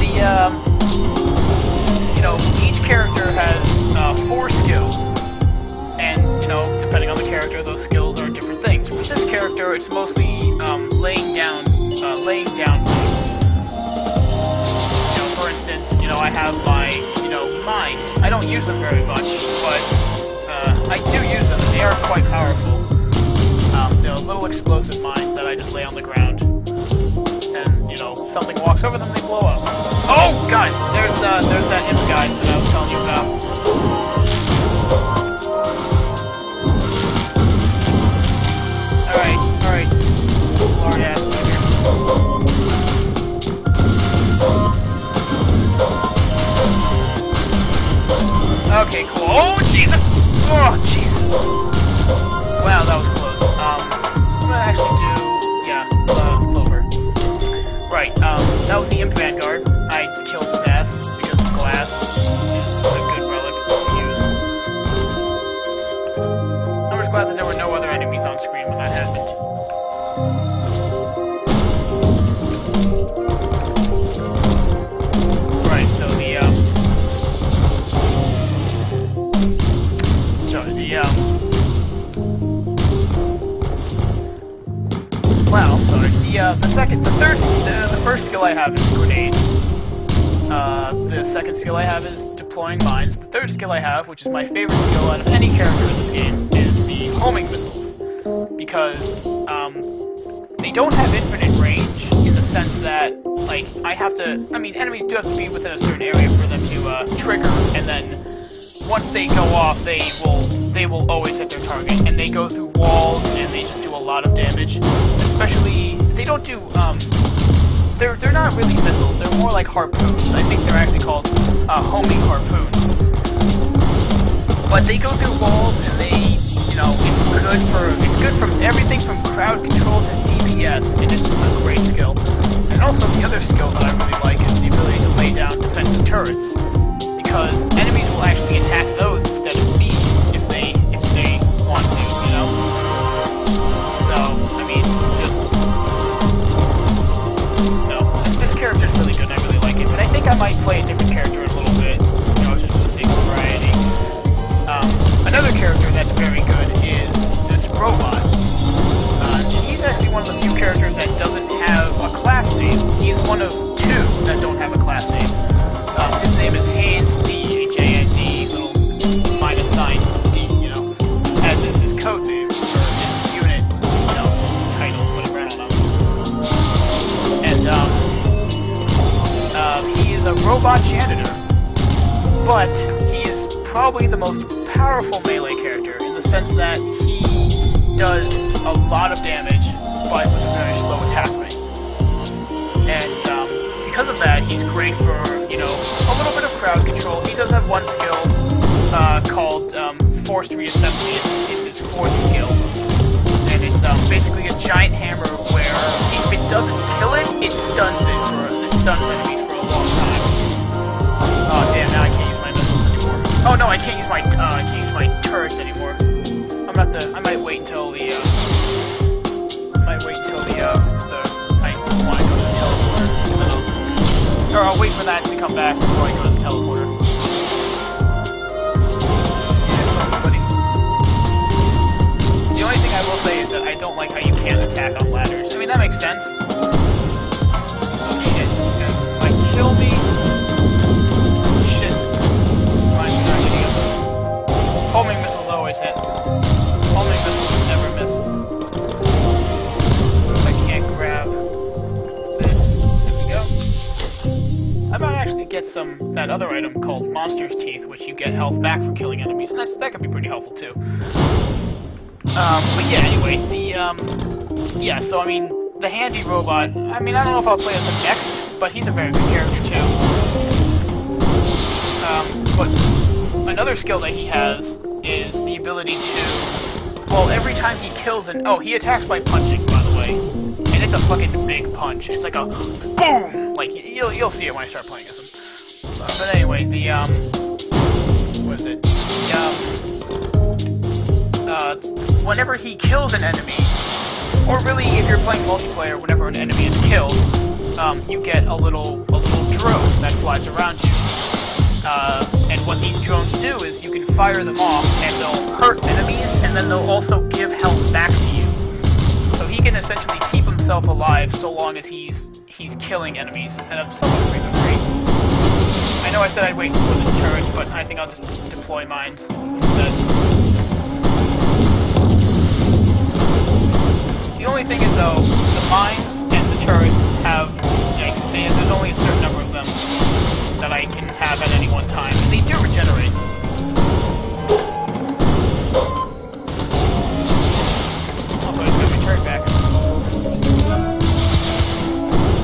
the you know, each character has 4 skills, and you know, depending on the character, those skills are different things. With this character, it's mostly laying down things. You know, for instance, you know, I have my, you know, mines. I don't use them very much, but I do use them. They are quite powerful. They're little explosive mines that I just lay on the ground, and you know, something walks over them, they blow up. Oh god, there's that imp guy that I was telling you about. Alright, Lord ass here. Okay, cool. Oh Jesus! Oh Jesus! Wow, that was close. I'm gonna actually do, yeah, Clover. Right, that was the Imp Vanguard. I killed his ass because the glass is a good relic to use. I'm just glad that there were no other enemies on screen when that happened. Right, so wow, sorry. The first skill I have is grenade. The second skill I have is deploying mines. The third skill I have, which is my favorite skill out of any character in this game, is the homing missiles. Because, they don't have infinite range in the sense that, like, enemies do have to be within a certain area for them to, trigger, and then once they go off, they will always hit their target, and they go through walls, and they just do a lot of damage. Especially, they don't do, they're not really missiles, they're more like harpoons. I think they're actually called, homing harpoons. But they go through walls, and they, you know, it's good from everything from crowd control to DPS, and it's a great skill. And also, the other skill that I really like is the ability to lay down defensive turrets. Because enemies will actually attack those instead of me if they want to, you know? So, I mean, this character's really good and I really like it, but I think I might play a different character in a little bit, you know, just for the sake of variety. Another character that's very good is this robot. And he's actually one of the few characters that doesn't have a class name. He's one of 2 that don't have a class name. His name is Hand, D-H-A-N-D, little minus sign D, you know, as is his code name, or his unit, you know, title, whatever, I don't know. And, he is a robot janitor, but he is probably the most powerful melee character in the sense that he does a lot of damage, but with a very slow attack rate. And, because of that, he's great for, you know, a little bit of crowd control. He does have one skill called Forced Reassembly. It's his 4th skill. And it's basically a giant hammer where if it doesn't kill it, it stuns enemies for a long time. Oh damn, now I can't use my missiles anymore. Oh no, I can't use my turrets anymore. I might wait until the I want to go to the teleporter. Or I'll wait for that to come back before I go to the teleporter. Yeah, buddy. The only thing I will say is that I don't like how you can't attack on ladders. I mean, that makes sense. Shit. Like, kill me. Shit. Fine, you're not hitting him. Homing missiles always hit. Homing missiles never miss. I can't grab this. There we go. I might actually get that other item called Monster's Teeth, which you get health back for killing enemies, and that could be pretty helpful too. But yeah, anyway, yeah, so I mean, the handy robot, I mean, I don't know if I'll play as him next, but he's a very good character too. But another skill that he has is the ability to, well, every time he kills oh, he attacks by punching, by the way, and it's a fucking big punch. It's like a boom! Like, you'll see it when I start playing as him. But anyway, what is it? whenever he kills an enemy, or really if you're playing multiplayer, whenever an enemy is killed, you get a little drone that flies around you. And what these drones do is you can fire them off, and they'll hurt enemies, and then they'll also give health back to you. So he can essentially keep himself alive so long as he's killing enemies, and I'm somewhat great. I know I said I'd wait for the turret, but I think I'll just deploy mines instead. The only thing is though, the mines and the turrets have, there's only a certain number of them that I can have at any one time, and they do regenerate. Also, it's going to be turned back.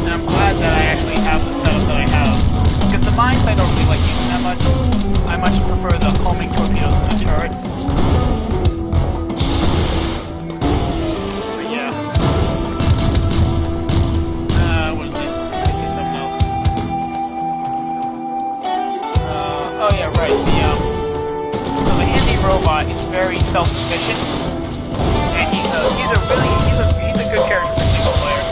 And I'm glad that I actually have the setup that I have. Because the mines I don't really like using that much. I much prefer the homing torpedoes and the turrets. But yeah. What is it? I see something else. Oh yeah, right. So the handy robot is very self-sufficient. And he's a good character for single player.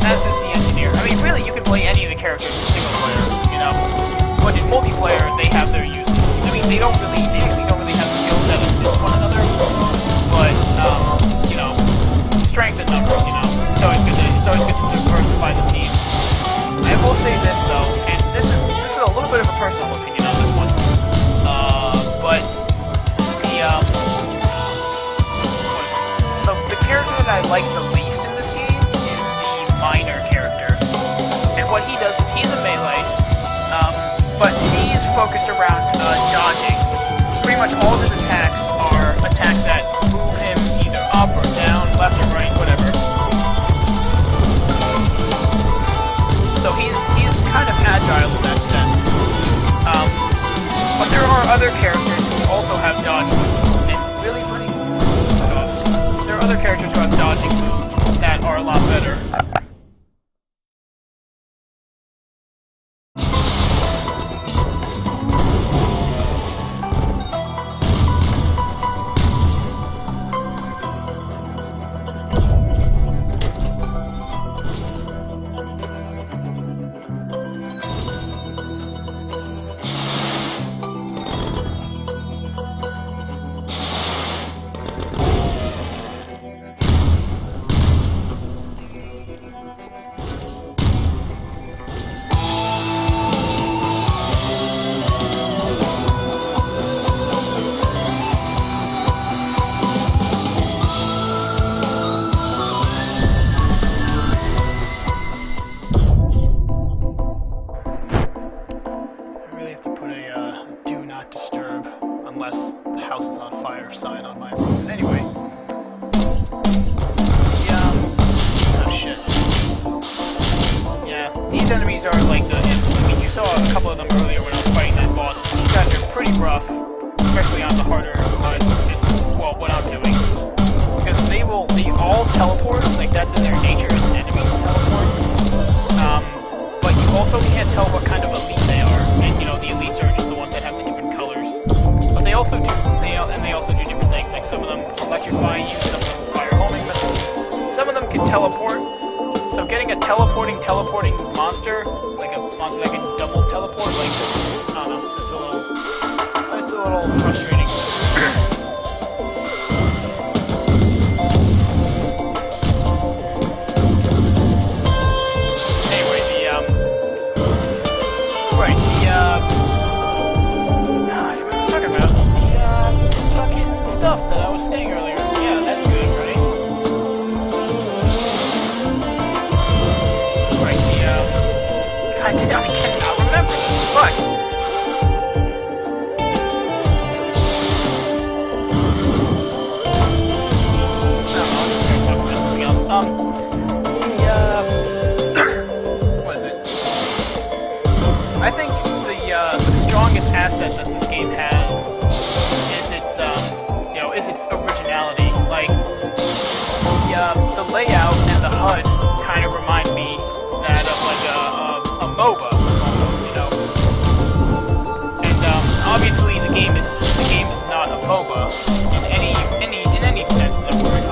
As is the engineer. I mean, really, you can play any of the characters in single player, you know. But in multiplayer, they have their uses. I mean, they actually don't really have skills that assist one another. But you know, strength in numbers, you know. It's always good to diversify the team. I will say this though, and this is a little bit of a personal opinion on this one. But the character that I like the least in this game is the miner character. And what he does is he's a melee, but he's focused around dodging. Pretty much all of his attacks are attacks that move him either up or down, left or right, whatever. So he's kind of agile in that sense. But there are other characters who also have dodge moves, and really funny. There are other characters who have dodging moves that are a lot better.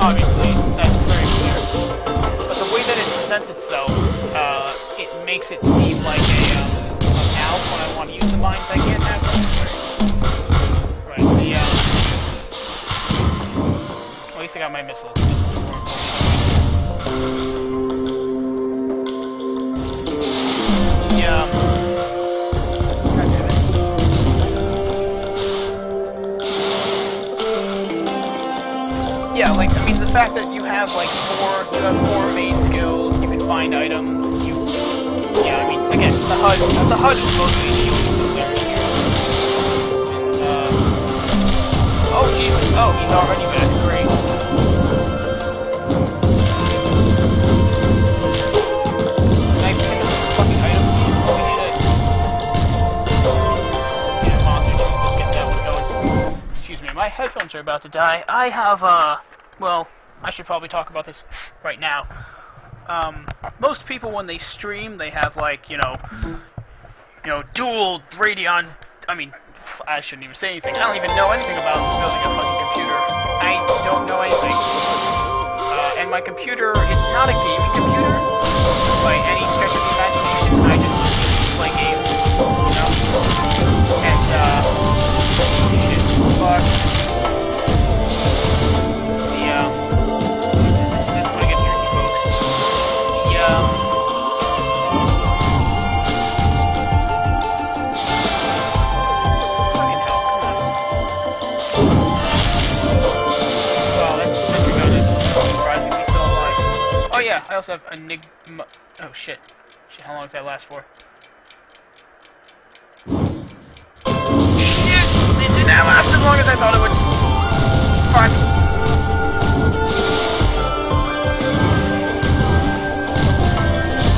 obviously, that's very clear. But the way that it presents itself, it makes it seem like a valve when I want to use the mines. I can't have them. Right, at least I got my missiles. Yeah, like, I mean, the fact that you have, like, four main skills, you can find items, yeah, I mean, again, the HUD is mostly the only similarity here. And, oh, Jesus, oh, he's already back, great. Nice pick up some fucking items, holy shit. Yeah, monster, let's get that one going. Excuse me, my headphones are about to die. I have, well, I should probably talk about this right now. Most people when they stream, they have like, you know, dual Radeon. I mean, I shouldn't even say anything. I don't even know anything about building a fucking computer. I don't know anything. And my computer, it's not a gaming computer by any stretch of the imagination. I just play games, you know. And shit, fuck. I also have Enigma. Oh shit. Shit, how long does that last for? Shit! It did not last as long as I thought it would. Fuck.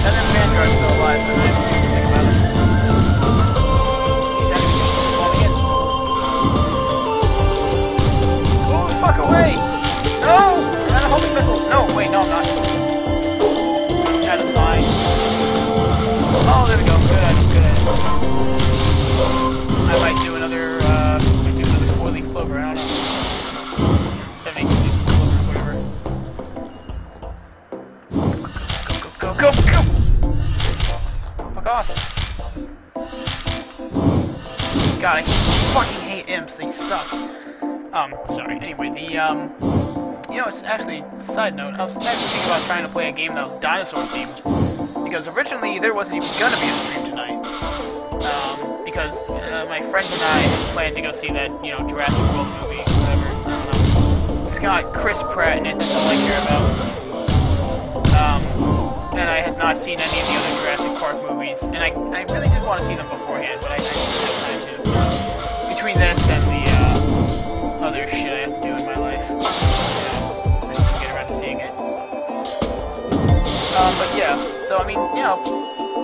And then Vanguard's still alive, and I have to do something about it. These enemies are falling in. Go the fuck away! No! I'm out of homing missiles! No, wait, no, I'm not. Out of mine. Oh, there we go. Good item, good item. I might do another, 4-leaf clover, I don't know. 72-leaf clover, whatever. Go! Fuck off. God, I fucking hate imps, they suck. Sorry, anyway, you know, it's actually, a side note, I was actually thinking about trying to play a game that was dinosaur-themed, because originally there wasn't even gonna be a stream tonight, because my friends and I had planned to go see that, you know, Jurassic World movie, whatever, I don't know. It's got Chris Pratt in it, that's all I care about. And I had not seen any of the other Jurassic Park movies, and I really did want to see them beforehand, but I just didn't have time to. Between this and the, other shit I have to do in my life. But yeah, so I mean, you know,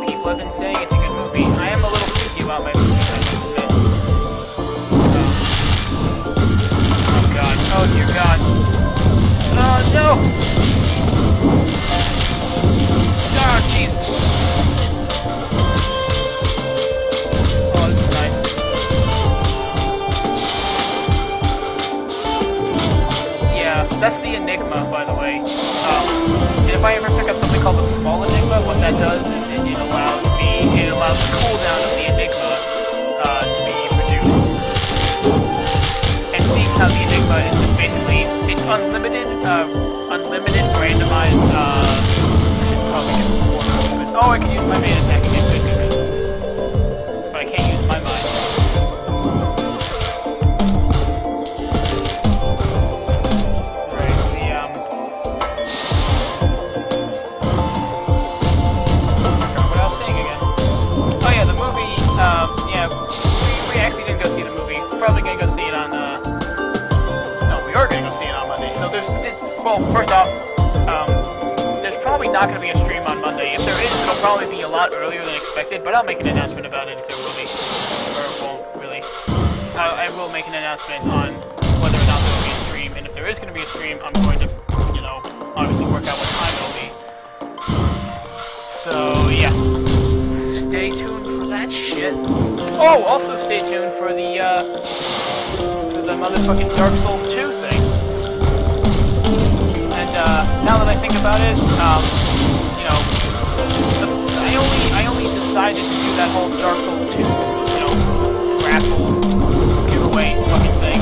people have been saying it's a good movie. I am a little picky about my movies, I must admit. Oh god, oh dear god. Oh no! Oh jeez. Oh, this is nice. Yeah, that's the Enigma, by the way. And if I ever pick up something called the small Enigma, what that does is it allows the cooldown of the Enigma to be reduced. And seeing how the Enigma is just basically it's unlimited randomized. I should probably get oh, I can use my main attack again. Good. But I can't use my mind. We actually didn't go see the movie. We're probably gonna go see it on, no, we are gonna go see it on Monday. So well, first off, there's probably not gonna be a stream on Monday. If there is, it'll probably be a lot earlier than expected, but I'll make an announcement about it if there will be. Or it won't, really. I will make an announcement on whether or not there will be a stream, and if there is gonna be a stream, I'm going to, you know, obviously work out what time it'll be. So, yeah. Stay tuned for that shit. Oh, also stay tuned for the motherfucking Dark Souls 2 thing. about it, you know, I only decided to do that whole Dark Souls 2, you know, raffle giveaway fucking thing,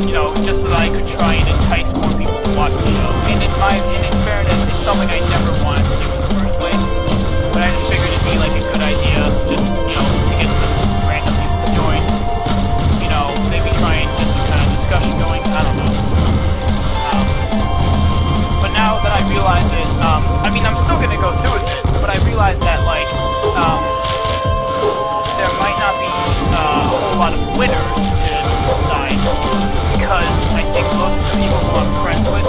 you know, just so that I could try and entice more people to watch the show. And in fairness, it's something I never wanted to do in the first place, but I just figured it'd be like a good idea, just, you know, to get some random people to join, you know, maybe try and get some kind of discussion going, I don't know. But now that I realize it, I mean, I'm still gonna go through with it, but I realize that, like, there might not be a whole lot of winners to decide, because I think most of the people who I'm friends with,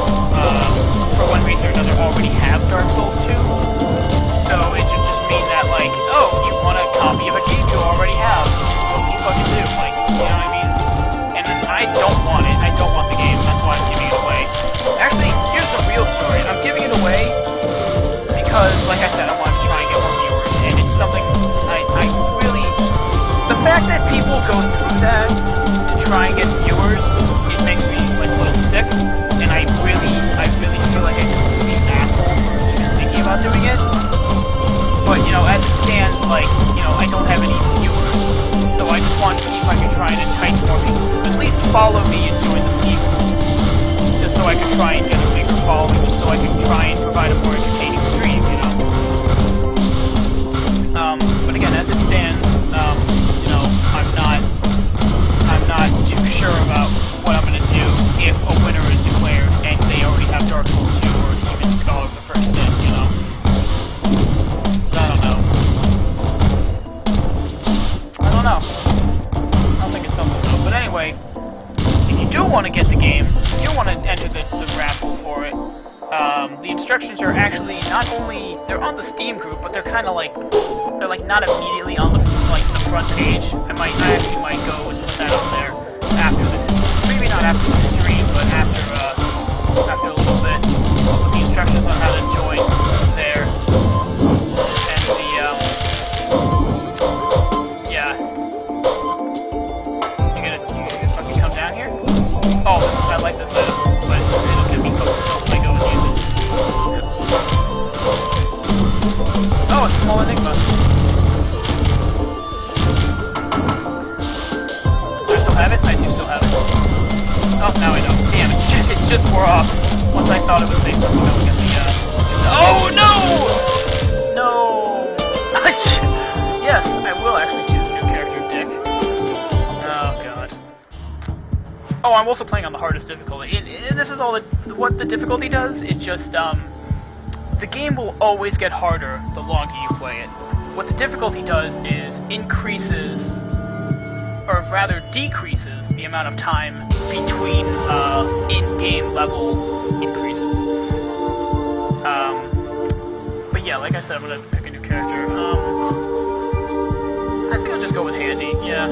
for one reason or another, already have Dark Souls 2, so it should just mean that, like, oh, you want a copy of a game you already have, what do you fucking do, like, you know what I mean? And I don't want it, I don't want the game, that's why I'm giving it away. Actually, here's the real story, I'm giving it away because, like I said, I want to try and get more viewers, and it's something I really... The fact that people go through that to try and get viewers, it makes me, like, a little sick, and I really feel like I'm an asshole for even thinking about doing it. But, you know, as it stands, like, you know, I don't have any viewers, so I just want to see if I can try and entice more people to at least follow me and join the team, just so I can try and get a bigger following, just so I can try and provide a more entertaining stream, you know? But again, as it stands, you know, I'm not too sure about what I'm gonna do if a winner is declared and they already have Dark Souls 2 or even Scholar of the First Sin, you know? I don't know. I don't think it's something though. But anyway, if you do want to get the game, if you want to enter the raffle for it, the instructions are actually not only, they're on the Steam group, but they're kind of like, they're like not immediately on the, like, the front page. I actually might go and put that on there after this, maybe not after the stream, but after a little bit. I'll put the instructions on how to join there, and the, yeah. You gonna fucking come down here? Oh, I like this item, but it'll get me focused when I go and use it. Oh, a small enigma. Do I still have it? I do still have it. Oh, now I don't. Damn it. Shit, it just wore off once I thought it was safe to go get the, Oh, no! No! Yes, I will actually choose a new character, Dick. Oh, God. Oh, I'm also playing on the hardest difficulty. And this is all what the difficulty does. It just, the game will always get harder the longer you play it. What the difficulty does is increases, or rather decreases, the amount of time between in-game level increases. But yeah, like I said, I'm gonna pick a new character. I think I'll just go with Handy, yeah.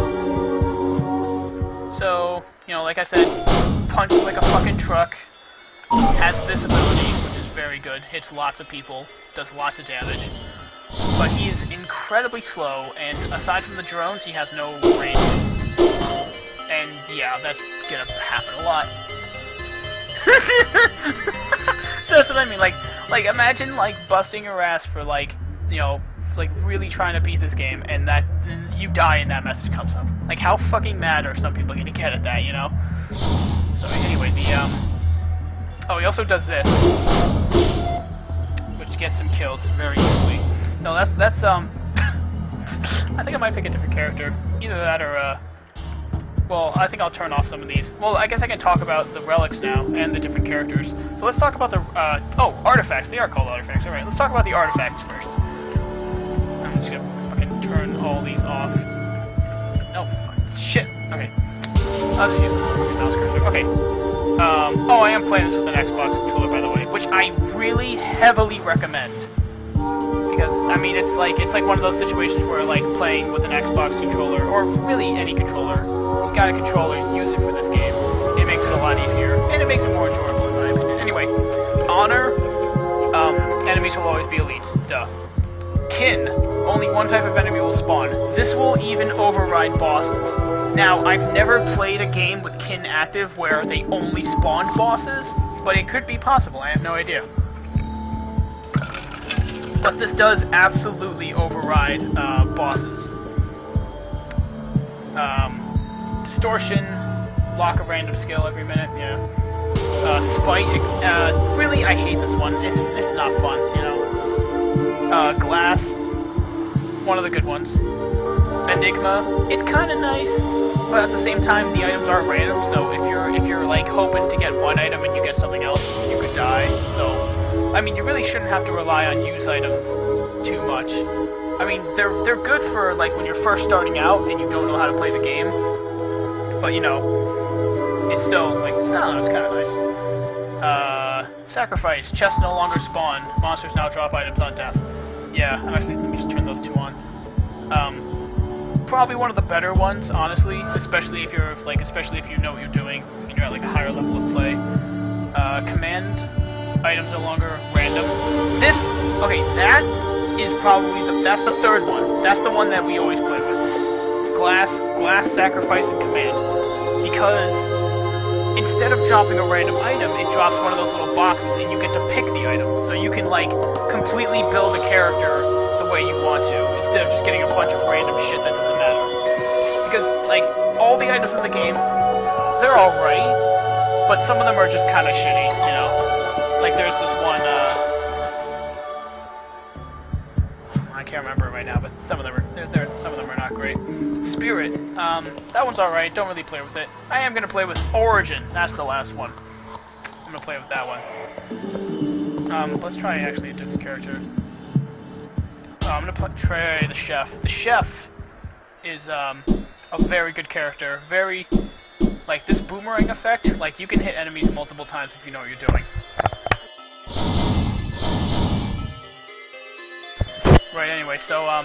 So, you know, like I said, punches like a fucking truck, has this ability, which is very good, hits lots of people, does lots of damage, but he is incredibly slow, and aside from the drones, he has no range. And yeah, that's gonna happen a lot. That's what I mean, like imagine, like, busting your ass for, like, you know, like, really trying to beat this game, and that, you die and that message comes up. Like, how fucking mad are some people gonna get at that, you know? So anyway, oh, he also does this, which gets him killed very easily. No, that's I think I might pick a different character. Either that or, well, I think I'll turn off some of these. Well, I guess I can talk about the relics now, and the different characters. So let's talk about the, oh, artifacts. They are called artifacts. Alright, let's talk about the artifacts first. I'm just gonna fucking turn all these off. No, shit. Okay. I'll just use the fucking mouse cursor. Okay. Oh, I am playing this with an Xbox controller, by the way, which I really heavily recommend. Because, I mean, it's like one of those situations where, like, playing with an Xbox controller, or really any controller, you got a controller, use it for this game. It makes it a lot easier, and it makes it more enjoyable, in my opinion. Anyway, honor, enemies will always be elites, duh. Kin, only one type of enemy will spawn. This will even override bosses. Now, I've never played a game with Kin active where they only spawned bosses, but it could be possible, I have no idea. but this does absolutely override bosses. Distortion, lock a random skill every minute, yeah. Spite, really, I hate this one. It's not fun, you know. Glass, one of the good ones. Enigma, it's kind of nice, but at the same time, the items aren't random. So if you're like hoping to get one item and you get something else, you could die. So, I mean, you really shouldn't have to rely on use items too much. I mean, they're good for like when you're first starting out and you don't know how to play the game. But you know, it's still like I don't know, it's kind of nice. Sacrifice. Chests no longer spawn. Monsters now drop items on death. Yeah, actually, let me just turn those two on. Probably one of the better ones, honestly. Especially if you know what you're doing and you're at like a higher level of play. Command. Items no longer random. That is probably that's the third one. That's the one that we always play with. Glass, sacrifice, and command. Because instead of dropping a random item, it drops one of those little boxes and you get to pick the item. So you can like completely build a character the way you want to, instead of just getting a bunch of random shit that doesn't matter. Because like all the items in the game, they're alright, but some of them are just kind of shitty, you know? Like there's this one, I can't remember it right now, but some of them are not great. Spirit, that one's alright, don't really play with it. I am gonna play with Origin, that's the last one. I'm gonna play with that one. Let's try actually a different character. I'm gonna try the Chef. The Chef is, a very good character. Very, like, this boomerang effect, like, you can hit enemies multiple times if you know what you're doing. Right, anyway, so, oh,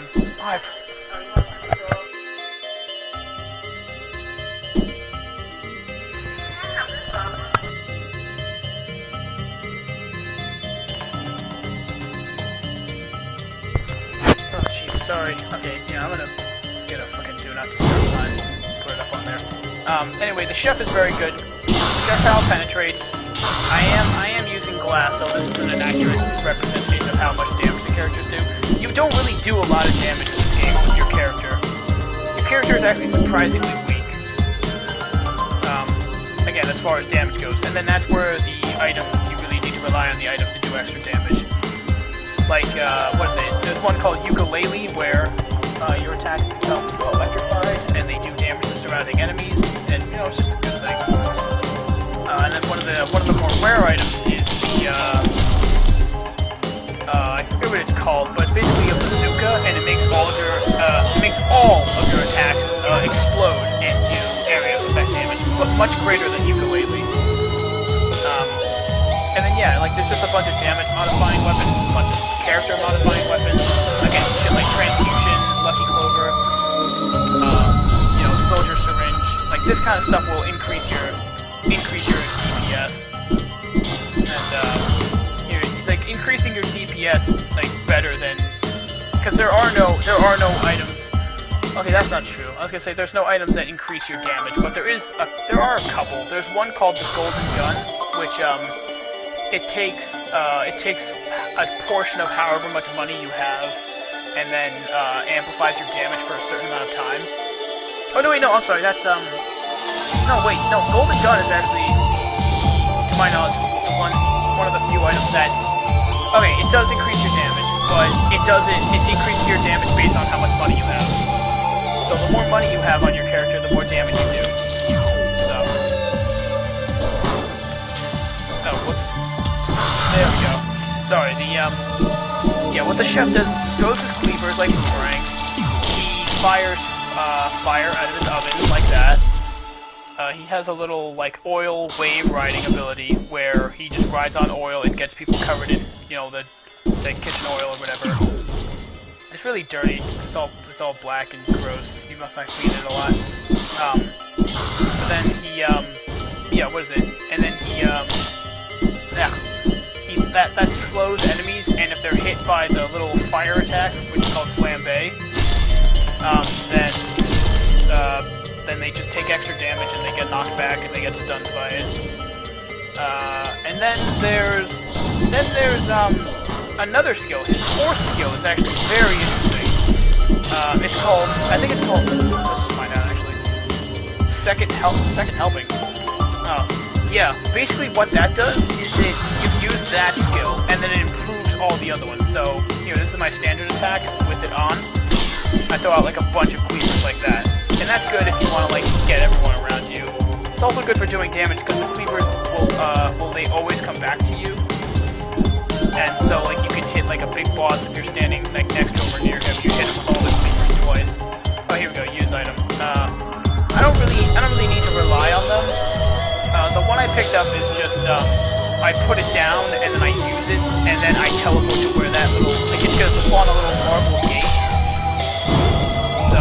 jeez, sorry. Okay, yeah, I'm gonna get a fucking do not disturb sign, put it up on there. Anyway, the Chef is very good. Projectile penetrates. I am using glass, so this isn't an accurate representation of how much damage the characters do. You don't really do a lot of damage in this game with your character. Your character is actually surprisingly weak. Again, as far as damage goes. And then that's where the items, you really need to rely on the items to do extra damage. Like, what is it? There's one called Ukulele, where your attacks become electrified, and they do damage to surrounding enemies, and, you know, it's just a good thing. And then one of the more rare items is the, I forget what it's called, but it's basically a bazooka, and it makes all of your attacks explode and do area effect damage, but much greater than Ukulele. And then yeah, like there's just a bunch of damage modifying weapons, a bunch of character modifying weapons. Again, shit like Transfusion, Lucky Clover, you know, Soldier Syringe. Like this kind of stuff will increase your DPS, and like increasing your DPS is like better than, because there are no items. Okay, that's not true. I was gonna say there's no items that increase your damage, but there are a couple. There's one called the Golden Gun, which it takes a portion of however much money you have, and then amplifies your damage for a certain amount of time. Oh no, wait, no, I'm sorry. That's no, Golden Gun is actually, to my knowledge, one of the few items that. Okay, it does increase your damage, but it increases your damage based on how much money you have. So the more money you have on your character, the more damage you do. So. Oh, whoops. There we go. Sorry, yeah, what the Chef does is he throws his cleavers like boomerangs. He fires, fire out of his oven like that. He has a little, like, oil wave riding ability where he just rides on oil and gets people covered in, you know, the kitchen oil or whatever. It's really dirty. It's all black and gross. He must not clean it a lot. But then he, yeah, what is it? And then he, that slows enemies, and if they're hit by the little fire attack, which is called Flambe, then they just take extra damage and they get knocked back and they get stunned by it. And then there's another skill, his fourth skill, is actually very interesting. It's called, I think it's called, let's find out actually, second helping. Oh, yeah, basically what that does is that you use that skill, and then it improves all the other ones. So, here, this is my standard attack with it on. I throw out like a bunch of cleavers like that. And that's good if you want to like get everyone around you. It's also good for doing damage because the cleavers will they always come back to you. And so like you can hit like a big boss if you're standing like next to him or near him. You hit him with all the cleavers twice. Oh, here we go. Use item. I don't really need to rely on them. The one I picked up is just I put it down and then I use it and then I teleport to where that little like it's gonna spawn a little marble gate. So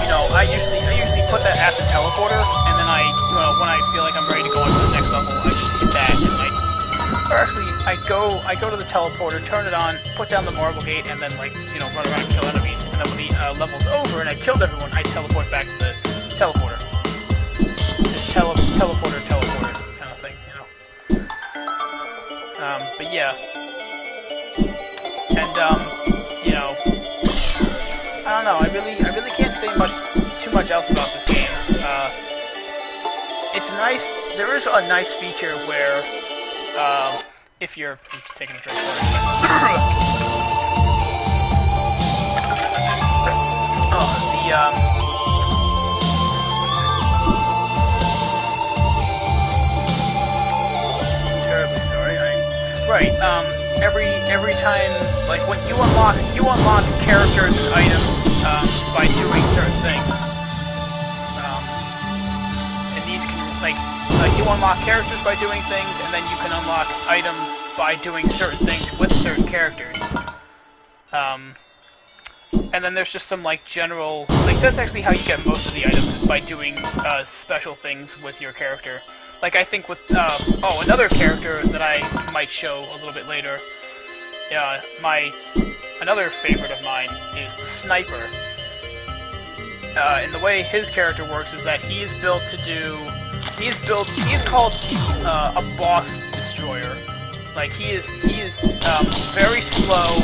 you know I usually put that at the teleporter and then when I feel like I'm ready to go on to the next level I just hit that and I go to the teleporter, turn it on, put down the marble gate, and then like run around and kill enemies. And then when the level's over and I killed everyone, I teleport back to the teleporter. Just teleporter kind of thing, But yeah, and I don't know. I really can't say too much else about this game. It's nice. There is a nice feature where. If you're taking a drink. Terribly sorry. Right. Every time, like when you unlock characters and items by doing certain things. And these can like you unlock characters by doing things, and then you can unlock items by doing certain things with certain characters. And then there's just some like general, like that's actually how you get most of the items is by doing special things with your character. Like I think with another character that I might show a little bit later. Another favorite of mine is the Sniper. And the way his character works is that he is built to do. He's called a boss destroyer. Like he is very slow,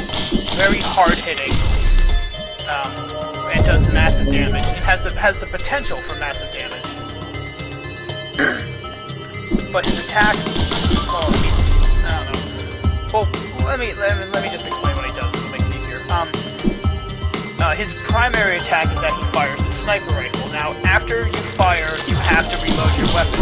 very hard hitting, and does massive damage. It has the potential for massive damage. But his attack, I don't know. Well, let me just explain what he does to make it easier. His primary attack is that he fires the sniper rifle. Now, after you fire, you have to reload your weapon.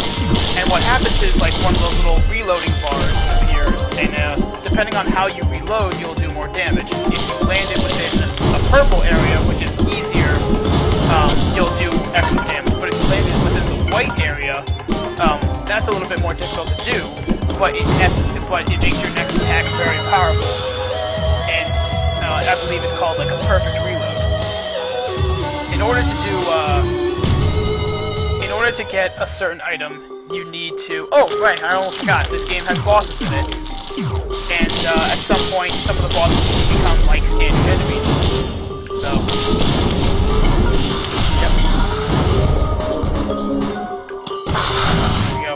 And what happens is, like, one of those little reloading bars appears, and depending on how you reload, you'll do more damage. If you land it within a purple area, which is easier, you'll do extra damage. But if you land it within the white area, that's a little bit more difficult to do, but it makes your next attack very powerful. And I believe it's called, like, a perfect reload. In order to get a certain item, you need to... Oh, right, I almost forgot. This game has bosses in it. And at some point, some of the bosses become, like, standard enemies. So... Yep. There we go.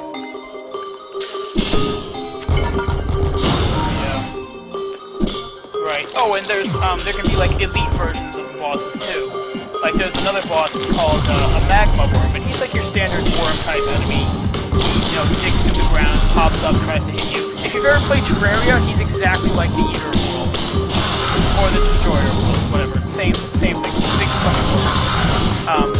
Yeah. Right. Oh, and there's, there can be, like, elite versions of the bosses, too. Like, there's another boss called a magma worm, and he's like your standard worm-type enemy. He, digs through the ground, pops up, tries to hit you. If you've ever played Terraria, he's exactly like the Eater of Worlds. Or the Destroyer of Worlds, whatever. Same thing. Big fucking worm.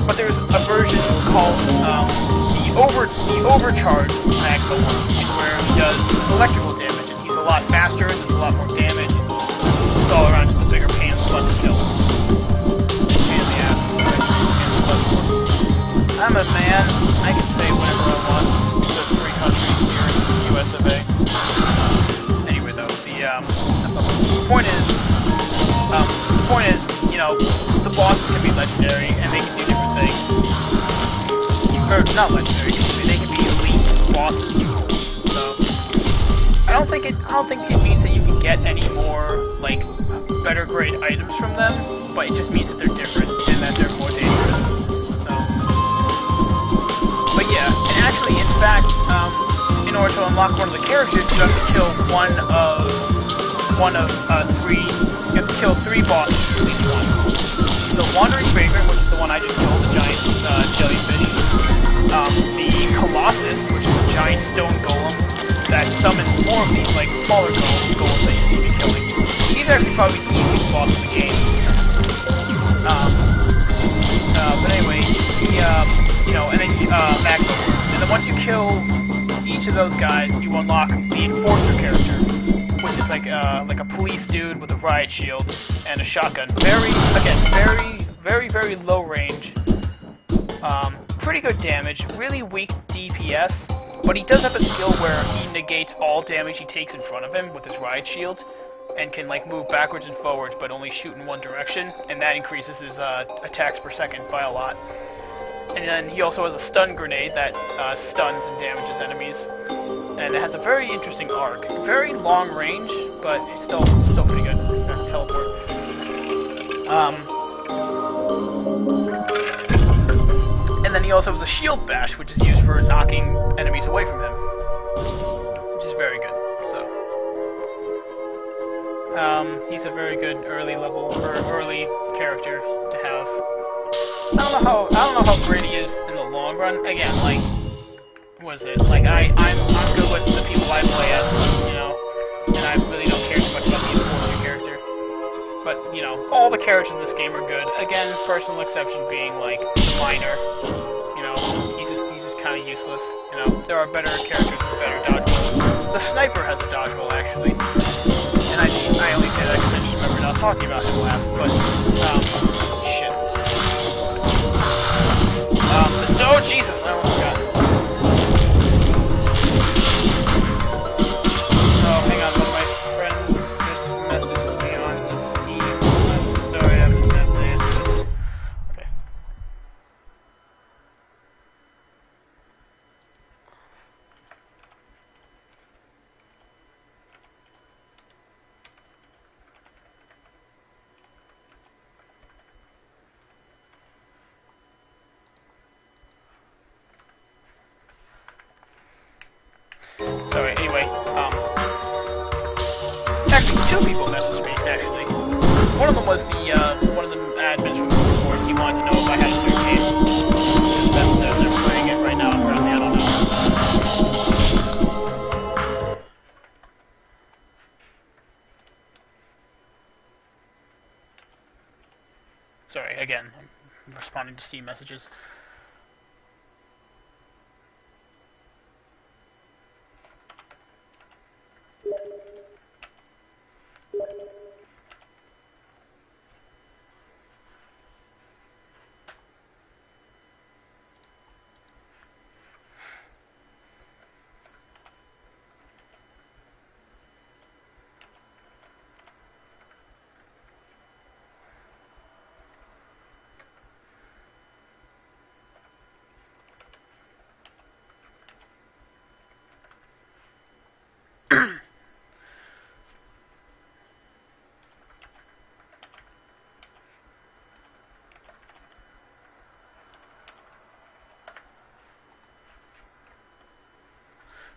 But there's a version called, the Overcharged magma worm, where he does electrical damage, and he's a lot faster, does a lot more damage. It's all around just a bigger pain in the butt to kill. I'm a man. I can say whatever I want. There's 3 countries here in the US of A. Anyway, though, the point is, the bosses can be legendary and they can do different things. Or not legendary, they can be elite bosses. So I don't think it means that you can get any more like better grade items from them, but it just means that they're different and that they're more dangerous. But yeah, and actually, in fact, in order order to unlock one of the characters, you have to kill one of three. You have to kill 3 bosses, at least one. The Wandering Vagrant, which is the one I just killed, the giant jellyfish. The Colossus, which is a giant stone golem that summons more of these like smaller golems that you see me killing. He's actually probably the easiest boss in the game. But anyway, and then Magma. And then once you kill each of those guys, you unlock the Enforcer character, which is like a police dude with a riot shield and a shotgun. Very low range. Pretty good damage, really weak DPS, but he does have a skill where he negates all damage he takes in front of him with his riot shield, and can like move backwards and forwards, but only shoot in one direction, and that increases his attacks per second by a lot. And then he also has a stun grenade that stuns and damages enemies, and it has a very interesting arc. Very long range, but it's still pretty good. Teleport. And then he also has a shield bash, which is used for knocking enemies away from him, which is very good. So, he's a very good early character to have. I don't know how great he is in the long run. Again, like, what is it? Like, I'm good with the people I play as, and I really don't care too much about the Enforcer character. But, all the characters in this game are good. Again, personal exception being, like, Minor. He's just kind of useless. There are better characters with better dodgeballs. The Sniper has a dodgeball, actually. And I only say that because I just remember not talking about him last, but, shit. Oh, Jesus, I almost forgot. Oh, hang on, one of my friends just messaged me on Steam. I'm sorry, I haven't been playing this. Okay. Sorry, anyway, actually, 2 people messaged me, actually. One of them was one of the admins from the reports. He wanted to know if I had a third game. Because they're playing it right now, apparently, I don't know. Sorry, again, I'm responding to Steam messages.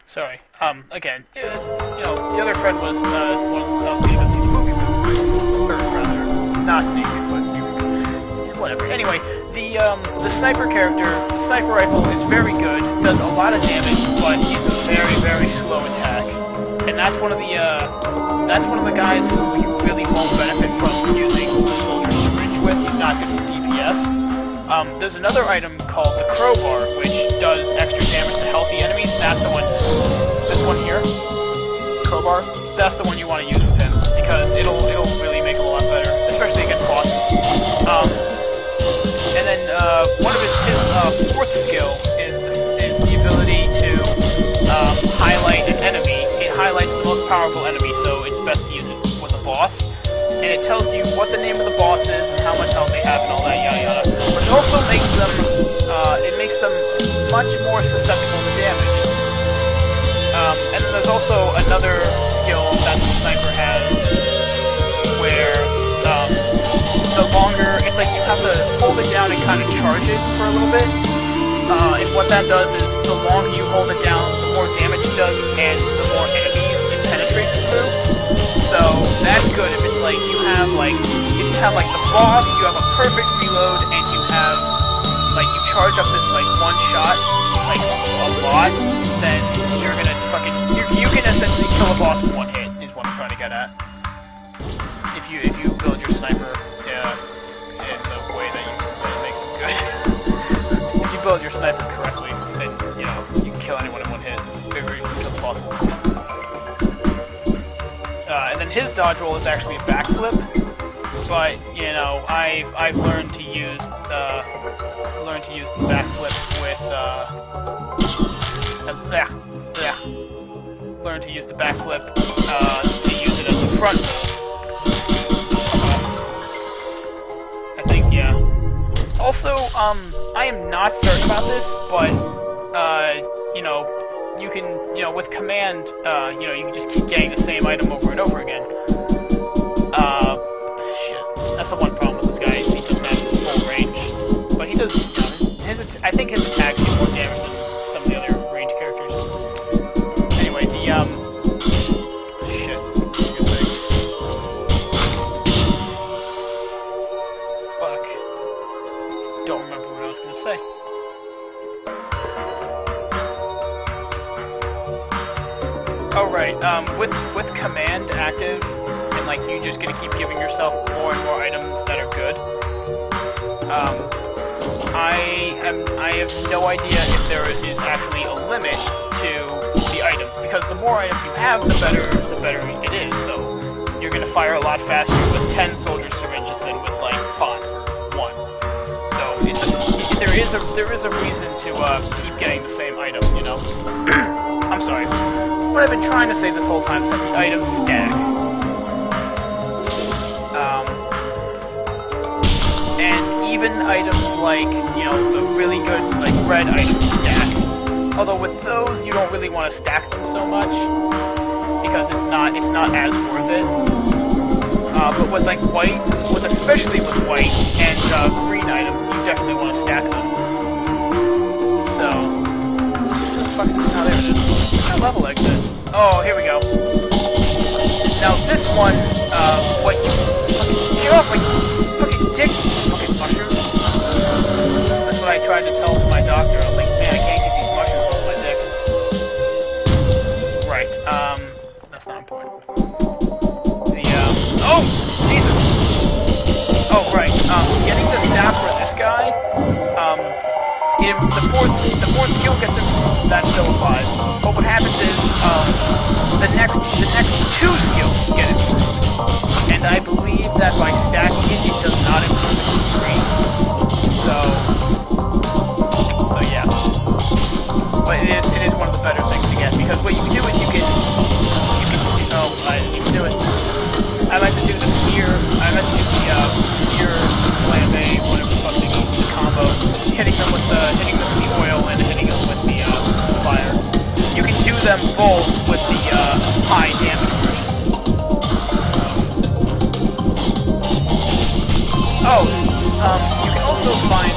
Sorry. Again, the other friend was one of the see the movie, or rather, not seeing it, but whatever. Anyway, the sniper character, the sniper rifle is very good, does a lot of damage, but it's a very slow attack, and that's one of the guys who you really won't benefit from using the soldier's syringe with. He's not good for DPS. There's another item called the crowbar, which does extra damage to healthy enemies. That's the one. This one here, crowbar. That's the one you want to use with him because it'll really make him a lot better, especially against bosses. And then one of his fourth skill is the ability to highlight an enemy. It highlights the most powerful enemy, so it's best to use it with a boss. And it tells you what the name of the boss is and how much health they have and all that yada yada. But it also makes them much more susceptible to damage. And then there's also another skill that the sniper has where the longer, it's like you have to hold it down and kind of charge it for a little bit. And what that does is the longer you hold it down, the the more damage it does and the more enemies it penetrates through. So that's good if it's like you have like the boss, you have a perfect reload, and you have like you charge up this like one shot like a lot, then you're gonna fucking you can essentially kill a boss in one hit is what I'm trying to get at. If you build your sniper in the way that makes it good. If you build your sniper correctly, then you know you can kill anyone in one hit. Or you can kill the boss. And then his dodge roll is actually a backflip, but you know I've learned to use the backflip with learn to use the backflip to use it as a front. I think, yeah. Also, I am not certain about this, but you know, you can, you know, with command, you know, you can just keep getting the same item over and over again. Shit, that's the one problem with this guy. He doesn't have full range, but he does. You know, I think his attacks do more damage than some of the other ranged characters. Anyway, the shit. Good thing. Fuck. Don't remember what I was gonna say. Oh right. With command active, and like you just gonna keep giving yourself more and more items that are good. I have no idea if there is actually a limit to the items, because the more items you have, the better it is. So you're gonna fire a lot faster with 10 soldier syringes than with like 1. So there is a reason to keep getting the same item, you know. I'm sorry. What I've been trying to say this whole time is that the items stack. And even items like, you know, the really good, like, red items stack. Although with those, you don't really want to stack them so much, because it's not as worth it. But with, like, white, especially with white and green items, you definitely want to stack them. So, oh, there it is. That level exit. Oh, here we go. Now, this one, what you fucking get off my fucking dick, fucking mushrooms. That's what I tried to tell my doctor. I was like, man, I can't get these mushrooms off my dick. Right, that's not important. The, oh, Jesus! Oh, right, getting the staff for this guy, the fourth skill gets him, that's still applies. But what happens is, the next 2 skills get improved. And I believe that by stacking it does not improve it to 3. So yeah. But it is one of the better things to get, because what you can do is you can do it. I like to do the fear, I like to do the fear flambe, whatever the fuck they use, the combo, hitting them with the oil and hitting them with the fire. You can do them both with the high damage version. Oh, you can also find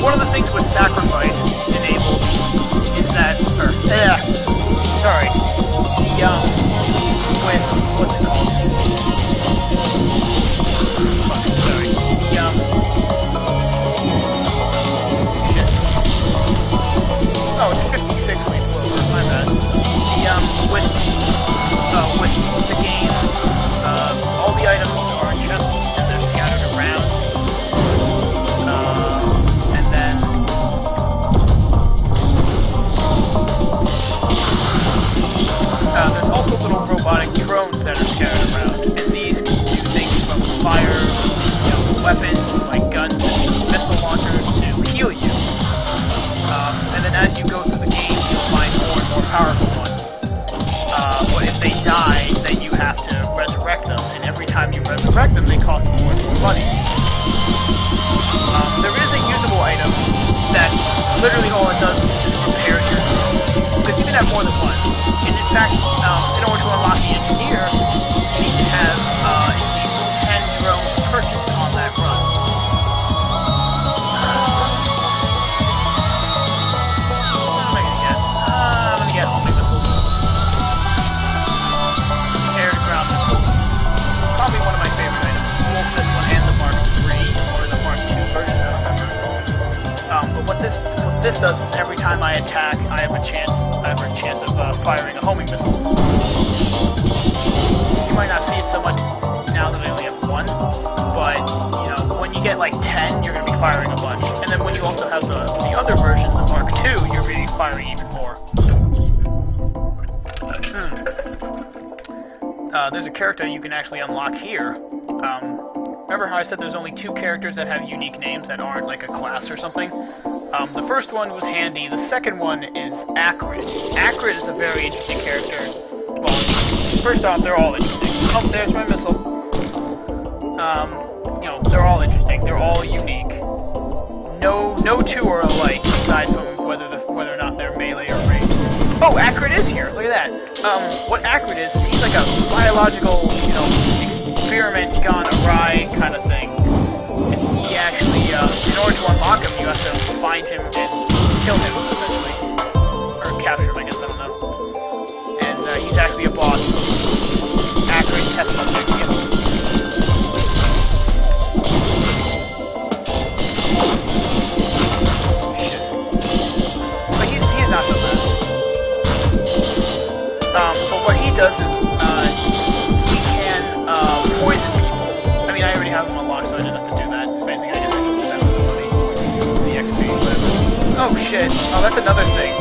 one of the things with sacrifice enabled is that, sorry, the with what's it called? Sorry, the shit. Oh, it's 56 leaf clover. My bad. The with the game, all the items are in chests and they're scattered around. And then there's also little robotic drones that are scattered around, and these can do things from fire, you know, weapons like guns and missile launchers to heal you. And then as you go through the game, you'll find more and more powerful ones. But if they die, then you have to resurrect them, and every time you resurrect them, they cost more and more money. There is a usable item that literally all it does is just repair your drone, because you can have more than one. And in fact, in order to unlock the engineer, you need to have at least 10 drones purchased on that run. What am I gonna get? I'm gonna get this does is every time I attack, I have a chance of firing a homing missile. You might not see it so much now that I only have one, but you know, when you get like 10, you're going to be firing a bunch. And then when you also have the other version, the Mark II, you're going to be firing even more. There's a character you can actually unlock here. Remember how I said there's only 2 characters that have unique names that aren't like a class or something? The first one was Handy, the second one is Acrid. Acrid is a very interesting character. Well, first off, they're all interesting. Oh, there's my missile. You know, they're all interesting, they're all unique. No 2 are alike, aside from whether or not they're melee or ranged. Oh, Acrid is here, look at that. What Acrid is he's like a biological, you know, experiment gone awry kind of thing. And he actually, in order to unlock him, you have to find him and kill him, essentially. Or capture him, I guess, I don't know. And he's actually a boss. Acrid test subject, yeah. But he's not so bad. But what he does is, he can, poison people. I mean, I already have him unlocked, so I didn't have to do that. If anything, I guess I can do that with the money. The XP, whatever. Oh, shit. Oh, that's another thing.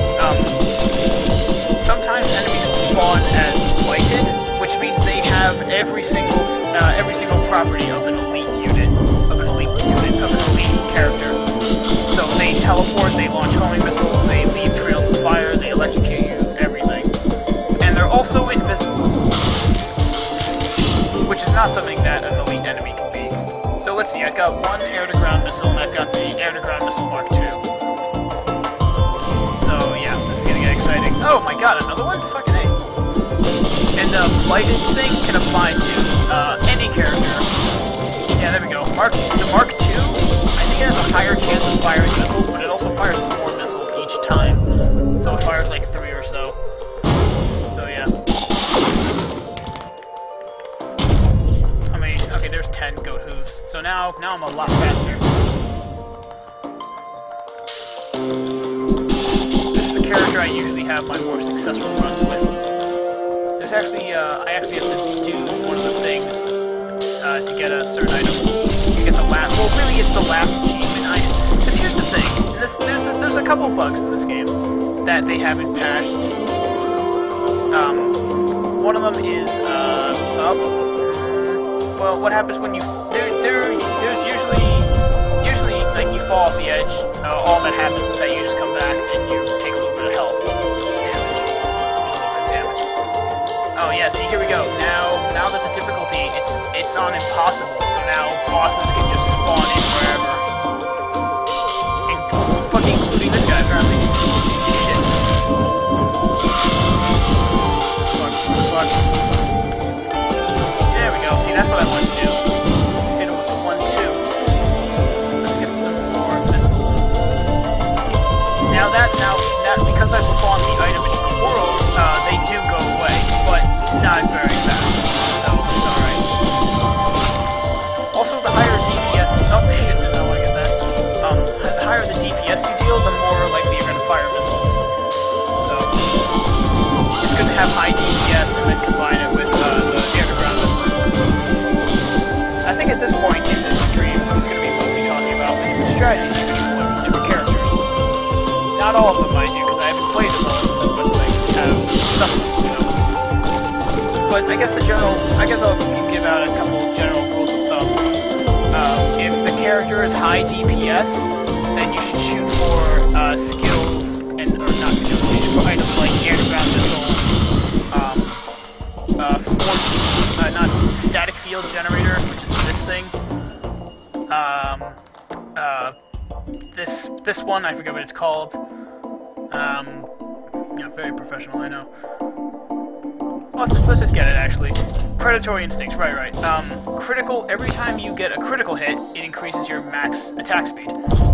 Sometimes enemies spawn as blighted, which means they have every single property of an elite character. So they teleport, they launch homing missiles, they leave trails of fire, they electrocute you, everything. And they're also invisible, which is not something that an elite enemy can be. So let's see, I've got one air-to-ground missile, and I've got the air-to-ground missile Mark II. So yeah, this is gonna get exciting. Oh my god, another one? Fucking A. And the blighted thing can apply to any character. Yeah, there we go. The Mark II, I think it has a higher chance of firing missiles, but it also fires 4 missiles each time. So it fires like 3 or so. So yeah. I mean, okay, there's 10 goat hooves. So now I'm a lot faster. This is the character I usually have my more successful runs with. There's actually, I actually have to do one of the things to get a certain item. You get the last, well really it's the last achievement item. Because here's the thing, there's a couple bugs in this game that they haven't patched. One of them is, well, what happens when you, there's usually, like, you fall off the edge, all that happens is that you just come back and you take a little bit of health. Damage. Oh yeah, see, here we go. Now that the difficulty, it's on impossible, so now bosses can just spawn in wherever. Fucking including this guy, apparently. Shit. Fuck. There we go, see, that's what I want to do. Hit him with the 1-2. Let's get some more missiles. Now because I've spawned the item in the world, they do go away, but not very fast, so it's alright. Also, the higher DPS, oh shit, no, I get that. The higher the DPS you deal, the more likely you're gonna fire missiles. So, it's good to have high DPS and then combine it with the air-to-ground missiles. I think at this point in this stream, I'm gonna be mostly talking about the different strategies you can employ with different characters. Not all of them, mind you, because I haven't played them all as much as I have stuff, you know. But I guess I'll give out a couple of general rules of thumb. If the character is high DPS, then you should shoot for skills, or not skills, you should shoot for items like air-to-ground missile, not static field generator, which is this thing. This one, I forget what it's called. Yeah, very professional, I know. Let's just get it, actually. Predatory instincts, right. Critical, every time you get a critical hit, it increases your max attack speed.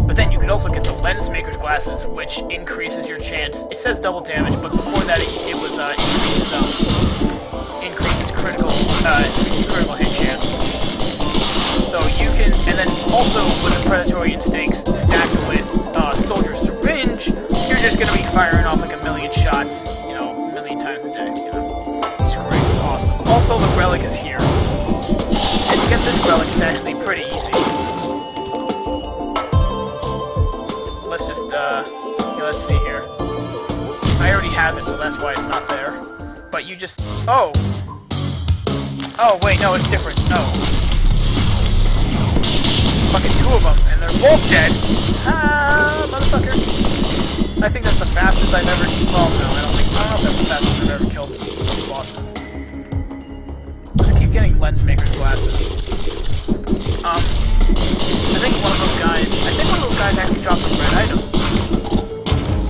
But then you could also get the Lens Maker's Glasses, which increases your chance. It says double damage, but before that it was increases critical hit chance. So you can, and then also with the Predatory Instincts stacked with Soldier's Syringe, the relic is here. And to get this relic is actually pretty easy. Let's just, okay, let's see here. I already have it, so that's why it's not there. But you just, oh! Oh, wait, no, it's different, no. Fucking two of them, and they're both dead! Ah, motherfucker! I think that's the fastest I've ever, well, no, I don't know if that's the fastest I've ever killed bosses. Let's keep getting lens maker's glasses. I think one of those guys actually dropped a red item.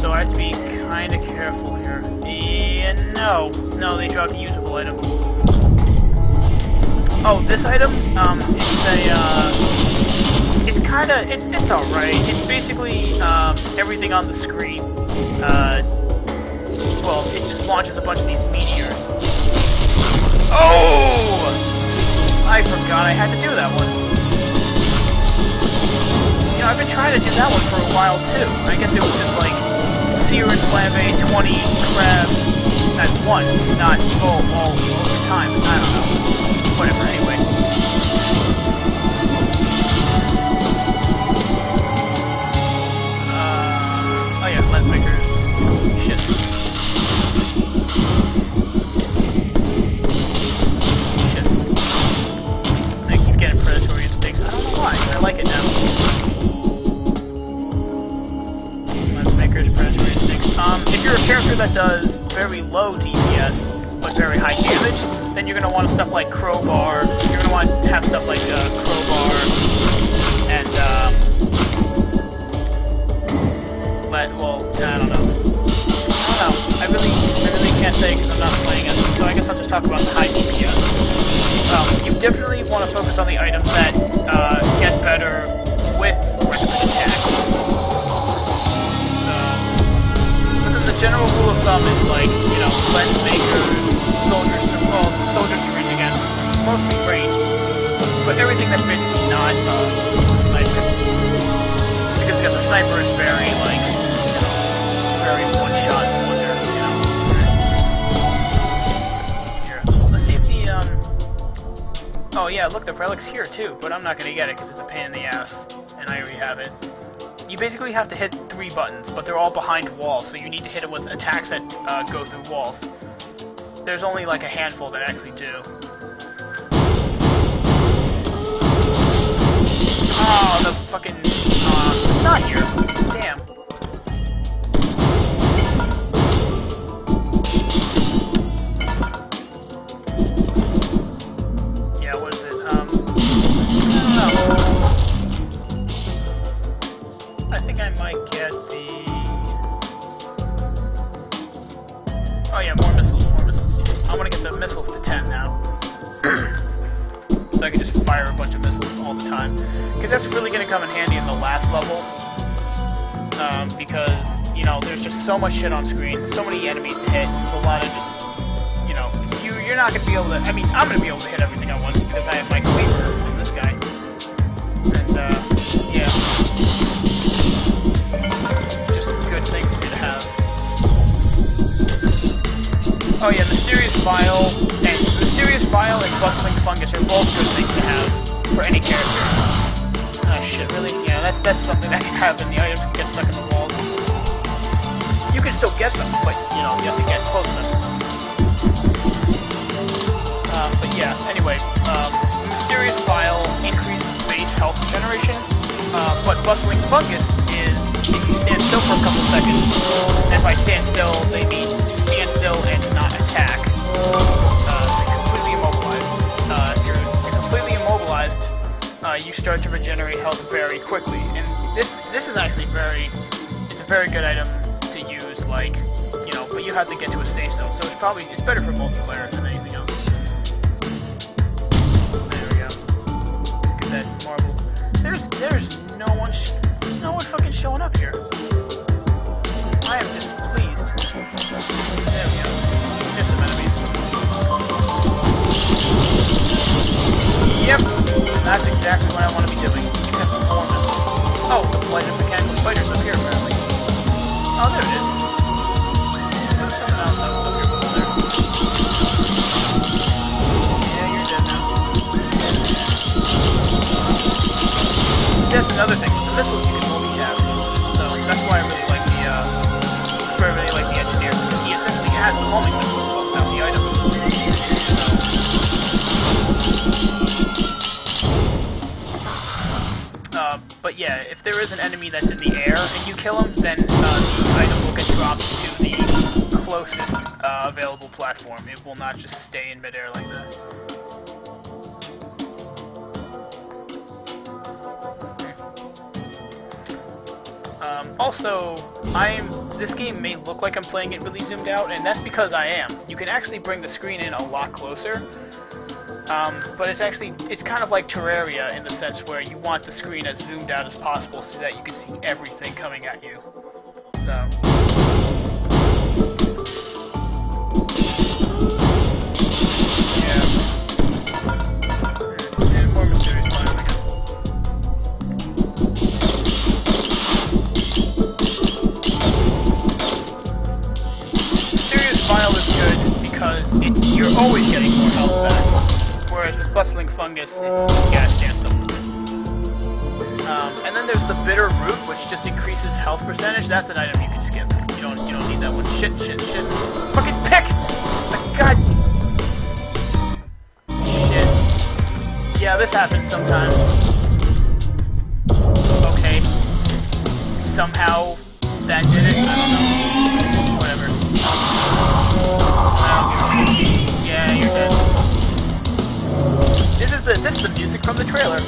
So I have to be kinda careful here. And no, they dropped a usable item. Oh, this item, it's alright. It's basically, everything on the screen. Well, it just launches a bunch of these meteors. Oh! I forgot I had to do that one. You know, I've been trying to do that one for a while, too. I guess it was just like, sear and flambe 20 crabs at once, not all the time. I don't know. Whatever, anyway. Oh yeah, lens makers. Shit. Shit. I keep getting predatory instincts. I don't know why. I like it now. Lens makers, predatory instincts. If you're a character that does very low DPS, but very high damage, then you're gonna want stuff like crowbar. You're gonna want to have stuff like crowbar and well, I don't know. I really can't say because I'm not playing it. So I guess I'll just talk about the high DPS. You definitely want to focus on the items that get better with ranged attack. The general rule of thumb is like, you know, lens makers, soldier syringe again, mostly range, but everything that's basically not sniper. Because the sniper is very, like, you know, very one-shot wonder, you know. Here, let's see if the, oh yeah, look, the relic's here too, but I'm not gonna get it because it's a pain in the ass, and I already have it. You basically have to hit 3 buttons, but they're all behind walls, so you need to hit it with attacks that go through walls. There's only like a handful that actually do. Oh, the fucking... it's not here. Damn. Yeah, what is it? I don't know. I think I might get the... Oh yeah, more missiles. I want to get the missiles to 10 now. So I can just fire a bunch of missiles all the time. Because that's really going to come in handy in the last level. Because, you know, there's just so much shit on screen, so many enemies to hit, a lot of just, you know, you're not going to be able to... I mean, I'm going to be able to hit everything at once because I have my cleaver and this guy. And, yeah. Thing for me to have. Oh yeah, Mysterious Vial and Bustling Fungus are both good things to have for any character. Oh shit, really? Yeah, that's something that can happen. The items can get stuck in the walls. You can still get them, but you know, you have to get close to them. But yeah, anyway, Mysterious Vial increases base health generation, but Bustling Fungus is if you stand still for a couple seconds, and by stand still, they mean stand still and not attack. They're completely immobilized. If you're completely immobilized, you start to regenerate health very quickly. And this is actually it's a very good item to use, like, you know, but you have to get to a safe zone, so it's better for multiplayer than anything else. There we go. Look at that marble. There's no one fucking showing up here. I am displeased. There we go. Just some enemies. Yep. That's exactly what I want to be doing. Except for more missiles. Oh, the flight of mechanical spiders up here, apparently. Oh, there it is. There's something else that was up here. there is an enemy that's in the air and you kill him, then the item will get dropped to the closest available platform. It will not just stay in midair like that. Also, this game may look like I'm playing it really zoomed out, and that's because I am. You can actually bring the screen in a lot closer, but it's kind of like Terraria in the sense where you want the screen as zoomed out as possible so that you can see everything coming at you. So. Yeah. And more mysterious vial, I guess. Mysterious vial is good because you're always getting more health back, whereas with bustling fungus, it's gas dance them. And then there's the bitter root, which just increases health percentage. That's an item you can skip. You don't need that one. Shit. Fucking pick! God. Shit. Yeah, this happens sometimes. Okay. Somehow that did it. I don't know. Whatever. I don't give a shit. Yeah, you're dead. This is the music from the trailer.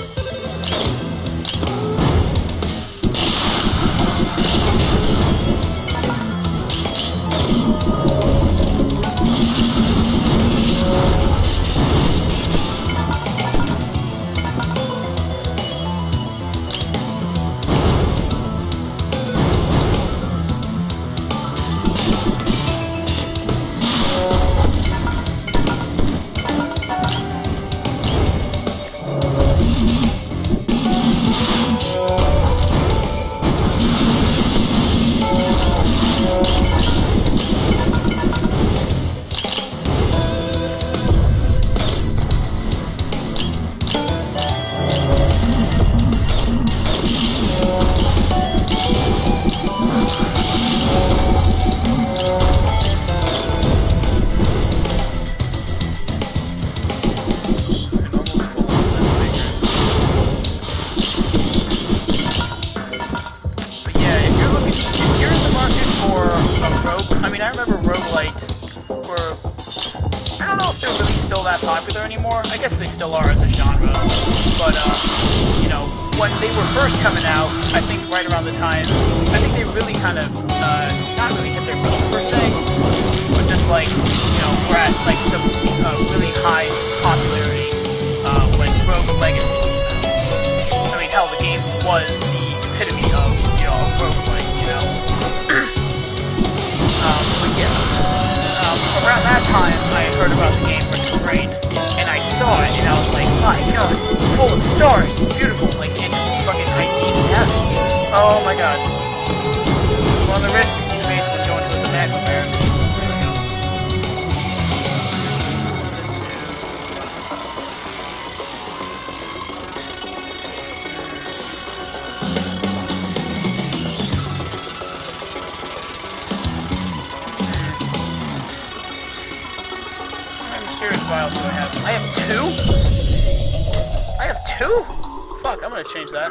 I remember Rouge-lite were, I don't know if they're really still that popular anymore. I guess they still are as a genre. But, you know, when they were first coming out, I think right around the time, I think they really kind of, not really hit their peak per se, but just like, you know, we're at like the really high popularity when Rogue Legacy came out. I mean, hell, the game was the epitome of, you know, roguelike, you know. But yeah, around that time, I had heard about the game from Brain, and I saw it, and I was like, my god, full of stars, beautiful, like, and just fucking, I need to have it. Oh my god. One of the risks you face when going to the Mac repair. Files do I have? I have two? I have two? Fuck, I'm gonna change that.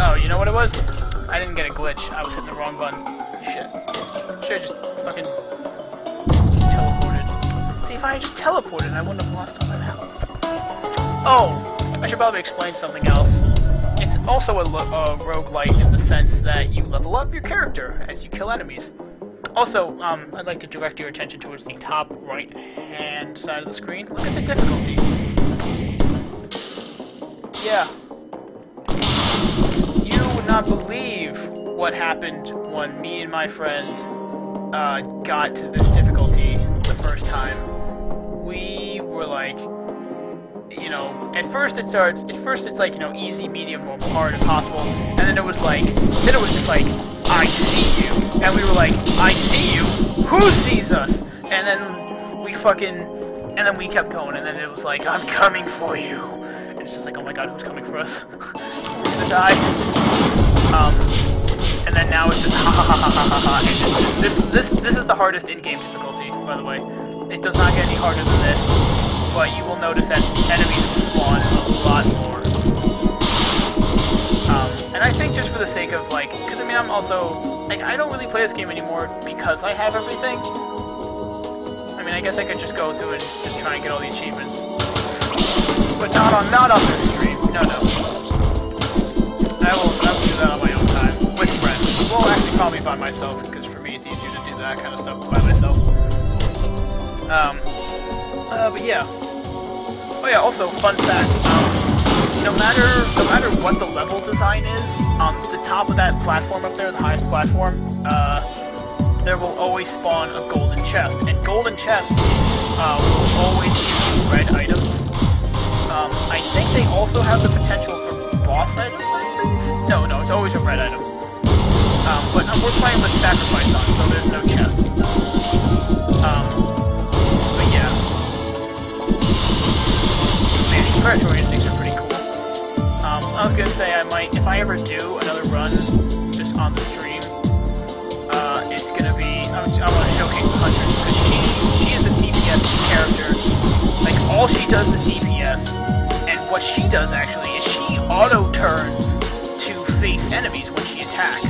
Oh, you know what it was? I didn't get a glitch. I was hitting the wrong button. Shit. Should've just fucking teleported. See, if I had just teleported, I wouldn't have lost all that health. Oh! I should probably explain something else. It's also a roguelite in the sense that you level up your character as you kill enemies. Also, I'd like to direct your attention towards the top right-hand side of the screen. Look at the difficulty. Yeah. You would not believe what happened when me and my friend got to this difficulty the first time. We were like, you know, at first it's like, you know, easy, medium, normal, hard, impossible, and then it was just like, I see you, and we were like, I see you, who sees us? And then we kept going, and then it was like, I'm coming for you, and it's just like, oh my god, who's coming for us? We're gonna die. And then now it's just, ha ha ha ha ha ha ha, and this is the hardest in-game difficulty, by the way. It does not get any harder than this. but you will notice that enemies spawn a lot more. And I think just for the sake of, like, because I mean, I'm also, like, I don't really play this game anymore because I have everything. I mean, I guess I could just go through and just try and get all the achievements. But not on this stream. No. I will do that on my own time, with friends. Well, actually, probably by myself, because for me it's easier to do that kind of stuff by myself. But yeah. Oh yeah, also, fun fact, no matter what the level design is, on the top of that platform up there, the highest platform, there will always spawn a golden chest, and golden chests, will always give you red items. I think they also have the potential for boss items, I think? No, it's always a red item. But we're playing with sacrifice on, so there's no chest. But yeah. Man, these predatory things are pretty cool. I was gonna say I might, if I ever do another run just on the stream, it's gonna be, I want to showcase the Huntress, because she is a DPS character. Like, all she does is DPS, and what she does actually is she auto-turns to face enemies when she attacks.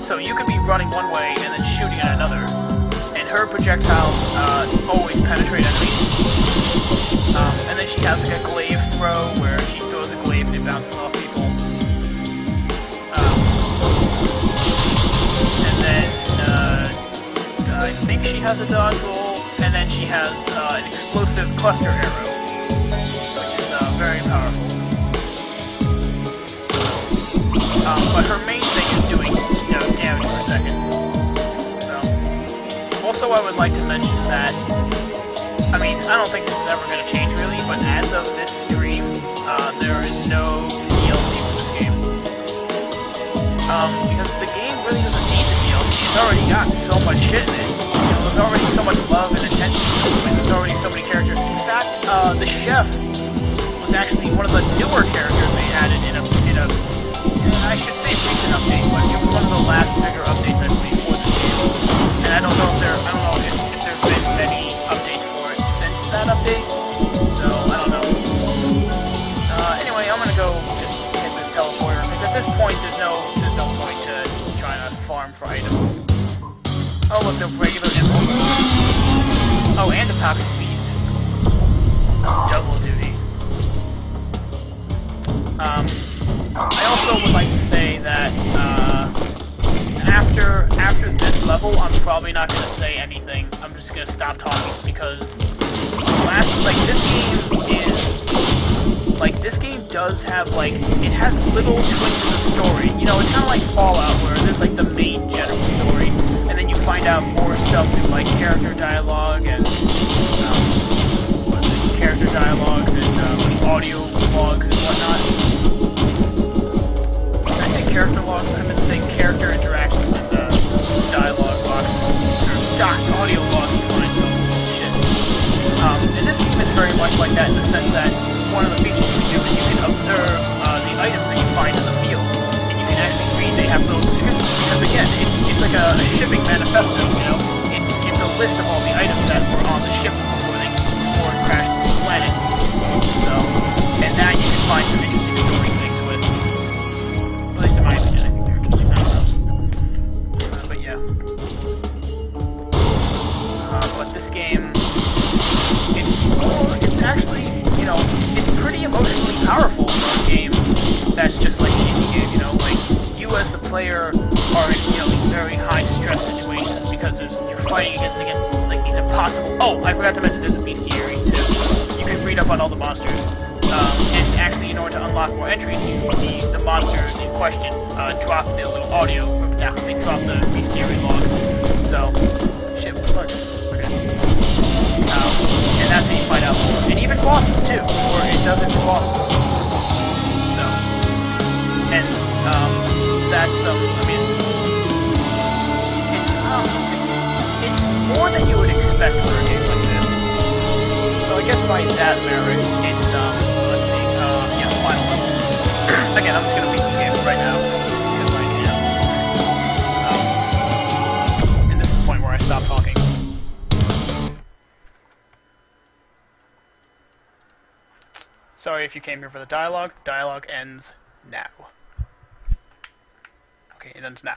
So you could be running one way and then shooting at another, and her projectiles always penetrate enemies. And then she has like a glaive throw where she throws a glaive and it bounces off people. And then I think she has a dodge roll, and then she has an explosive cluster arrow, which is very powerful. But her main thing is doing damage per second. So, also, I would like to mention that, I mean, I don't think this is ever going to change really, but as of this stream, there is no DLC for this game. Because the game really doesn't need the DLC. It's already got so much shit in it. You know, there's already so much love and attention to it. There's already so many characters. In fact, the chef was actually one of the newer characters they added in a I should say recent update, but it was one of the last bigger updates I believe for this game. And I don't know if there's been many updates for it since that update. So I don't know. Anyway, I'm gonna go just hit this teleporter, because at this point there's no point to trying to farm for items. Oh look, they're regular impulse. Oh, and a pocket speed. Double duty. I also would like to say that after this level, I'm probably not going to say anything. I'm just going to stop talking, because this game does have, like, it has little twists of story. You know, it's kind of like Fallout, where there's like the main general story, and then you find out more stuff through like character dialogue and audio logs and whatnot. I think character logs. I've been saying character interactions and dialogue logs or audio logs. Shit. And this game is very much like that in the sense that one of the features you can do is you can observe the items that you find in the field, and you can actually read. They have little descriptions, because again, it's like a shipping manifesto. You know, it's a list of all the items that were on the ship before it crashed the planet. So, and now you can find some interesting story things to it. At least in my opinion, I think they're interesting. I don't know. But yeah. But this game, it's actually, you know, it's pretty emotionally powerful for a game that's just like any game, you know, like, you as the player are in, you know, these very high stress situations because you're fighting against like these impossible. Oh, I forgot to mention there's a bestiary too. You can read up on all the monsters, and actually, in order to unlock more entries, the monsters in question drop the little audio. Now they drop the bestiary log. So, shit, look. Okay. And that's how you find out more. And even bosses too, or it does it for bosses. So, and that's I mean, it's more than you would expect for a game like this. So I guess by that merit, it's let's see, yeah, final level. Again, I'm just gonna beat this game right now because I can. And this is the point where I stop talking. if you came here for the dialogue. Dialogue ends now. Okay, it ends now.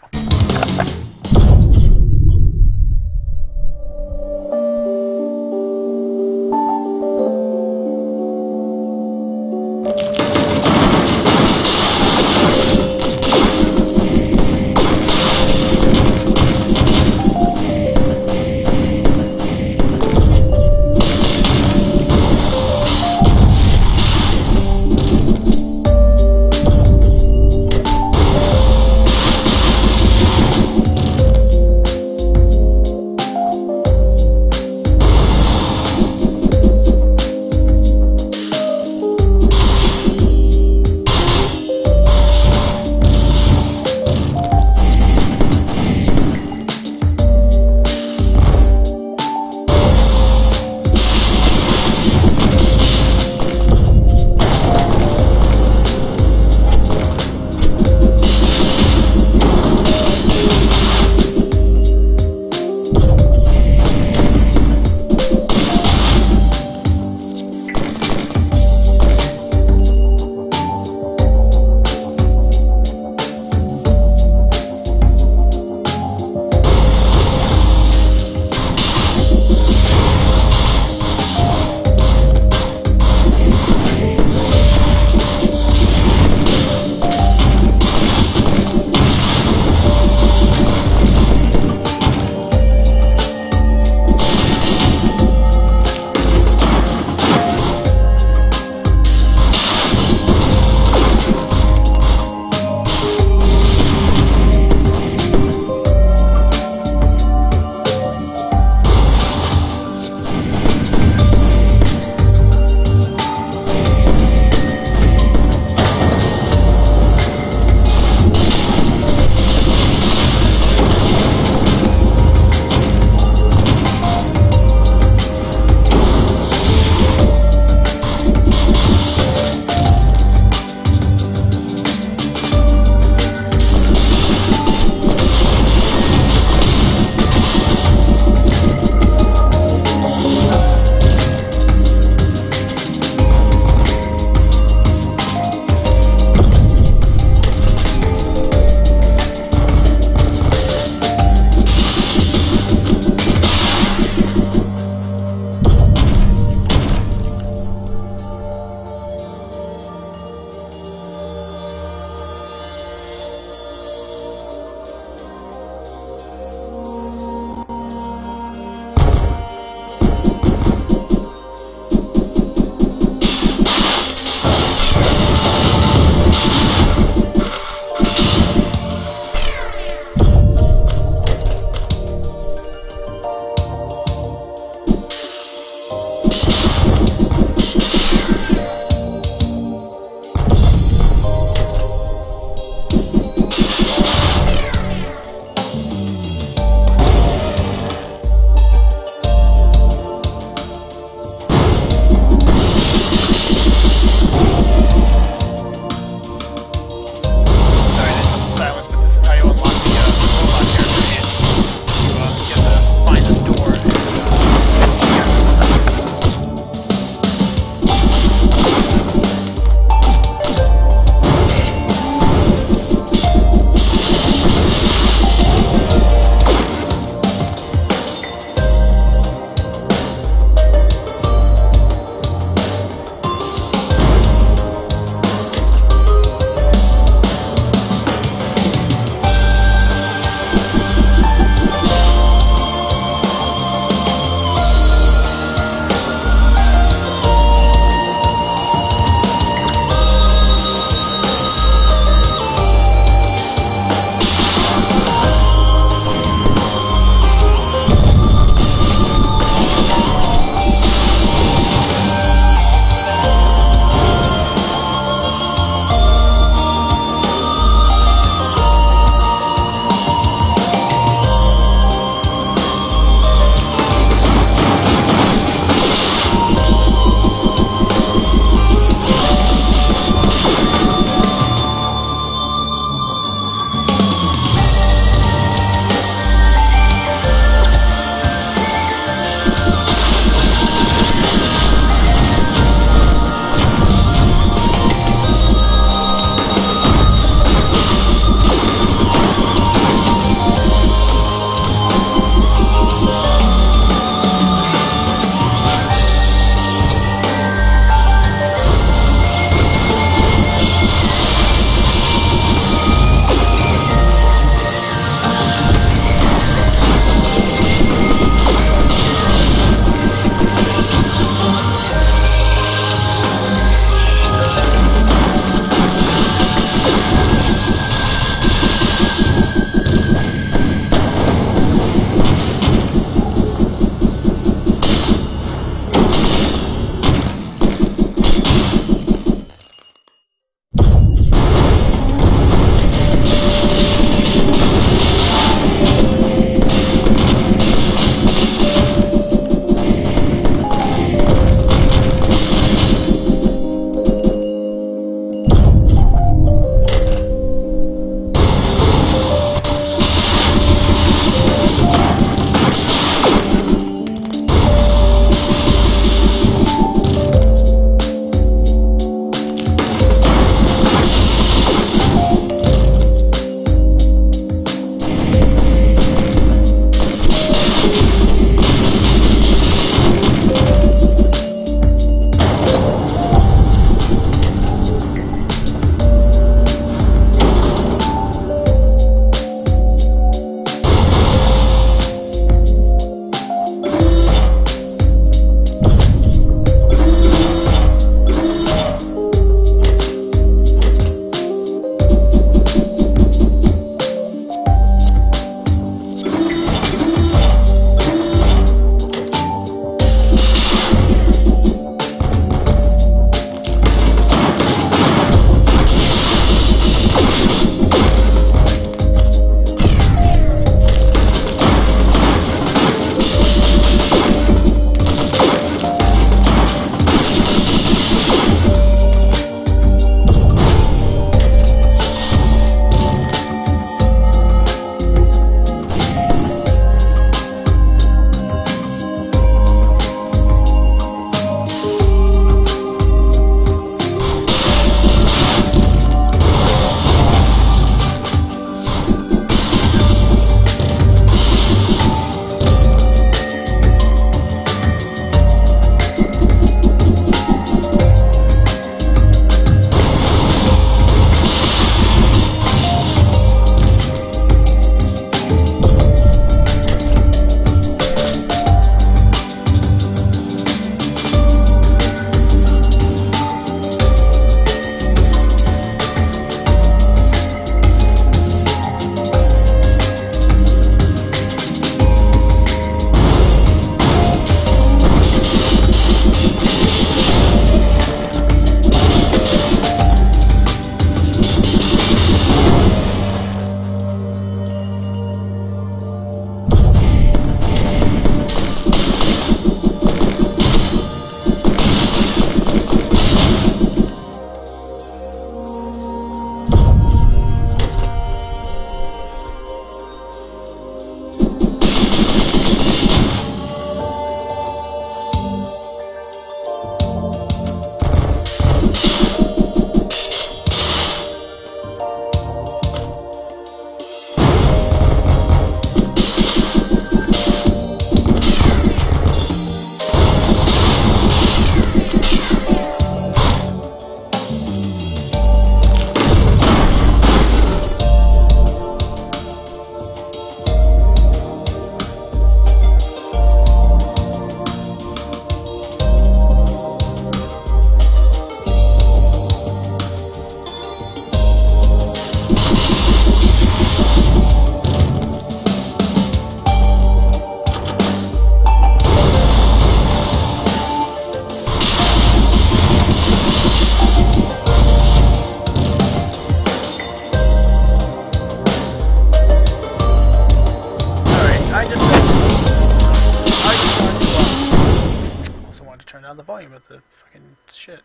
down the volume of the fucking shit.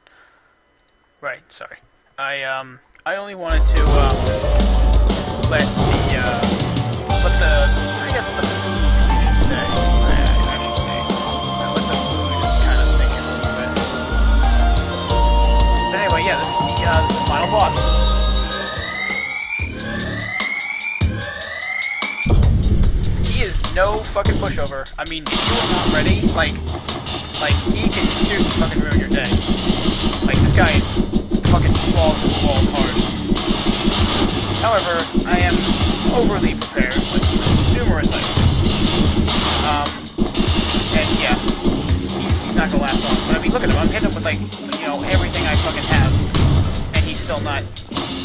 Right, sorry. I only wanted to, let the, I guess let the food, you should say. I should say. Let the food kind of think a little bit. But anyway, yeah, this is the final boss. He is no fucking pushover. I mean, if you are not ready, like, he can seriously fucking ruin your day. Like, this guy fucking falls to the wall hard. However, I am overly prepared with numerous items. And yeah, he's not gonna last long. But I mean, look at him. I'm hitting him with, like, you know, everything I fucking have. And he's still not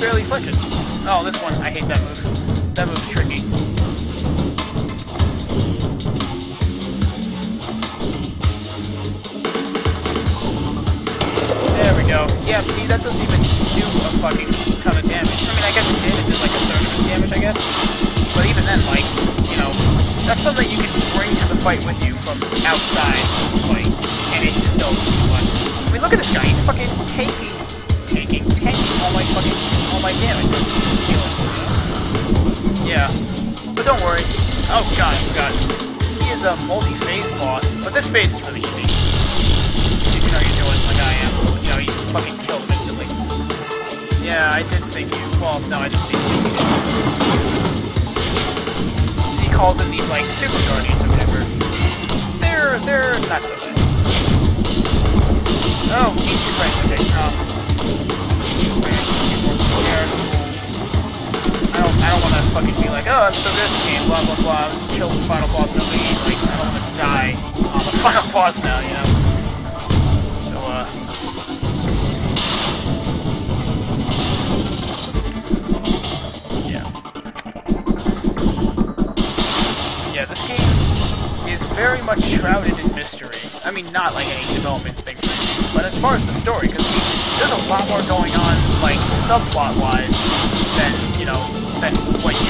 barely flinching. Oh, this one, I hate that move. That move's tricky. There we go. Yeah, see, that doesn't even do a fucking ton of damage. I mean, I guess it did. It did like a third of its damage, I guess. But even then, like, you know, that's something you can bring to the fight with you from outside the fight, and it still does much. I mean, look at this guy. He's fucking tanking all my damage. Yeah, but don't worry. Oh god, I forgot. He is a multi-phase boss, but this phase is really easy. If you know you're doing like I am. You know, you fucking kill him instantly. Yeah, I did think you. Well, no, I didn't think you. He calls in these, like, super guardians or whatever. They're not so bad. Oh, easy right, okay. I don't want to fucking be like, oh, I'm so good at this game, blah, blah, blah. Kill the final boss, nobody, like, I don't want to die on the final boss now, you know? So, yeah, this game is very much shrouded in mystery. I mean, not like any development thing, but as far as the story, because there's a lot more going on, like, subplot-wise, than, you know, than what you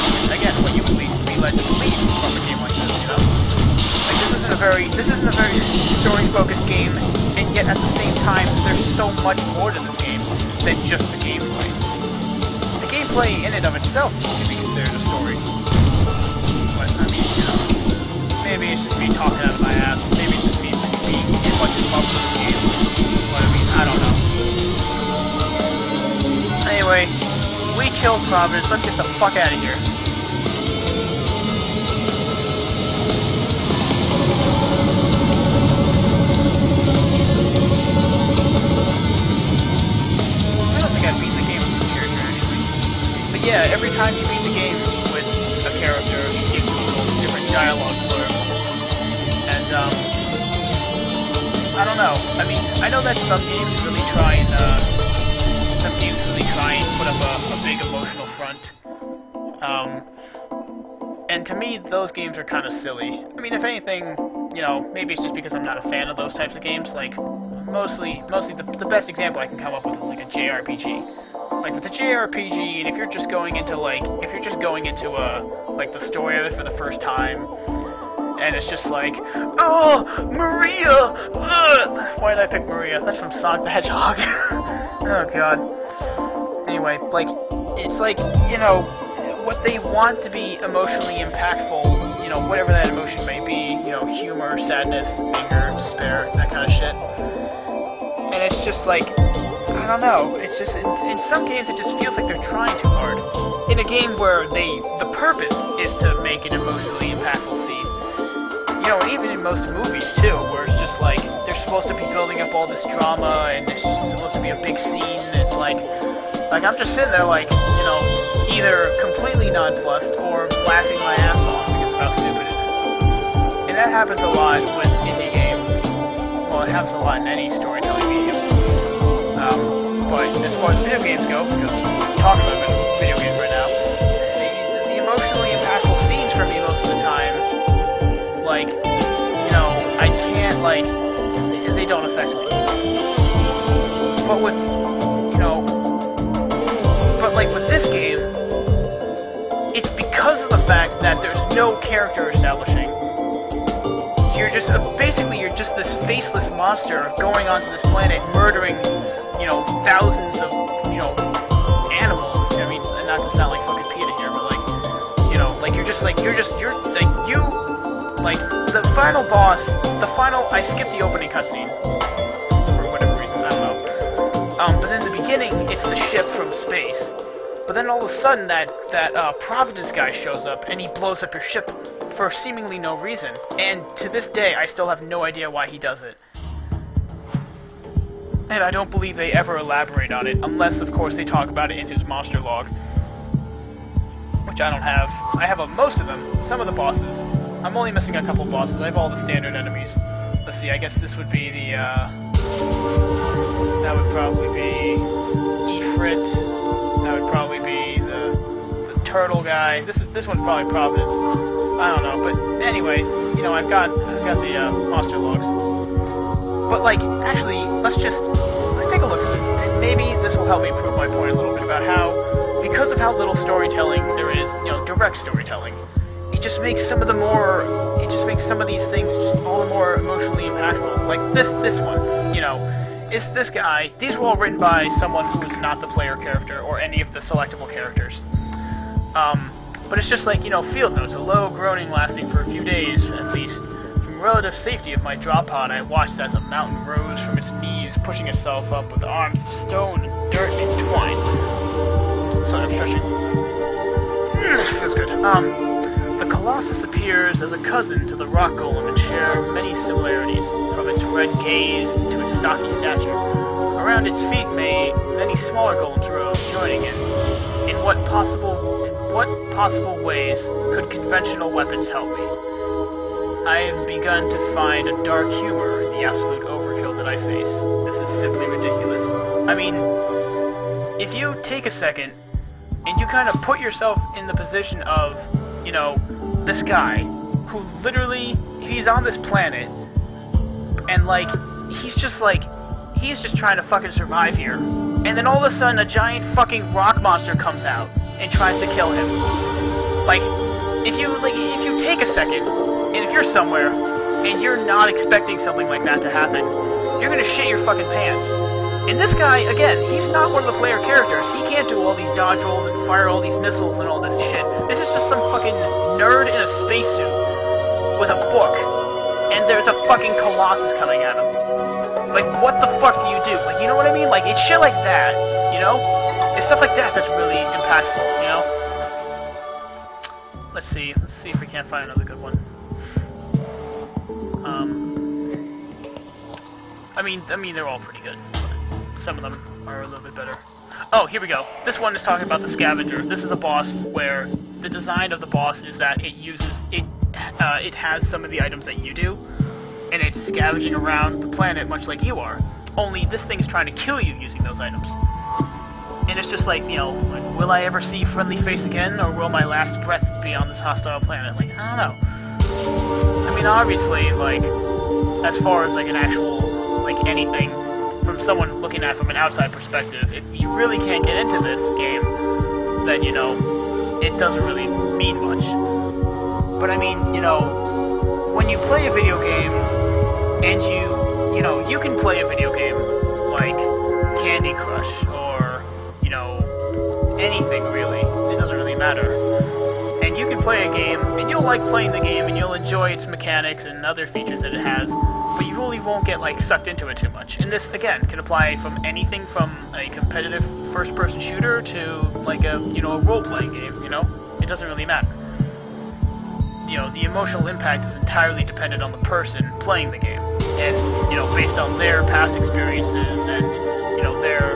would be led to believe from a game like this, you know? Like, this isn't a very story-focused game, and yet at the same time, there's so much more to this game than just the gameplay. The gameplay in and of itself can be considered a story. But, I mean, you know, maybe it's just me talking out of my ass. Maybe it's just me being too much in love with this game. But, I mean, I don't know. Anyway, we killed Providence. Let's get the fuck out of here. I don't think I've beaten the game with this character, actually. But yeah, every time you beat the game with a character, you get a little different dialogue for him. And, I don't know. I mean, I know that some games really try and put up a big emotional front. And to me, those games are kind of silly. I mean, if anything, you know, maybe it's just because I'm not a fan of those types of games. Like, mostly the best example I can come up with is like a JRPG. Like with a JRPG, and if you're just going into like the story of it for the first time, and it's just like, oh, Maria! Ugh! Why did I pick Maria? That's from Sonic the Hedgehog. Oh god. Anyway, like, it's like, you know, what they want to be emotionally impactful, you know, whatever that emotion may be, you know, humor, sadness, anger, despair, that kind of shit. And it's just like, I don't know, it's just, in some games it just feels like they're trying too hard. In a game where the purpose is to make an emotionally impactful scene. You know, and even in most movies too, where it's just like, they're supposed to be building up all this drama, and it's just supposed to be a big scene, and it's like I'm just sitting there like, you know, either completely nonplussed or laughing my ass off because of how stupid it is. And that happens a lot with indie games. Well, it happens a lot in any storytelling medium. But as far as video games go, because we're talking about video games right now, the emotionally impactful scenes for me most of the time, like, you know, I can't, like, they don't affect me. But with, you know, but like with this game, it's because of the fact that there's no character establishing. You're just, basically you're just this faceless monster going onto this planet, murdering, you know, thousands of, you know, animals. I mean, not to sound like fucking PETA here, but like, you know, like you're like the final boss, I skipped the opening cutscene for whatever reason, I don't know. But in the beginning, it's the ship from space. But then all of a sudden, that Providence guy shows up and he blows up your ship for seemingly no reason. And to this day, I still have no idea why he does it. And I don't believe they ever elaborate on it, unless, of course, they talk about it in his monster log. Which I don't have. I have most of them, some of the bosses. I'm only missing a couple bosses. I have all the standard enemies. Let's see, I guess this would be the, that would probably be Ifrit. That would probably be the turtle guy. This one's probably Providence. I don't know, but anyway, you know, I've got the monster logs. But like, actually, let's take a look at this, and maybe this will help me prove my point a little bit about how, because of how little storytelling there is, you know, direct storytelling, it just makes some of these things just all the more emotionally impactful. Like this one, you know, is this guy. These were all written by someone who is not the player character or any of the selectable characters. But it's just like, you know, field notes, a low groaning lasting for a few days at least. From relative safety of my drop pod, I watched as a mountain rose from its knees, pushing itself up with arms of stone and dirt entwined. Sorry, I'm stretching. Feels good. The Colossus appears as a cousin to the rock golem and share many similarities, from its red gaze to its stocky stature. Around its feet many smaller golems rose, joining in. In what possible ways could conventional weapons help me? I have begun to find a dark humor in the absolute overkill that I face. This is simply ridiculous. I mean, if you take a second and you kind of put yourself in the position of, you know, this guy who literally, he's on this planet and like, he's just trying to fucking survive here. And then all of a sudden a giant fucking rock monster comes out and tries to kill him. Like, if you take a second, and if you're somewhere, and you're not expecting something like that to happen, you're gonna shit your fucking pants. And this guy, again, he's not one of the player characters. He can't do all these dodge rolls and fire all these missiles and all this shit. This is just some fucking nerd in a spacesuit with a book, and there's a fucking Colossus coming at him. Like, what the fuck do you do? Like, you know what I mean? Like, it's shit like that, you know? It's stuff like that that's really impactful, you know? Let's see if we can't find another good one. I mean, they're all pretty good, but some of them are a little bit better. Oh, here we go. This one is talking about the scavenger. This is a boss where the design of the boss is that it has some of the items that you do, and it's scavenging around the planet much like you are. Only this thing is trying to kill you using those items. And it's just like, you know, like, will I ever see friendly face again, or will my last breath be on this hostile planet? Like, I don't know. I mean, obviously, like, as far as like an actual, like, anything, from someone looking at it from an outside perspective, if you really can't get into this game, then, you know, it doesn't really mean much. But I mean, you know, when you play a video game, and you know, you can play a video game like Candy Crush, or, you know, anything really, it doesn't really matter. And you can play a game, and you'll like playing the game, and you'll enjoy its mechanics and other features that it has, but you really won't get, like, sucked into it too much. And this, again, can apply from anything from a competitive first-person shooter to, like, a, you know, a role-playing game, you know? It doesn't really matter. You know, the emotional impact is entirely dependent on the person playing the game. And, you know, based on their past experiences and, you know, their,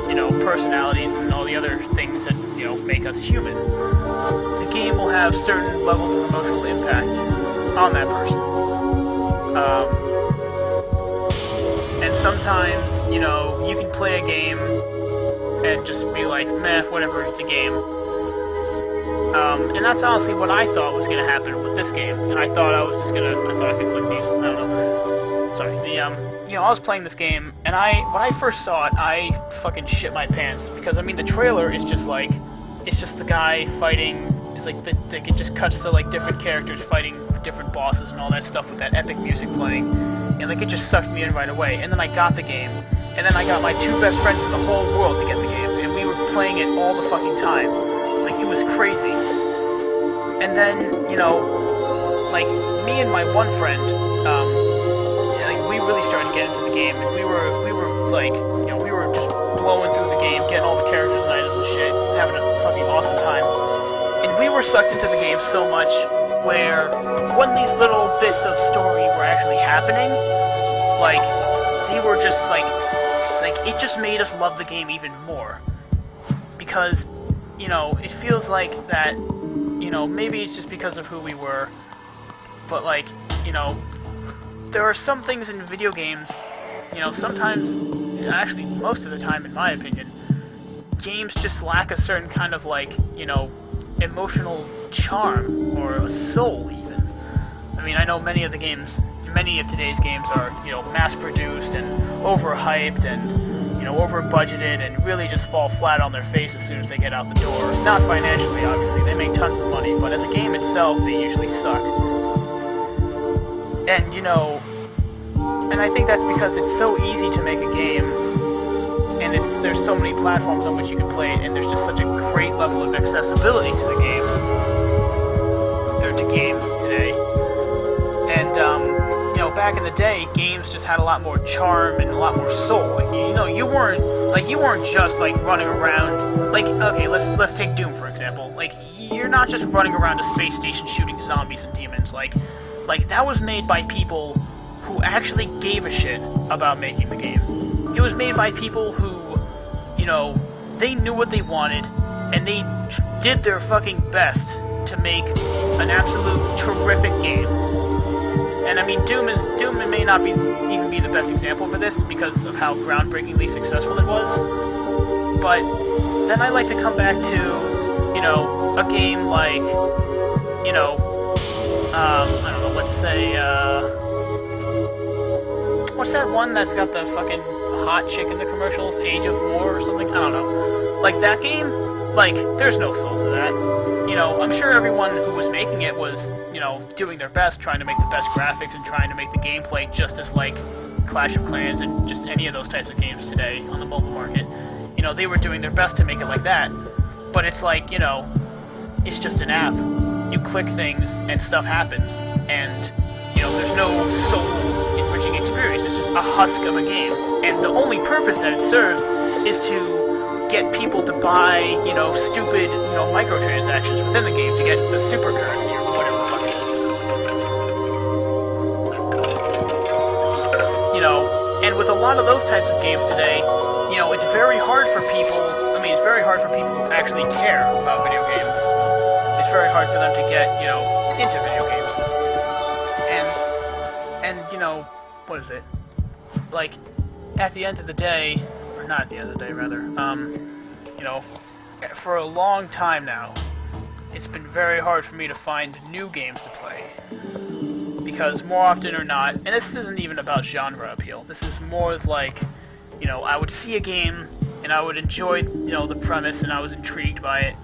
you know, personalities and all the other things that, you know, make us human. The game will have certain levels of emotional impact on that person. And sometimes, you know, you can play a game and just be like, meh, whatever, it's a game. And that's honestly what I thought was gonna happen with this game. And I thought I could click these, I don't know. Sorry, you know, I was playing this game, and when I first saw it, I fucking shit my pants, because, I mean, the trailer is just like, it's just the guy fighting, it's like, it just cuts to, like, different characters fighting different bosses and all that stuff with that epic music playing. and like it just sucked me in right away. And then I got the game, and then I got my 2 best friends in the whole world to get the game, and we were playing it all the fucking time. Like, it was crazy. And then, you know, like, me and my one friend, like, we really started to get into the game, and we were like, you know, we were just blowing through the game, getting all the characters and items and shit, having a fucking awesome time. And we were sucked into the game so much where when these little bits of story were actually happening, like, they were just like it just made us love the game even more. Because, you know, it feels like that, you know, maybe it's just because of who we were, but like, you know, there are some things in video games, you know, sometimes, actually most of the time in my opinion, games just lack a certain kind of like, you know, emotional charm, or a soul even. I mean, I know many of today's games are, you know, mass-produced and overhyped and, you know, over-budgeted and really just fall flat on their face as soon as they get out the door. Not financially, obviously, they make tons of money, but as a game itself, they usually suck. And, you know, and I think that's because it's so easy to make a game, and there's so many platforms on which you can play it, and there's just such a great level of accessibility to the game, or to games today. And, you know, back in the day, games just had a lot more charm and a lot more soul. Like, you know, you weren't just like running around. Like, okay, let's take Doom for example. Like, you're not just running around a space station shooting zombies and demons. Like that was made by people who actually gave a shit about making the game. It was made by people who, you know, they knew what they wanted, and they did their fucking best to make an absolute terrific game. And I mean, Doom may not even be the best example for this because of how groundbreakingly successful it was. But then I like to come back to, you know, a game like, you know, I don't know, let's say, what's that one that's got the fucking hot chick in the commercials? Age of War or something? I don't know. Like, that game, like, there's no soul to that. You know, I'm sure everyone who was making it was, you know, doing their best, trying to make the best graphics and trying to make the gameplay just as like Clash of Clans and just any of those types of games today on the mobile market. You know, they were doing their best to make it like that. But it's like, you know, it's just an app. You click things and stuff happens. And, you know, there's no soul enriching experience. It's just a husk of a game. And the only purpose that it serves is to get people to buy, you know, stupid, you know, microtransactions within the game to get the super currency or whatever the fuck it is. You know, and with a lot of those types of games today, you know, it's very hard for people, it's very hard for people who actually care about video games. It's very hard for them to get, you know, into video games. And, you know, what is it? Like, at the end of the day, or not at the end of the day, rather, you know, for a long time now, it's been very hard for me to find new games to play. Because more often or not, and this isn't even about genre appeal, this is more like, you know, I would see a game, and I would enjoy, you know, the premise, and I was intrigued by it,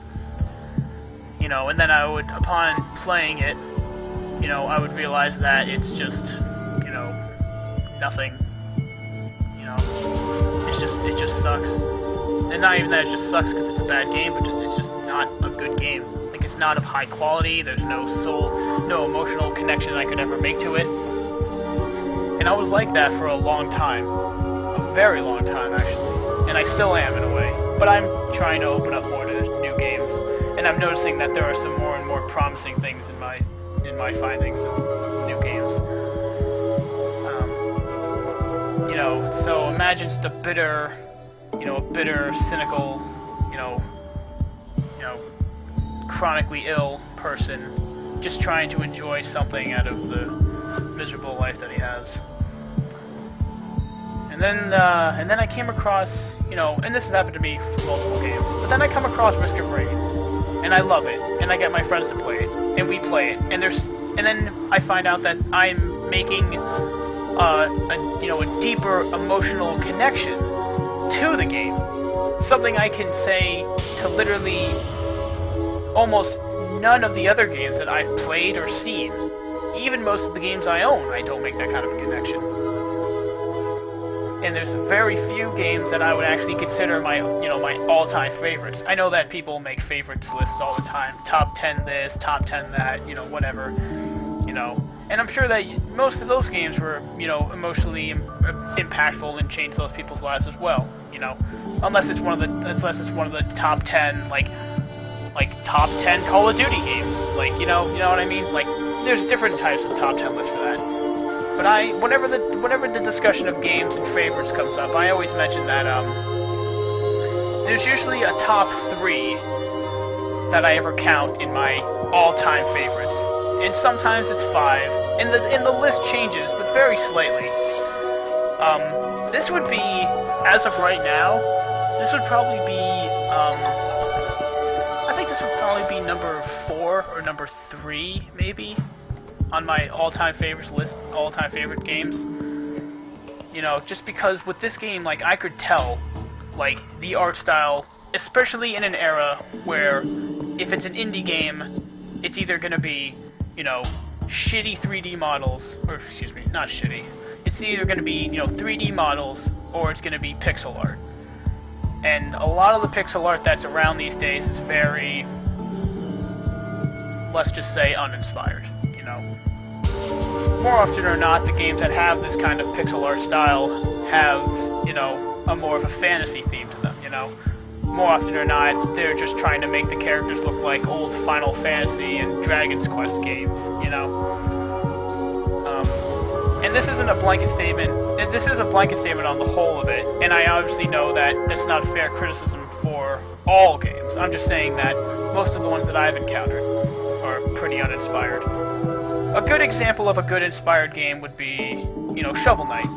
you know, and then I would, upon playing it, you know, I would realize that it's just, you know, nothing, you know, it just sucks. And not even that it just sucks because it's a bad game, but it's just not a good game. Like, it's not of high quality, there's no soul, no emotional connection I could ever make to it. And I was like that for a long time. A very long time, actually. And I still am, in a way. But I'm trying to open up more to new games. And I'm noticing that there are some more and more promising things in my findings of new games. You know, so imagine just a bitter, cynical, you know, chronically ill person just trying to enjoy something out of the miserable life that he has. And then I came across, you know, and this has happened to me for multiple games, but then I come across Risk of Rain, and I love it, and I get my friends to play it, and we play it, and then I find out that I'm making a deeper emotional connection to the game. Something I can say to literally almost none of the other games that I've played or seen. even most of the games I own, I don't make that kind of a connection. And there's very few games that I would actually consider my, my all-time favorites. I know that people make favorites lists all the time. Top 10 this, top 10 that, whatever. And I'm sure that most of those games were, emotionally impactful and changed those people's lives as well. Unless it's one of the top 10, like top 10 Call of Duty games. You know what I mean? Like, there's different types of top 10 lists for that. But whenever the discussion of games and favorites comes up, I always mention that there's usually a top 3 that I ever count in my all-time favorites, and sometimes it's 5. And the list changes, but very slightly. This would be, as of right now, this would probably be I think this would probably be number 4 or number 3, maybe, on my all-time favorites list, all-time favorite games. Just because with this game, like, I could tell, like, the art style, especially in an era where, if it's an indie game, it's either gonna be, shitty 3D models, or, excuse me, not shitty. It's either gonna be, 3D models, or it's gonna be pixel art. And a lot of the pixel art that's around these days is very, let's just say, uninspired. More often or not, the games that have this kind of pixel art style have, a more of a fantasy theme to them, More often or not, they're just trying to make the characters look like old Final Fantasy and Dragon's Quest games, And this isn't a blanket statement, and this is a blanket statement on the whole of it, and I obviously know that that's not fair criticism for all games. I'm just saying that most of the ones that I've encountered are pretty uninspired. A good example of a good inspired game would be, Shovel Knight.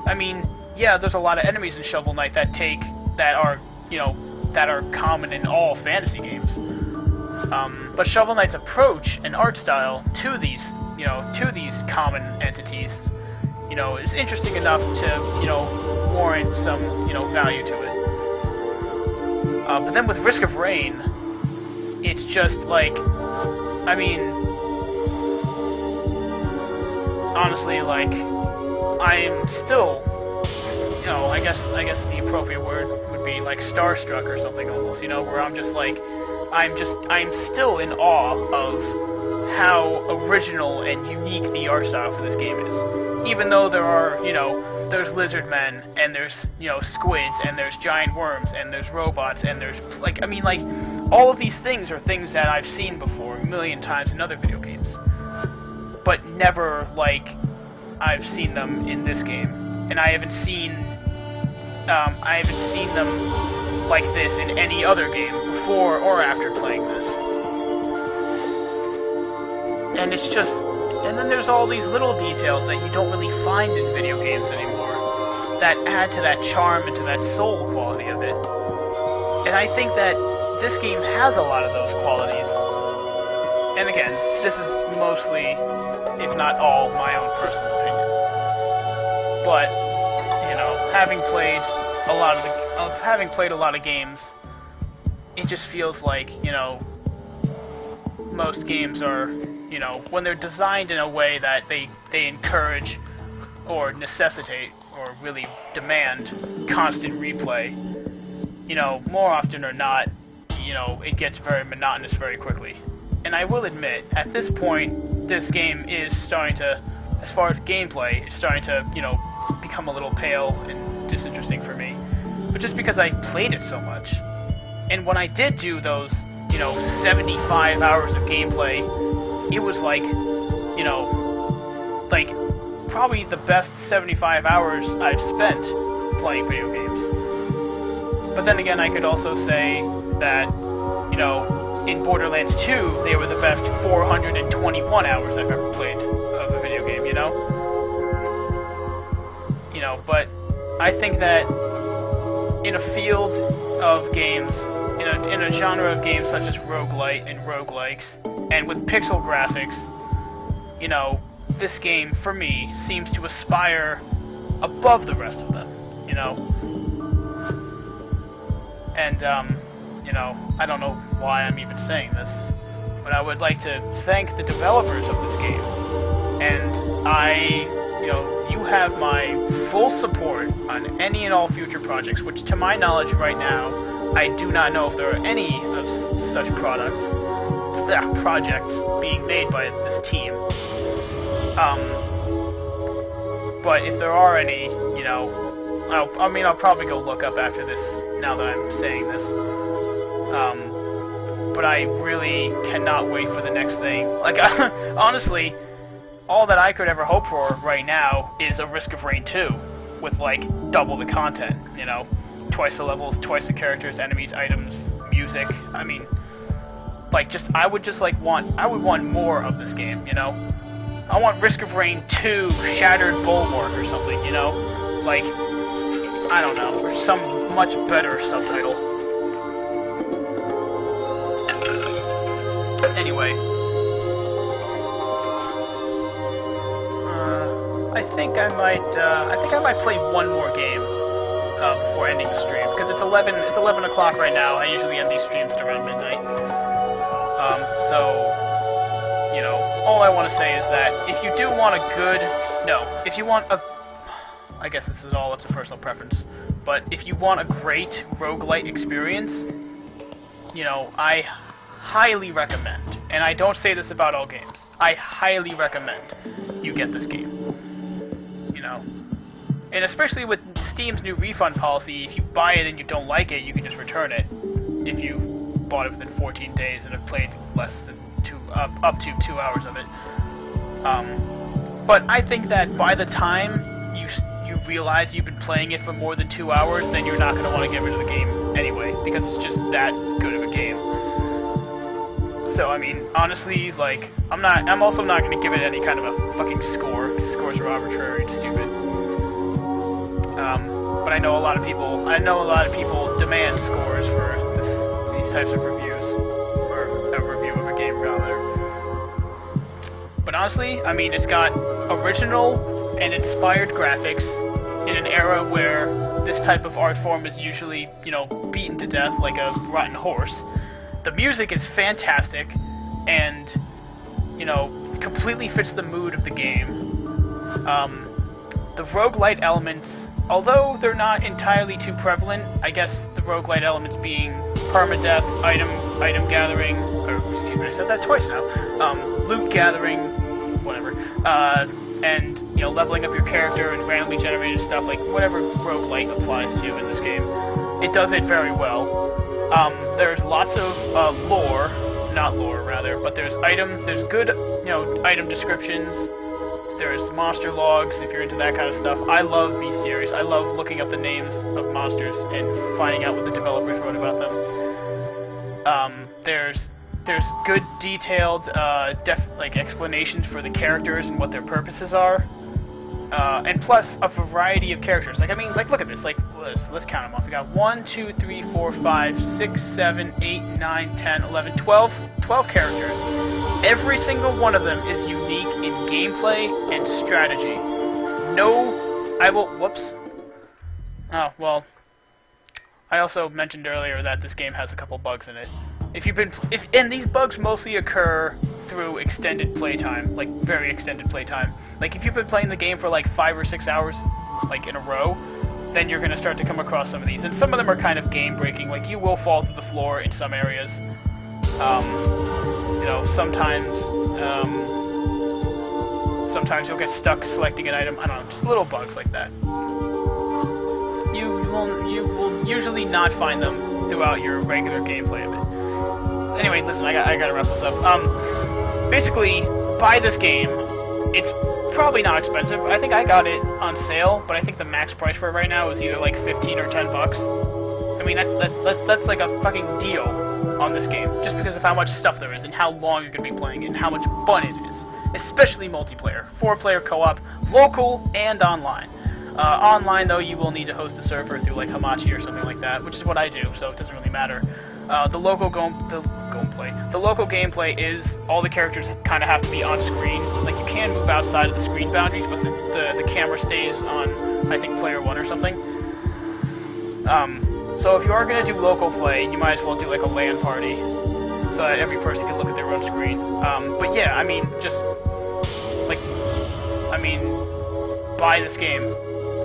I mean, yeah, there's a lot of enemies in Shovel Knight that are common in all fantasy games. But Shovel Knight's approach and art style to these common entities, is interesting enough to, warrant some, value to it. But then with Risk of Rain, it's just like, I mean, honestly, like, I'm still, I guess the appropriate word would be like starstruck or something almost, where I'm just like, I'm still in awe of how original and unique the art style for this game is. Even though there are, there's lizard men, and there's, squids, and there's giant worms, and there's robots, and there's, all of these things are things that I've seen before a million times in other video games. But never like I've seen them in this game. And I haven't seen them like this in any other game before or after playing this. And it's just, and then there's all these little details that you don't really find in video games anymore that add to that charm and to that soul quality of it. And I think that this game has a lot of those qualities. And again, this is mostly, if not all, my own personal opinion. But, having played a lot of games, it just feels like, most games are, when they're designed in a way that they encourage or necessitate or really demand constant replay, more often or not, it gets very monotonous very quickly. And I will admit, at this point, this game is starting to, as far as gameplay, it's starting to, become a little pale and disinteresting for me. But just because I played it so much. And when I did do those, 75 hours of gameplay, it was like, probably the best 75 hours I've spent playing video games. But then again, I could also say that, in Borderlands 2, they were the best 421 hours I've ever played of a video game, but I think that in a field of games, in a genre of games such as roguelite and roguelikes, and with pixel graphics, this game, for me, seems to aspire above the rest of them, And, I don't know why I'm even saying this, but I would like to thank the developers of this game and you have my full support on any and all future projects, which to my knowledge right now, I do not know if there are any of such projects being made by this team. But if there are any, I'll probably go look up after this, now that I'm saying this. But I really cannot wait for the next thing. Like, honestly, all that I could ever hope for right now is a Risk of Rain 2, with, like, double the content, twice the levels, twice the characters, enemies, items, music. I mean, like, I would want more of this game, I want Risk of Rain 2 Shattered Bulwark or something, like, I don't know, or some much better subtitle. Anyway, I think I might play one more game before ending the stream, because it's 11 o'clock right now. I usually end these streams at around midnight. So, all I want to say is that if you do want if you want a, I guess this is all up to personal preference, but if you want a great roguelite experience, I highly recommend, and I don't say this about all games, I highly recommend you get this game. And especially with Steam's new refund policy, if you buy it and you don't like it, you can just return it. If you bought it within 14 days and have played less than up to 2 hours of it. But I think that by the time you realize you've been playing it for more than 2 hours, then you're not going to want to get rid of the game anyway, because it's just that good of a game. So, I mean, honestly, like, I'm also not going to give it any kind of a fucking score, because scores are arbitrary and stupid. But I know a lot of people demand scores for these types of reviews, or a review of a game, rather. But honestly, I mean, it's got original and inspired graphics in an era where this type of art form is usually, beaten to death like a rotten horse. The music is fantastic, and, completely fits the mood of the game. The roguelite elements, although they're not entirely too prevalent, I guess the roguelite elements being permadeath, item gathering, or excuse me, I said that twice now, loot gathering, whatever, and, leveling up your character and randomly generated stuff, like whatever roguelite applies to in this game. It does it very well. There's lots of but there's good, item descriptions. There's monster logs, if you're into that kind of stuff. I love bestiaries. I love looking up the names of monsters and finding out what the developers wrote about them. There's good detailed, explanations for the characters and what their purposes are. And plus, a variety of characters. Like, look at this. Like, let's count them off. We got 1, 2, 3, 4, 5, 6, 7, 8, 9, 10, 11, 12 characters. Every single one of them is unique in gameplay and strategy. Whoops. Oh, well, I also mentioned earlier that this game has a couple bugs in it. And these bugs mostly occur through extended playtime, like very extended playtime. Like, if you've been playing the game for like 5 or 6 hours, like in a row, then you're gonna start to come across some of these, and some of them are kind of game-breaking. Like, you will fall through the floor in some areas. Sometimes you'll get stuck selecting an item. I don't know, just little bugs like that. You will usually not find them throughout your regular gameplay of it. Anyway, listen, I gotta wrap this up. Basically, buy this game. It's probably not expensive. I think I got it on sale, but I think the max price for it right now is either like 15 or 10 bucks. I mean, that's like a fucking deal on this game, just because of how much stuff there is and how long you're gonna be playing it and how much fun it is, especially multiplayer, 4-player co-op, local and online. Online, though, you will need to host a server through like Hamachi or something like that, which is what I do, so it doesn't really matter. The local gameplay is all the characters kind of have to be on screen. Like, you can move outside of the screen boundaries, but the camera stays on, I think, player 1 or something. So if you are going to do local play, you might as well do like a LAN party, so that every person can look at their own screen. But yeah, I mean, just like mean, buy this game.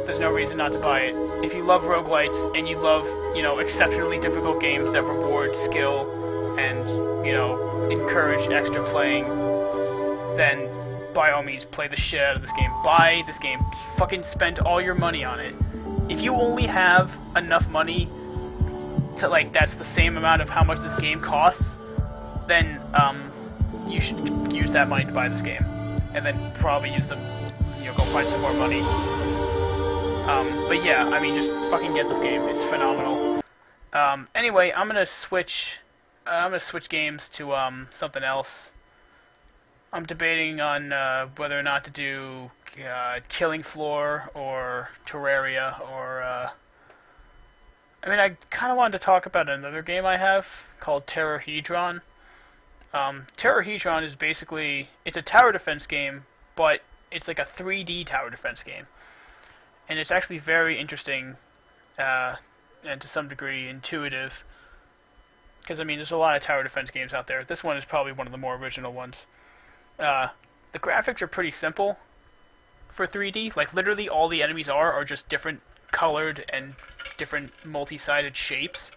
There's no reason not to buy it. If you love roguelites and you love, you know, exceptionally difficult games that reward skill and, you know, encourage extra playing, then by all means play the shit out of this game. Buy this game. Fucking spend all your money on it. If you only have enough money to, like, that's the same amount of how much this game costs, then you should use that money to buy this game, and then probably use them, you know, go find some more money. But yeah, I mean, just fucking get this game. It's phenomenal. Anyway, I'm gonna switch games to something else. I'm debating on whether or not to do Killing Floor or Terraria, or I mean, I kind of wanted to talk about another game I have called Terrorhedron. Terrorhedron is basically, it's a tower defense game, but it's like a 3D tower defense game. And it's actually very interesting, and to some degree intuitive. Because, I mean, there's a lot of tower defense games out there. This one is probably one of the more original ones. The graphics are pretty simple for 3D. Like, literally all the enemies are just different colored and different multi-sided shapes.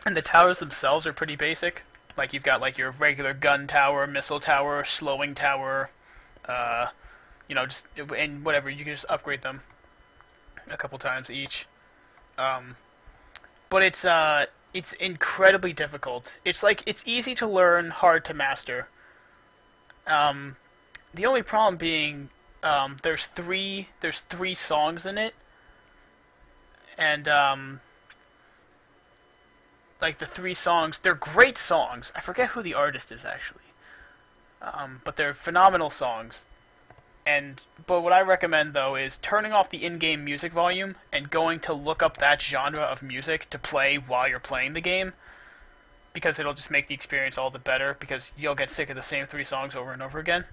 And the towers themselves are pretty basic. Like, you've got, like, your regular gun tower, missile tower, slowing tower, you know, just, and whatever, you can just upgrade them a couple times each. But it's incredibly difficult. It's like, it's easy to learn, hard to master. The only problem being, there's three songs in it, and, like, the 3 songs, they're great songs. I forget who the artist is, actually. But they're phenomenal songs. But what I recommend, though, is turning off the in-game music volume and going to look up that genre of music to play while you're playing the game, because it'll just make the experience all the better, because you'll get sick of the same 3 songs over and over again.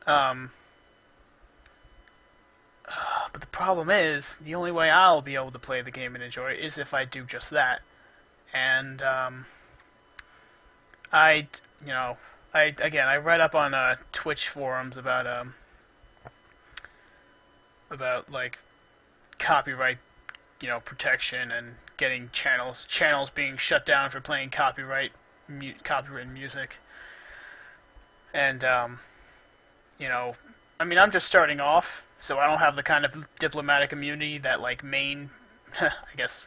But the problem is, the only way I'll be able to play the game and enjoy it is if I do just that. And, I read up on Twitch forums about like copyright, you know, protection and getting channels being shut down for playing copyrighted music. And you know, I mean, I'm just starting off, so I don't have the kind of diplomatic immunity that, like, I guess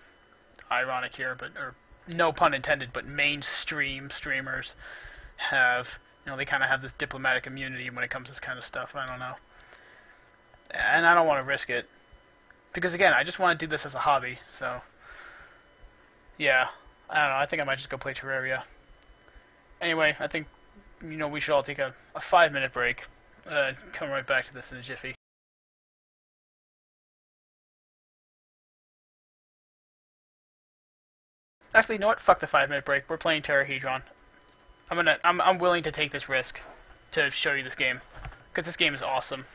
ironic here, but, or no pun intended, but mainstream streamers have. You know, they kind of have this diplomatic immunity when it comes to this kind of stuff. I don't know. And I don't want to risk it. Because, again, I just want to do this as a hobby, so. Yeah. I don't know. I think I might just go play Terraria. Anyway, I think, you know, we should all take a 5-minute break. Come right back to this in a jiffy. Actually, you know what? Fuck the 5-minute break. We're playing Terrorhedron. I'm willing to take this risk to show you this game, because this game is awesome.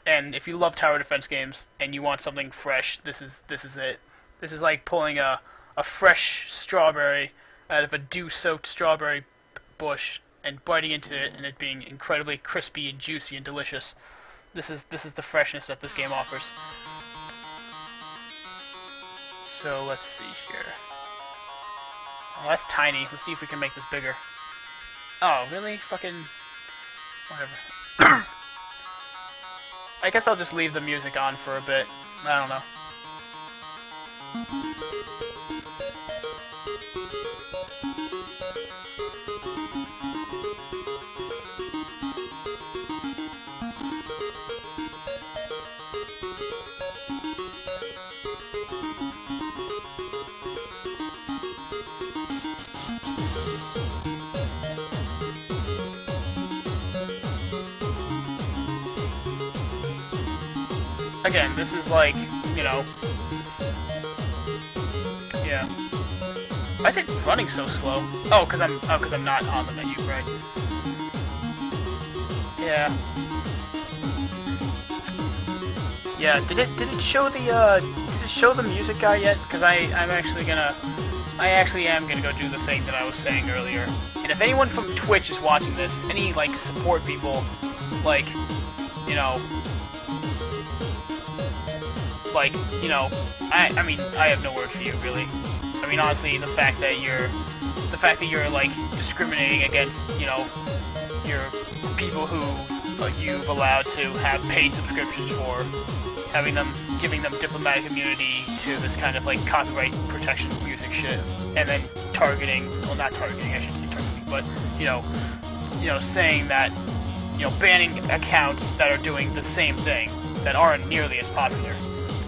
And if you love tower defense games and you want something fresh, this is it. This is like pulling a fresh strawberry out of a dew-soaked strawberry bush and biting into it and it being incredibly crispy and juicy and delicious. This is the freshness that this game offers. So let's see here. Oh, that's tiny. Let's see if we can make this bigger. Oh, really? Fucking... whatever. I guess I'll just leave the music on for a bit. I don't know. Again, this is like, you know... Yeah. Why is it running so slow? Oh, cause I'm not on the menu, right? Yeah. Yeah. Did it show the music guy yet? Cause I'm actually gonna I actually am gonna go do the thing that I was saying earlier. And if anyone from Twitch is watching this, any like support people, like, you know, I mean, I have no word for you really. I mean, honestly, the fact that you're like discriminating against, you know, your people who you've allowed to have paid subscriptions for, giving them diplomatic immunity to this kind of like copyright protection music shit, and then targeting, well, not targeting, I shouldn't say targeting, but you know, saying that, you know, banning accounts that are doing the same thing that aren't nearly as popular.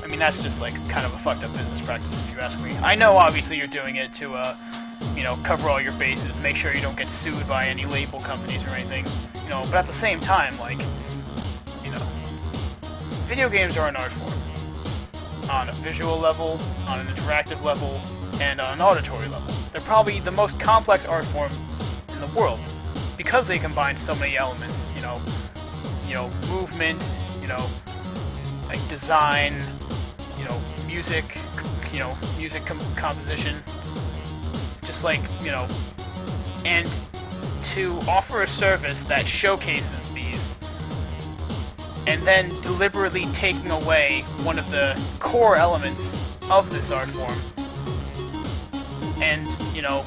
I mean, that's just like kind of a fucked up business practice if you ask me. I know obviously you're doing it to you know, cover all your bases, make sure you don't get sued by any label companies or anything, you know, but at the same time, like, you know, video games are an art form. On a visual level, on an interactive level, and on an auditory level. They're probably the most complex art form in the world, because they combine so many elements, you know, movement, you know, like design, you know, music, composition, just like, you know, and to offer a service that showcases these, and then deliberately taking away one of the core elements of this art form, and, you know,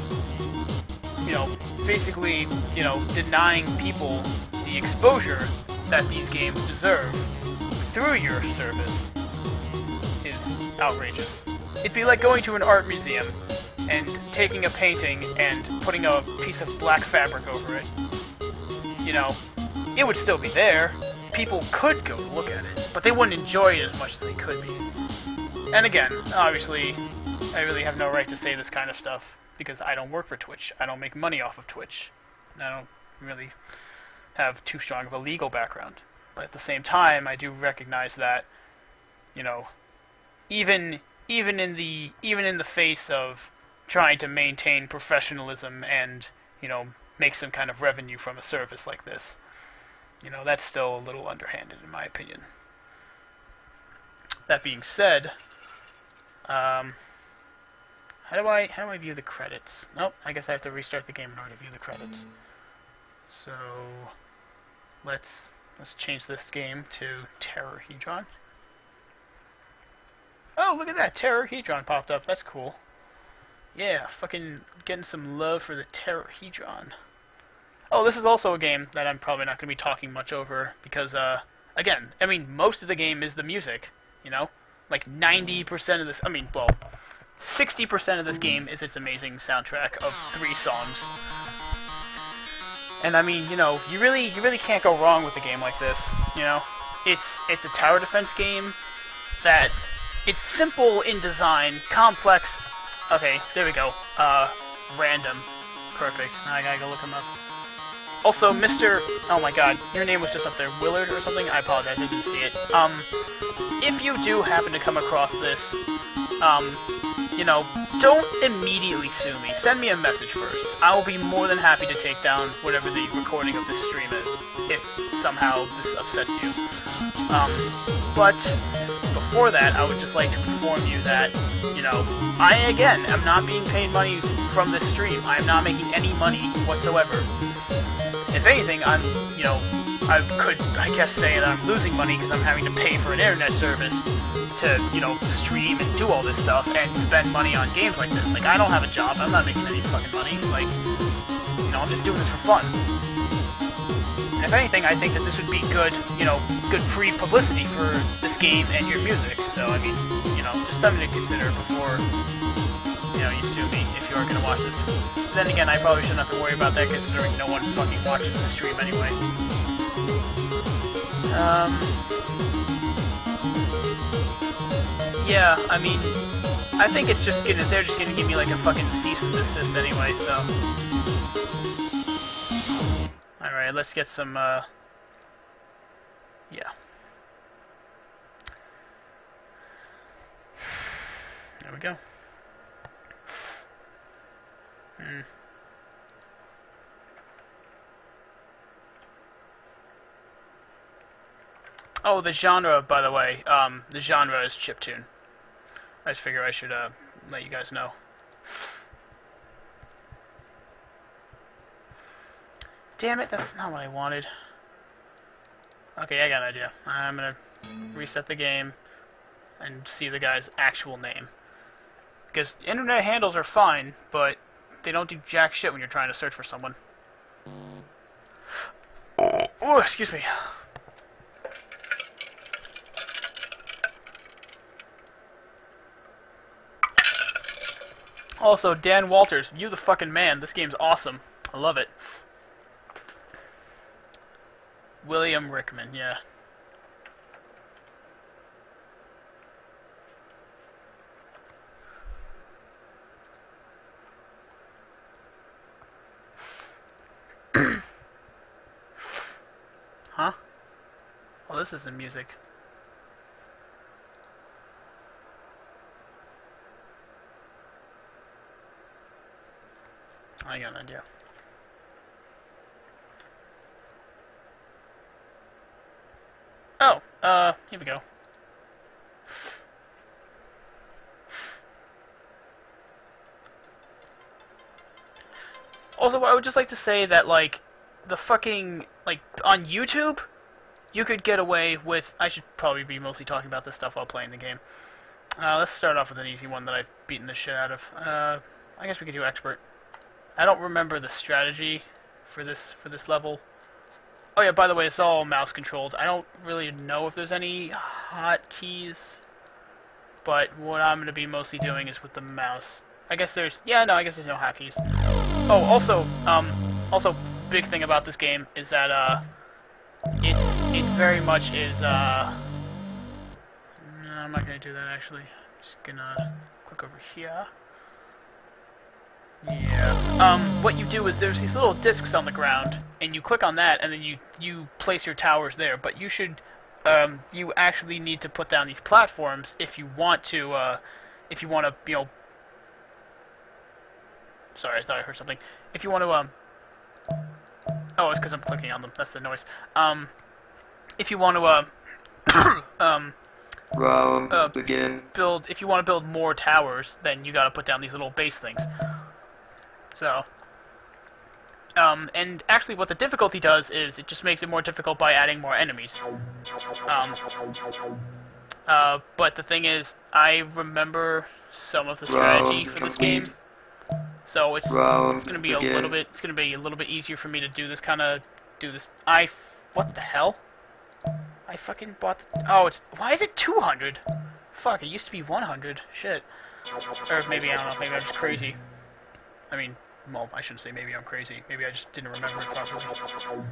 basically, you know, denying people the exposure that these games deserve through your service is outrageous. It'd be like going to an art museum and taking a painting and putting a piece of black fabric over it. You know, it would still be there. People could go look at it, but they wouldn't enjoy it as much as they could be. And again, obviously, I really have no right to say this kind of stuff, because I don't work for Twitch. I don't make money off of Twitch. I don't really have too strong of a legal background. But at the same time, I do recognize that, you know, even in the face of trying to maintain professionalism and, you know, make some kind of revenue from a service like this, you know, that's still a little underhanded in my opinion. That being said, how do I view the credits? Nope, I guess I have to restart the game in order to view the credits. So let's change this game to Terrorhedron. Oh, look at that, Terrorhedron popped up. That's cool. Yeah, fucking getting some love for the Terrorhedron. Oh, this is also a game that I'm probably not going to be talking much over because, again, I mean, most of the game is the music, you know? Like 90% of this, I mean, well, 60% of this game is its amazing soundtrack of 3 songs. And I mean, you know, you really can't go wrong with a game like this, you know? It's a tower defense game that it's simple in design, complex. Okay, there we go. Random. Perfect. Now I gotta go look him up. Also, Mr. Oh my god, your name was just up there. Willard or something? I apologize, I didn't see it. If you do happen to come across this, you know, don't immediately sue me. Send me a message first. I will be more than happy to take down whatever the recording of this stream is, if somehow this upsets you. But before that, I would just like to inform you that, you know, I, again, am not being paid money from this stream. I am not making any money whatsoever. If anything, I'm, you know, I could, I guess, say that I'm losing money because I'm having to pay for an internet service to, you know, stream and do all this stuff and spend money on games like this. Like, I don't have a job. I'm not making any fucking money. Like, you know, I'm just doing this for fun. And if anything, I think that this would be good, you know, good free publicity for this game and your music. So, I mean, you know, just something to consider before, you know, you sue me if you are going to watch this. Then again, I probably shouldn't have to worry about that considering no one fucking watches the stream anyway. Yeah, I mean, I think it's just gonna, they're just gonna give me like a fucking cease and desist anyway, so. Alright, let's get some, yeah. There we go. Oh, the genre, by the way, the genre is chiptune. I just figure I should, let you guys know. damn it, that's not what I wanted. Okay, I got an idea. I'm gonna reset the game and see the guy's actual name. Because internet handles are fine, but they don't do jack shit when you're trying to search for someone. Oh, excuse me. Also, Dan Walters, you the fucking man. This game's awesome. I love it. William Rickman, yeah. Huh? Well, this isn't music. I got an idea. Oh, here we go. Also, I would just like to say that, like, the fucking, like, on YouTube, you could get away with... I should probably be mostly talking about this stuff while playing the game. Let's start off with an easy one that I've beaten the shit out of. I guess we could do Expert. I don't remember the strategy for this level. Oh yeah, by the way, it's all mouse controlled. I don't really know if there's any hotkeys, but what I'm going to be mostly doing is with the mouse. I guess there's... Yeah, no, I guess there's no hotkeys. Oh, also, big thing about this game is that, it very much is, no, I'm not going to do that, actually. I'm just going to click over here. Yeah. What you do is there's these little discs on the ground, and you click on that, and then you place your towers there. But you should, you actually need to put down these platforms if you want to, you know... Sorry, I thought I heard something. If you want to, oh, it's because I'm clicking on them. That's the noise. If you want to, Round begin. If you want to build more towers, then you gotta put down these little base things. So, and actually what the difficulty does is it just makes it more difficult by adding more enemies. But the thing is, I remember some of the strategy for this game, so it's gonna be a little bit easier for me to do this what the hell? I fucking bought why is it 200? Fuck, it used to be 100. Shit. Or maybe, I don't know, maybe I'm just crazy. I mean, well, I shouldn't say maybe I'm crazy. Maybe I just didn't remember it properly.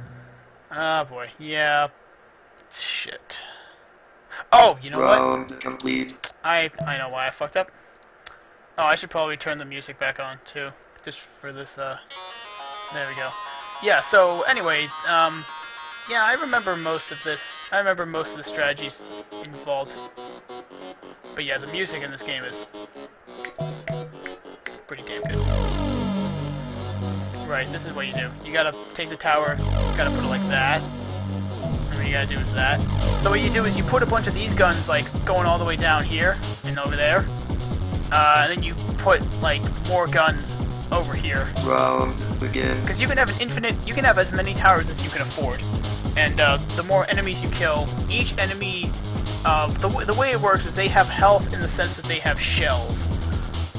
Ah, boy. Yeah. Shit. Oh, you know what? Complete. I know why I fucked up. Oh, I should probably turn the music back on, too. Just for this, there we go. Yeah, so, anyways, yeah, I remember most of this. I remember most of the strategies involved. But yeah, the music in this game is pretty damn good. Right, this is what you do. You gotta take the tower, you gotta put it like that, and what you gotta do is that. So what you do is you put a bunch of these guns, like, going all the way down here, and over there, and then you put, like, more guns over here. Round begin. Because you can have you can have as many towers as you can afford. And, the more enemies you kill, each enemy, the way it works is they have health in the sense that they have shells.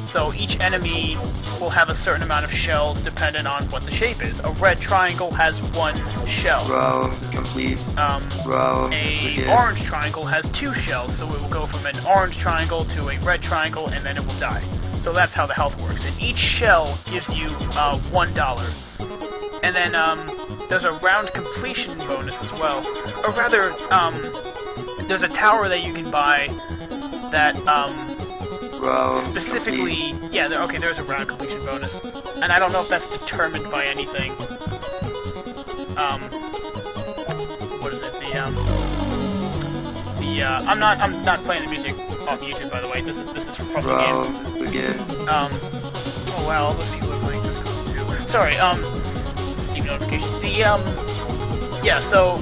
So each enemy will have a certain amount of shells depending on what the shape is. A red triangle has 1 shell. Round complete. Round begin. Orange triangle has 2 shells, so it will go from an orange triangle to a red triangle, and then it will die. So that's how the health works. And each shell gives you $1. And then there's a round completion bonus as well. Or rather, there's a tower that you can buy that specifically, yeah, there's a round completion bonus, and I don't know if that's determined by anything. What is it? I'm not playing the music off YouTube, by the way. This is from the game. Begin. Oh wow, all those people are playing this too. Sorry. Steam notifications. Yeah. So,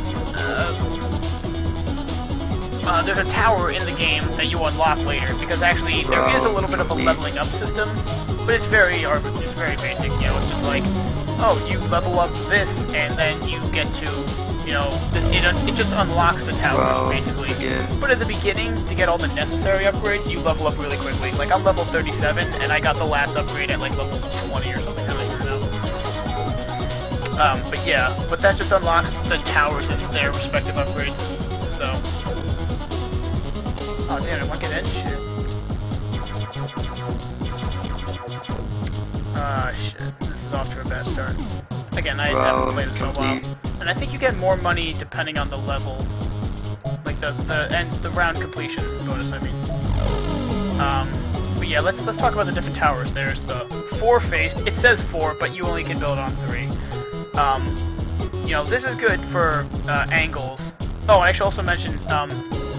there's a tower in the game that you unlock later, because actually there is a little bit of a leveling up system, but it's very basic, you know, it's just like, oh, you level up this, and then you get to, you know, it just unlocks the towers, basically. But at the beginning, to get all the necessary upgrades, you level up really quickly. Like, I'm level 37, and I got the last upgrade at, like, level 20 or something. I don't even know. But yeah, but that just unlocks the towers and their respective upgrades, so... Oh, damn, I want to get that shit. Ah, shit. This is off to a bad start. Again, I just haven't played this in a while. And I think you get more money depending on the level. Like the round completion bonus, I mean. But yeah, let's talk about the different towers. There's the 4-faced. It says 4, but you only can build on 3. You know, this is good for angles. Oh, I should also mention,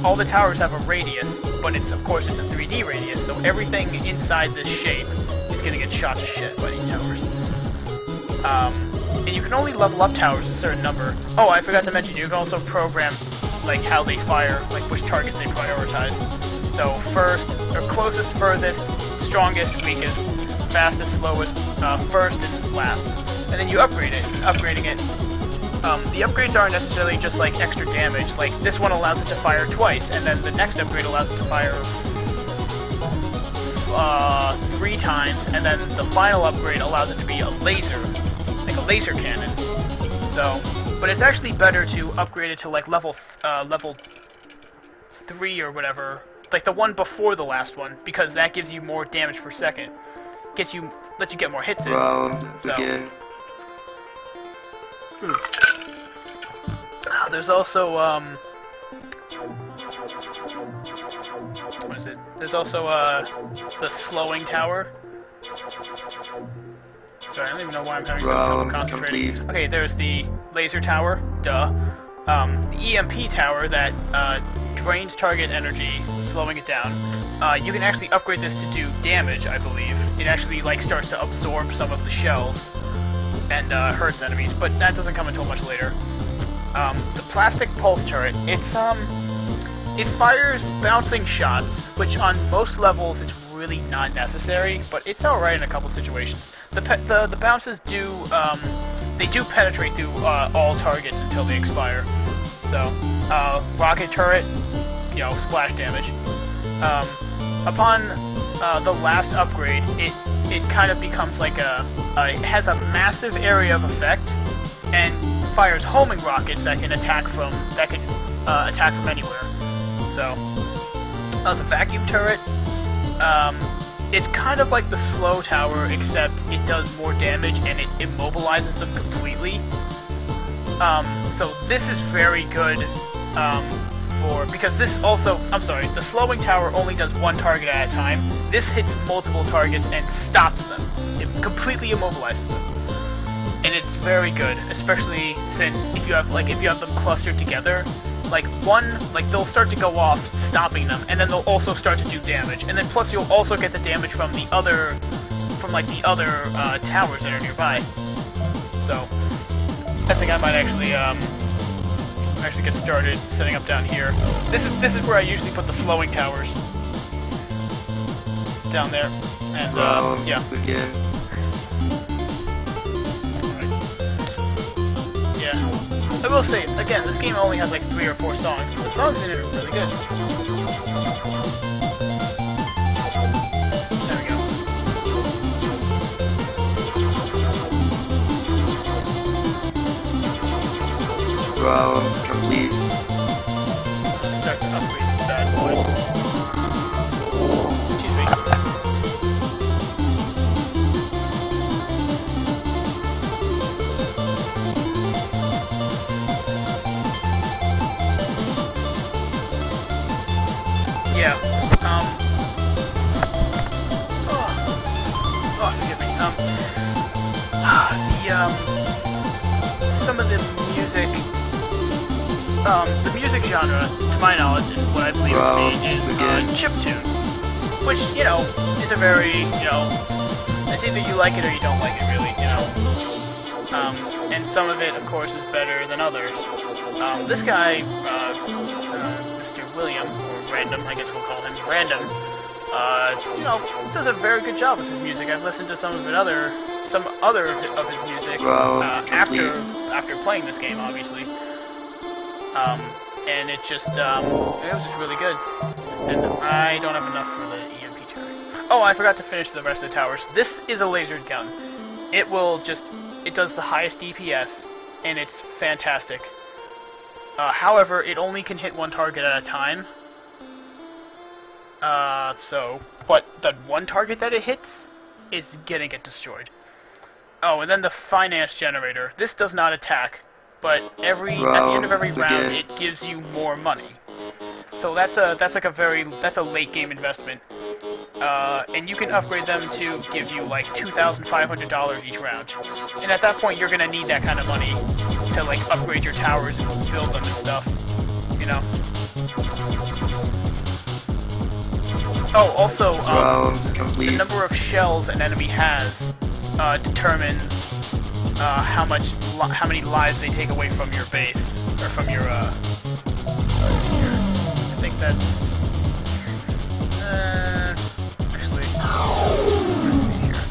all the towers have a radius, but of course it's a 3D radius, so everything inside this shape is gonna get shot to shit by these towers. And you can only level up towers a certain number. Oh, I forgot to mention, you can also program, like, how they fire, like, which targets they prioritize. So, first, or closest, furthest, strongest, weakest, fastest, slowest, first, and last. And then you upgrade it. Upgrading it, the upgrades aren't necessarily just like extra damage. Like this one allows it to fire twice, and then the next upgrade allows it to fire 3 times, and then the final upgrade allows it to be a laser, like a laser cannon. So, but it's actually better to upgrade it to like level 3 or whatever, like the one before the last one, because that gives you more damage per second. Lets you get more hits in. Begin. There's also, what is it? There's also, the slowing tower. Sorry, I don't even know why I'm having so much trouble concentrating. Okay, there's the laser tower, duh. The EMP tower that, drains target energy, slowing it down. You can actually upgrade this to do damage, I believe. It actually, like, starts to absorb some of the shells and hurts enemies, but that doesn't come until much later. The plastic pulse turret, it fires bouncing shots, which on most levels is really not necessary, but it's alright in a couple situations. The bounces do, they do penetrate through all targets until they expire. So, rocket turret, you know, splash damage. Upon the last upgrade, it kind of becomes like it has a massive area of effect, and fires homing rockets that can attack from anywhere. So, the vacuum turret, it's kind of like the slow tower, except it does more damage and it immobilizes them completely. So this is very good, because this also, I'm sorry, the slowing tower only does one target at a time. This hits multiple targets and stops them. It completely immobilizes them. And it's very good, especially since if you have them clustered together, they'll start to go off, stopping them, and then they'll also start to do damage. And then plus you'll also get the damage from the other towers that are nearby. So I think I might actually get started setting up down here. This is where I usually put the slowing towers. Down there. And yeah. Begin. I will say, again, this game only has like 3 or 4 songs, but the songs in it are really good. There we go. Round complete. Let's start to upgrade this bad boy. Excuse me. Yeah, forgive me, some of the music genre, to my knowledge, and what I believe to be, is chiptune, which, you know, is a very, you know, it's either you like it or you don't like it, really, you know, and some of it, of course, is better than others. This guy, Mr. William, Random, I guess we'll call him Random, you know, does a very good job with his music. I've listened to some of his other some other of his music after playing this game, obviously. And it was just really good. And I don't have enough for the EMP turret. Oh, I forgot to finish the rest of the towers. This is a lasered gun. It does the highest DPS, and it's fantastic. However, it only can hit one target at a time. But that one target that it hits is gonna get destroyed. Oh, and then the finance generator. This does not attack, but at the end of every round, it gives you more money. So that's a late game investment. And you can upgrade them to give you like $2,500 each round. And at that point, you're gonna need that kind of money to like upgrade your towers and build them and stuff. You know. Oh, also, the number of shells an enemy has determines how many lives they take away from your base or from your. I think that's. Actually, let's see here.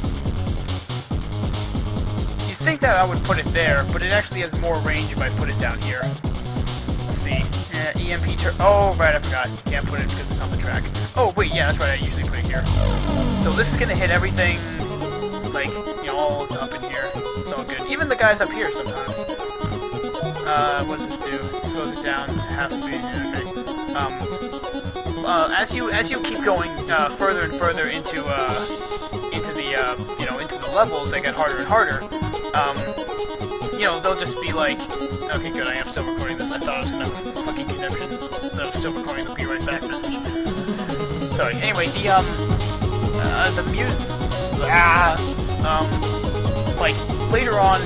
You'd think that I would put it there, but it actually has more range if I put it down here. Let's see. EMP oh, right, I forgot. You can't put it because it's on the track. Oh, wait, yeah, that's right, I usually put it here. So this is gonna hit everything, like, you know, all up in here. It's all good. Even the guys up here sometimes. What does this do? Slows it down, half speed, yeah, okay. As you keep going, further and further into the levels, they get harder and harder, you know, they'll just be like, okay, good, I am still recording this. I thought I was gonna have a fucking connection, so I'm still recording the be right back message. Sorry. Anyway, the music, like later on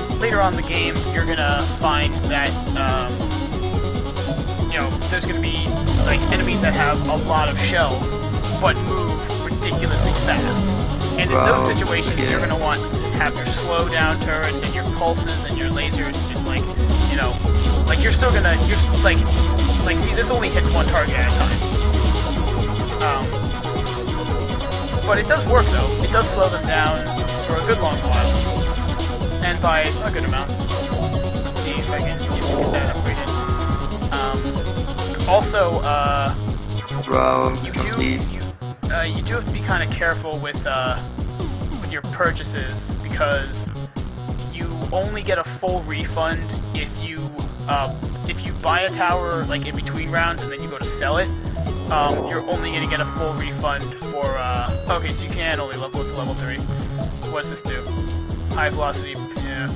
in the game, you're gonna find that, you know, there's gonna be like enemies that have a lot of shells, but move ridiculously fast. And in those situations, you're gonna want to have your slow down turrets and your pulses and your lasers, and like, you know, like see, this only hits one target at a time. But it does work though. It does slow them down for a good long while, and by a good amount. Let's see if I can get that upgraded. Also, you do have to be kind of careful with your purchases, because you only get a full refund if you buy a tower like in between rounds and then you go to sell it. You're only gonna get a full refund for okay, so you can only level up to level 3. What does this do? High velocity, yeah.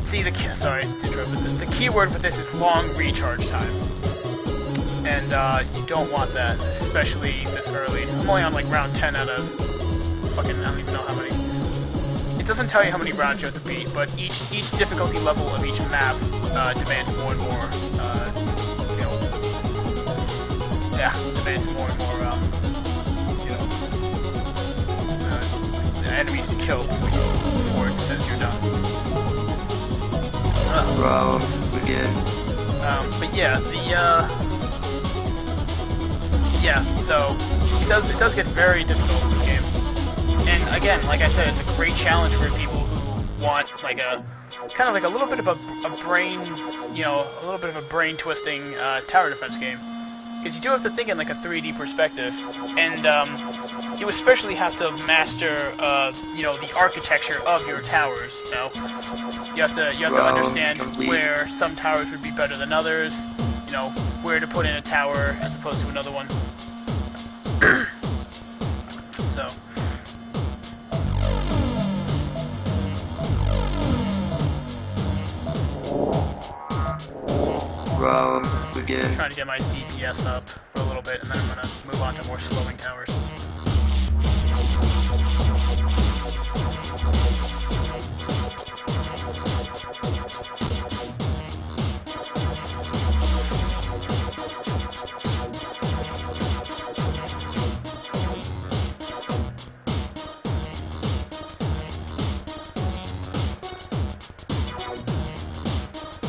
See sorry to interrupt, but the keyword for this is long recharge time. And you don't want that, especially this early. I'm only on like round 10 out of fucking, I don't even know how many. It doesn't tell you how many rounds you have to beat, but each difficulty level of each map demands more and more, you know, yeah, demands more and more, you know, enemies to kill before it says you're done. Again. But yeah, yeah, so it does get very difficult in this game. And again, like I said, it's a great challenge for people who want like a kind of like a little bit of a brain, you know, a little bit of a brain twisting tower defense game. Because you do have to think in like a 3D perspective, and you especially have to master, you know, the architecture of your towers. You know, you have to understand where some towers would be better than others. You know, where to put in a tower as opposed to another one. So. Round begin. I'm trying to get my DPS up for a little bit, and then I'm gonna move on to more slowing towers.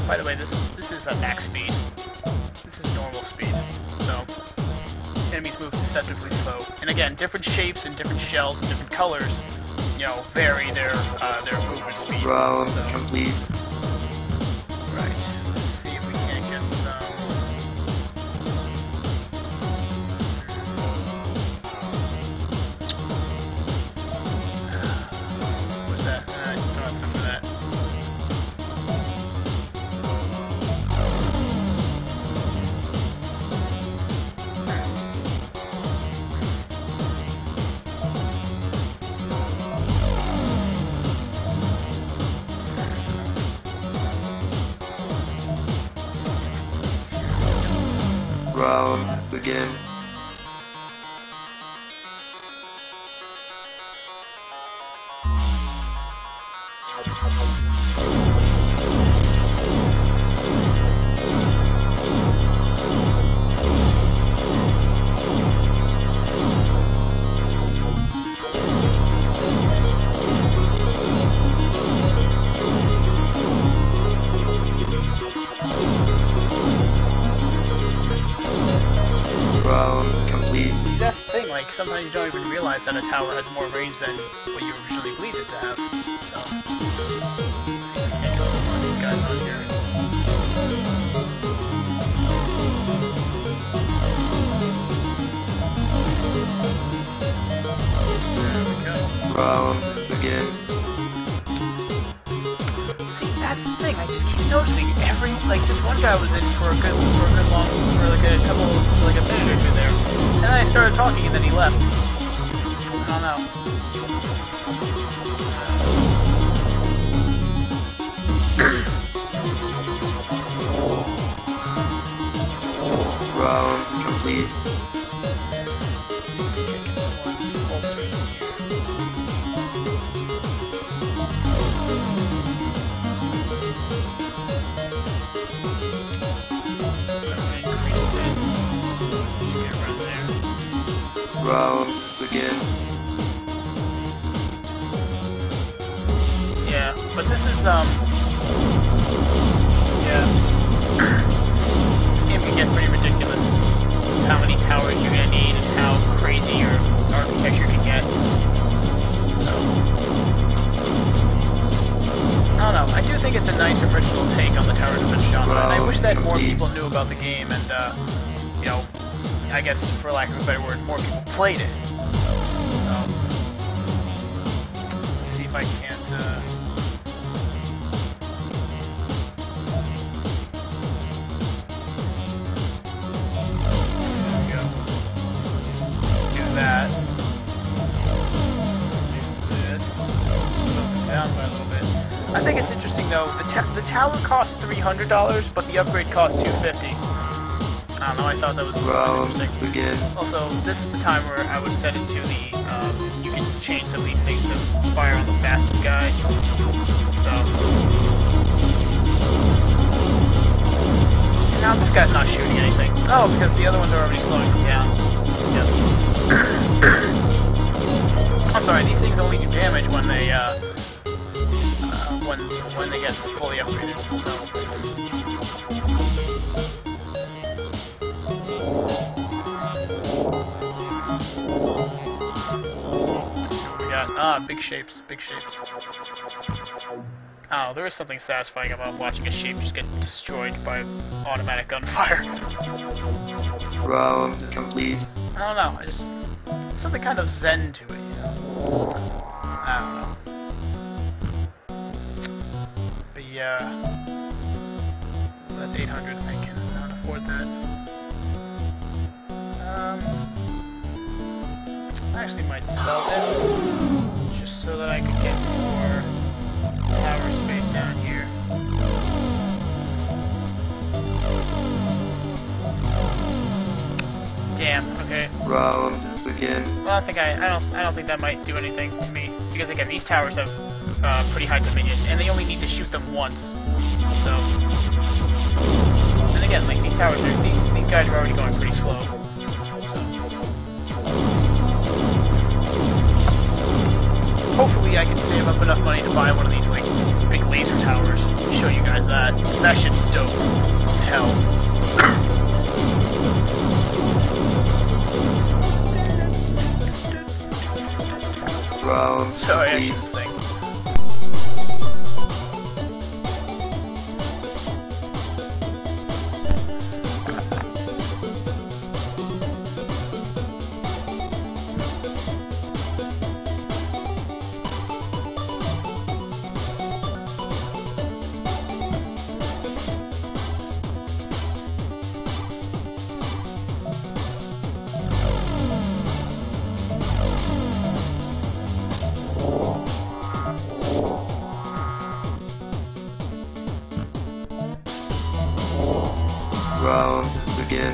By the way, this is a max speed. This is normal speed. So enemies move deceptively slow. And again, different shapes and different shells and different colors you know, vary their movement speed. Round So, complete. right. Let's see if we can't get some. What's that? I don't have time for that. Round begin. Round complete. See, that's the thing, like, sometimes you don't even realize that a tower has more range than what you originally believed it to have. So, see if we can't get one of these guys on here. There we go. Round begin. See, that's the thing, I just keep noticing every, like, this one guy was in for a good long, for like a couple, like a minute or two there, and then I started talking and then he left. I don't know. Round complete. Round begin. Yeah, but this is, yeah. This game can get pretty ridiculous. How many towers you're gonna need and how crazy your architecture can get. So, I don't know, I do think it's a nice original take on the tower defense genre, and I wish that more people knew about the game and, you know, I guess, for lack of a better word, more people played it. So, let's see if I can't, there we go. Do that. Do this. Slow it down by a little bit. I think it's interesting though, the tower costs $300, but the upgrade costs $250. I don't know, I thought that was Round interesting. begin. Also, this is the time where I would set it to the, you can change some of these things to fire on the fastest guy. So. Now this guy's not shooting anything. Oh, because the other ones are already slowing him down. Yes. I'm sorry, these things only do damage when they, when they get fully upgraded. So. Big shapes, big shapes. Oh, there is something satisfying about watching a shape just get destroyed by automatic gunfire. Round complete. I don't know, I just... something kind of zen to it, you know? I don't know. But yeah... That's 800, I cannot afford that. I actually might sell this. So that I could get more tower space down here. Damn. Okay. Round begin. Well, I don't think that might do anything to me because again, these towers have pretty high dominion, and they only need to shoot them once. So, and again, like these towers are these guys are already going pretty slow. Hopefully I can save up enough money to buy one of these, like, big laser towers. Show you guys that. That shit's dope as hell. Round Sorry, I complete. should sing. Round begin.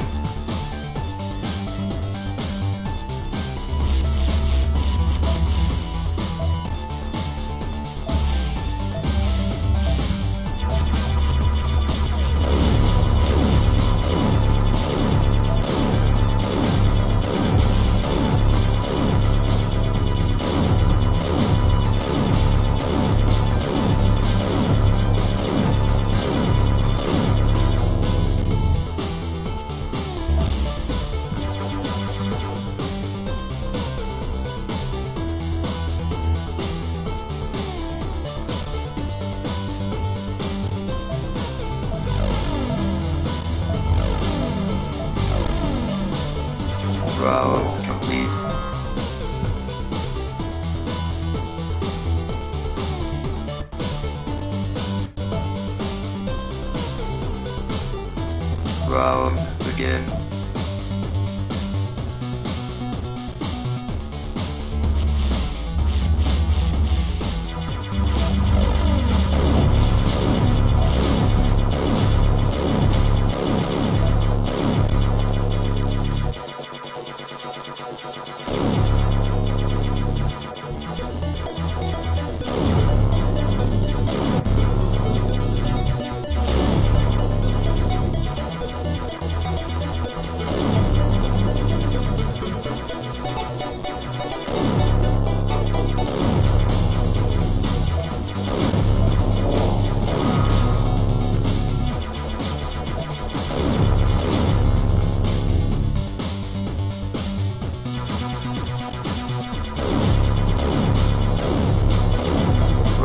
Round complete. Round begin.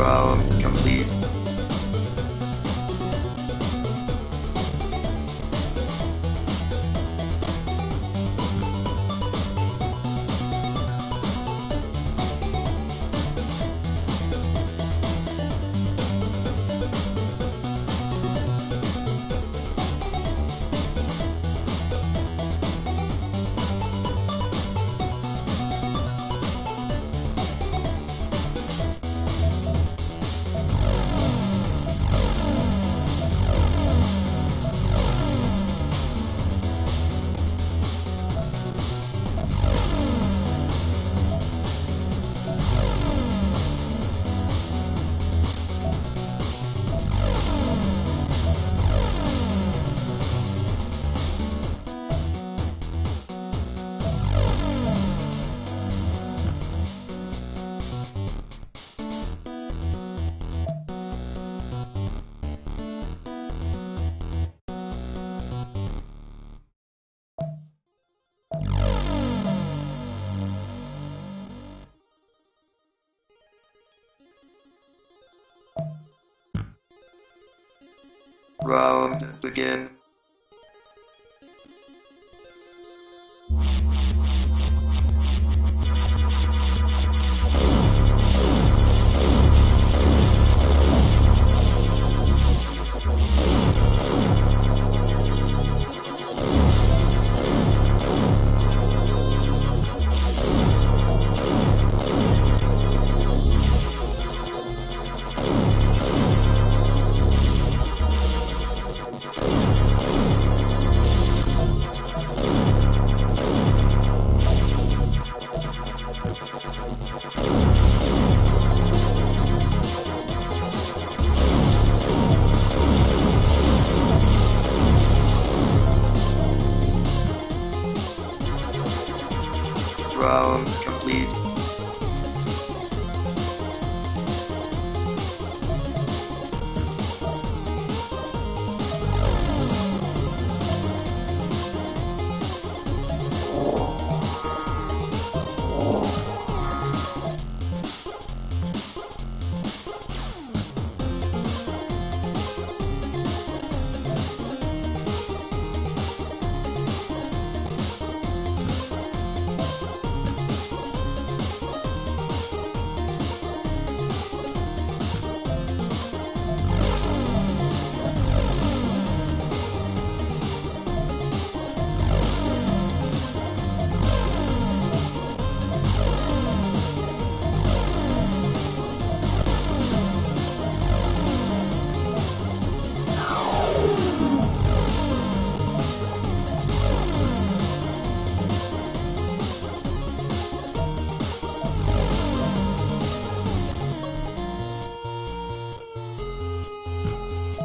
Round complete. Round begin.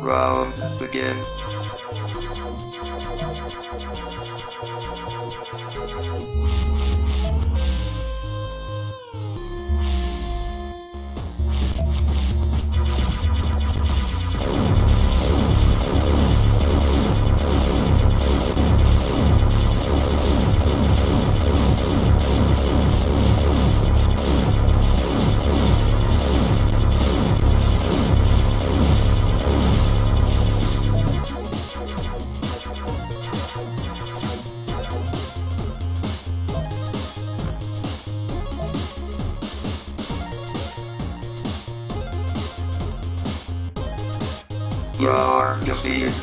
Round begin. You are defeated.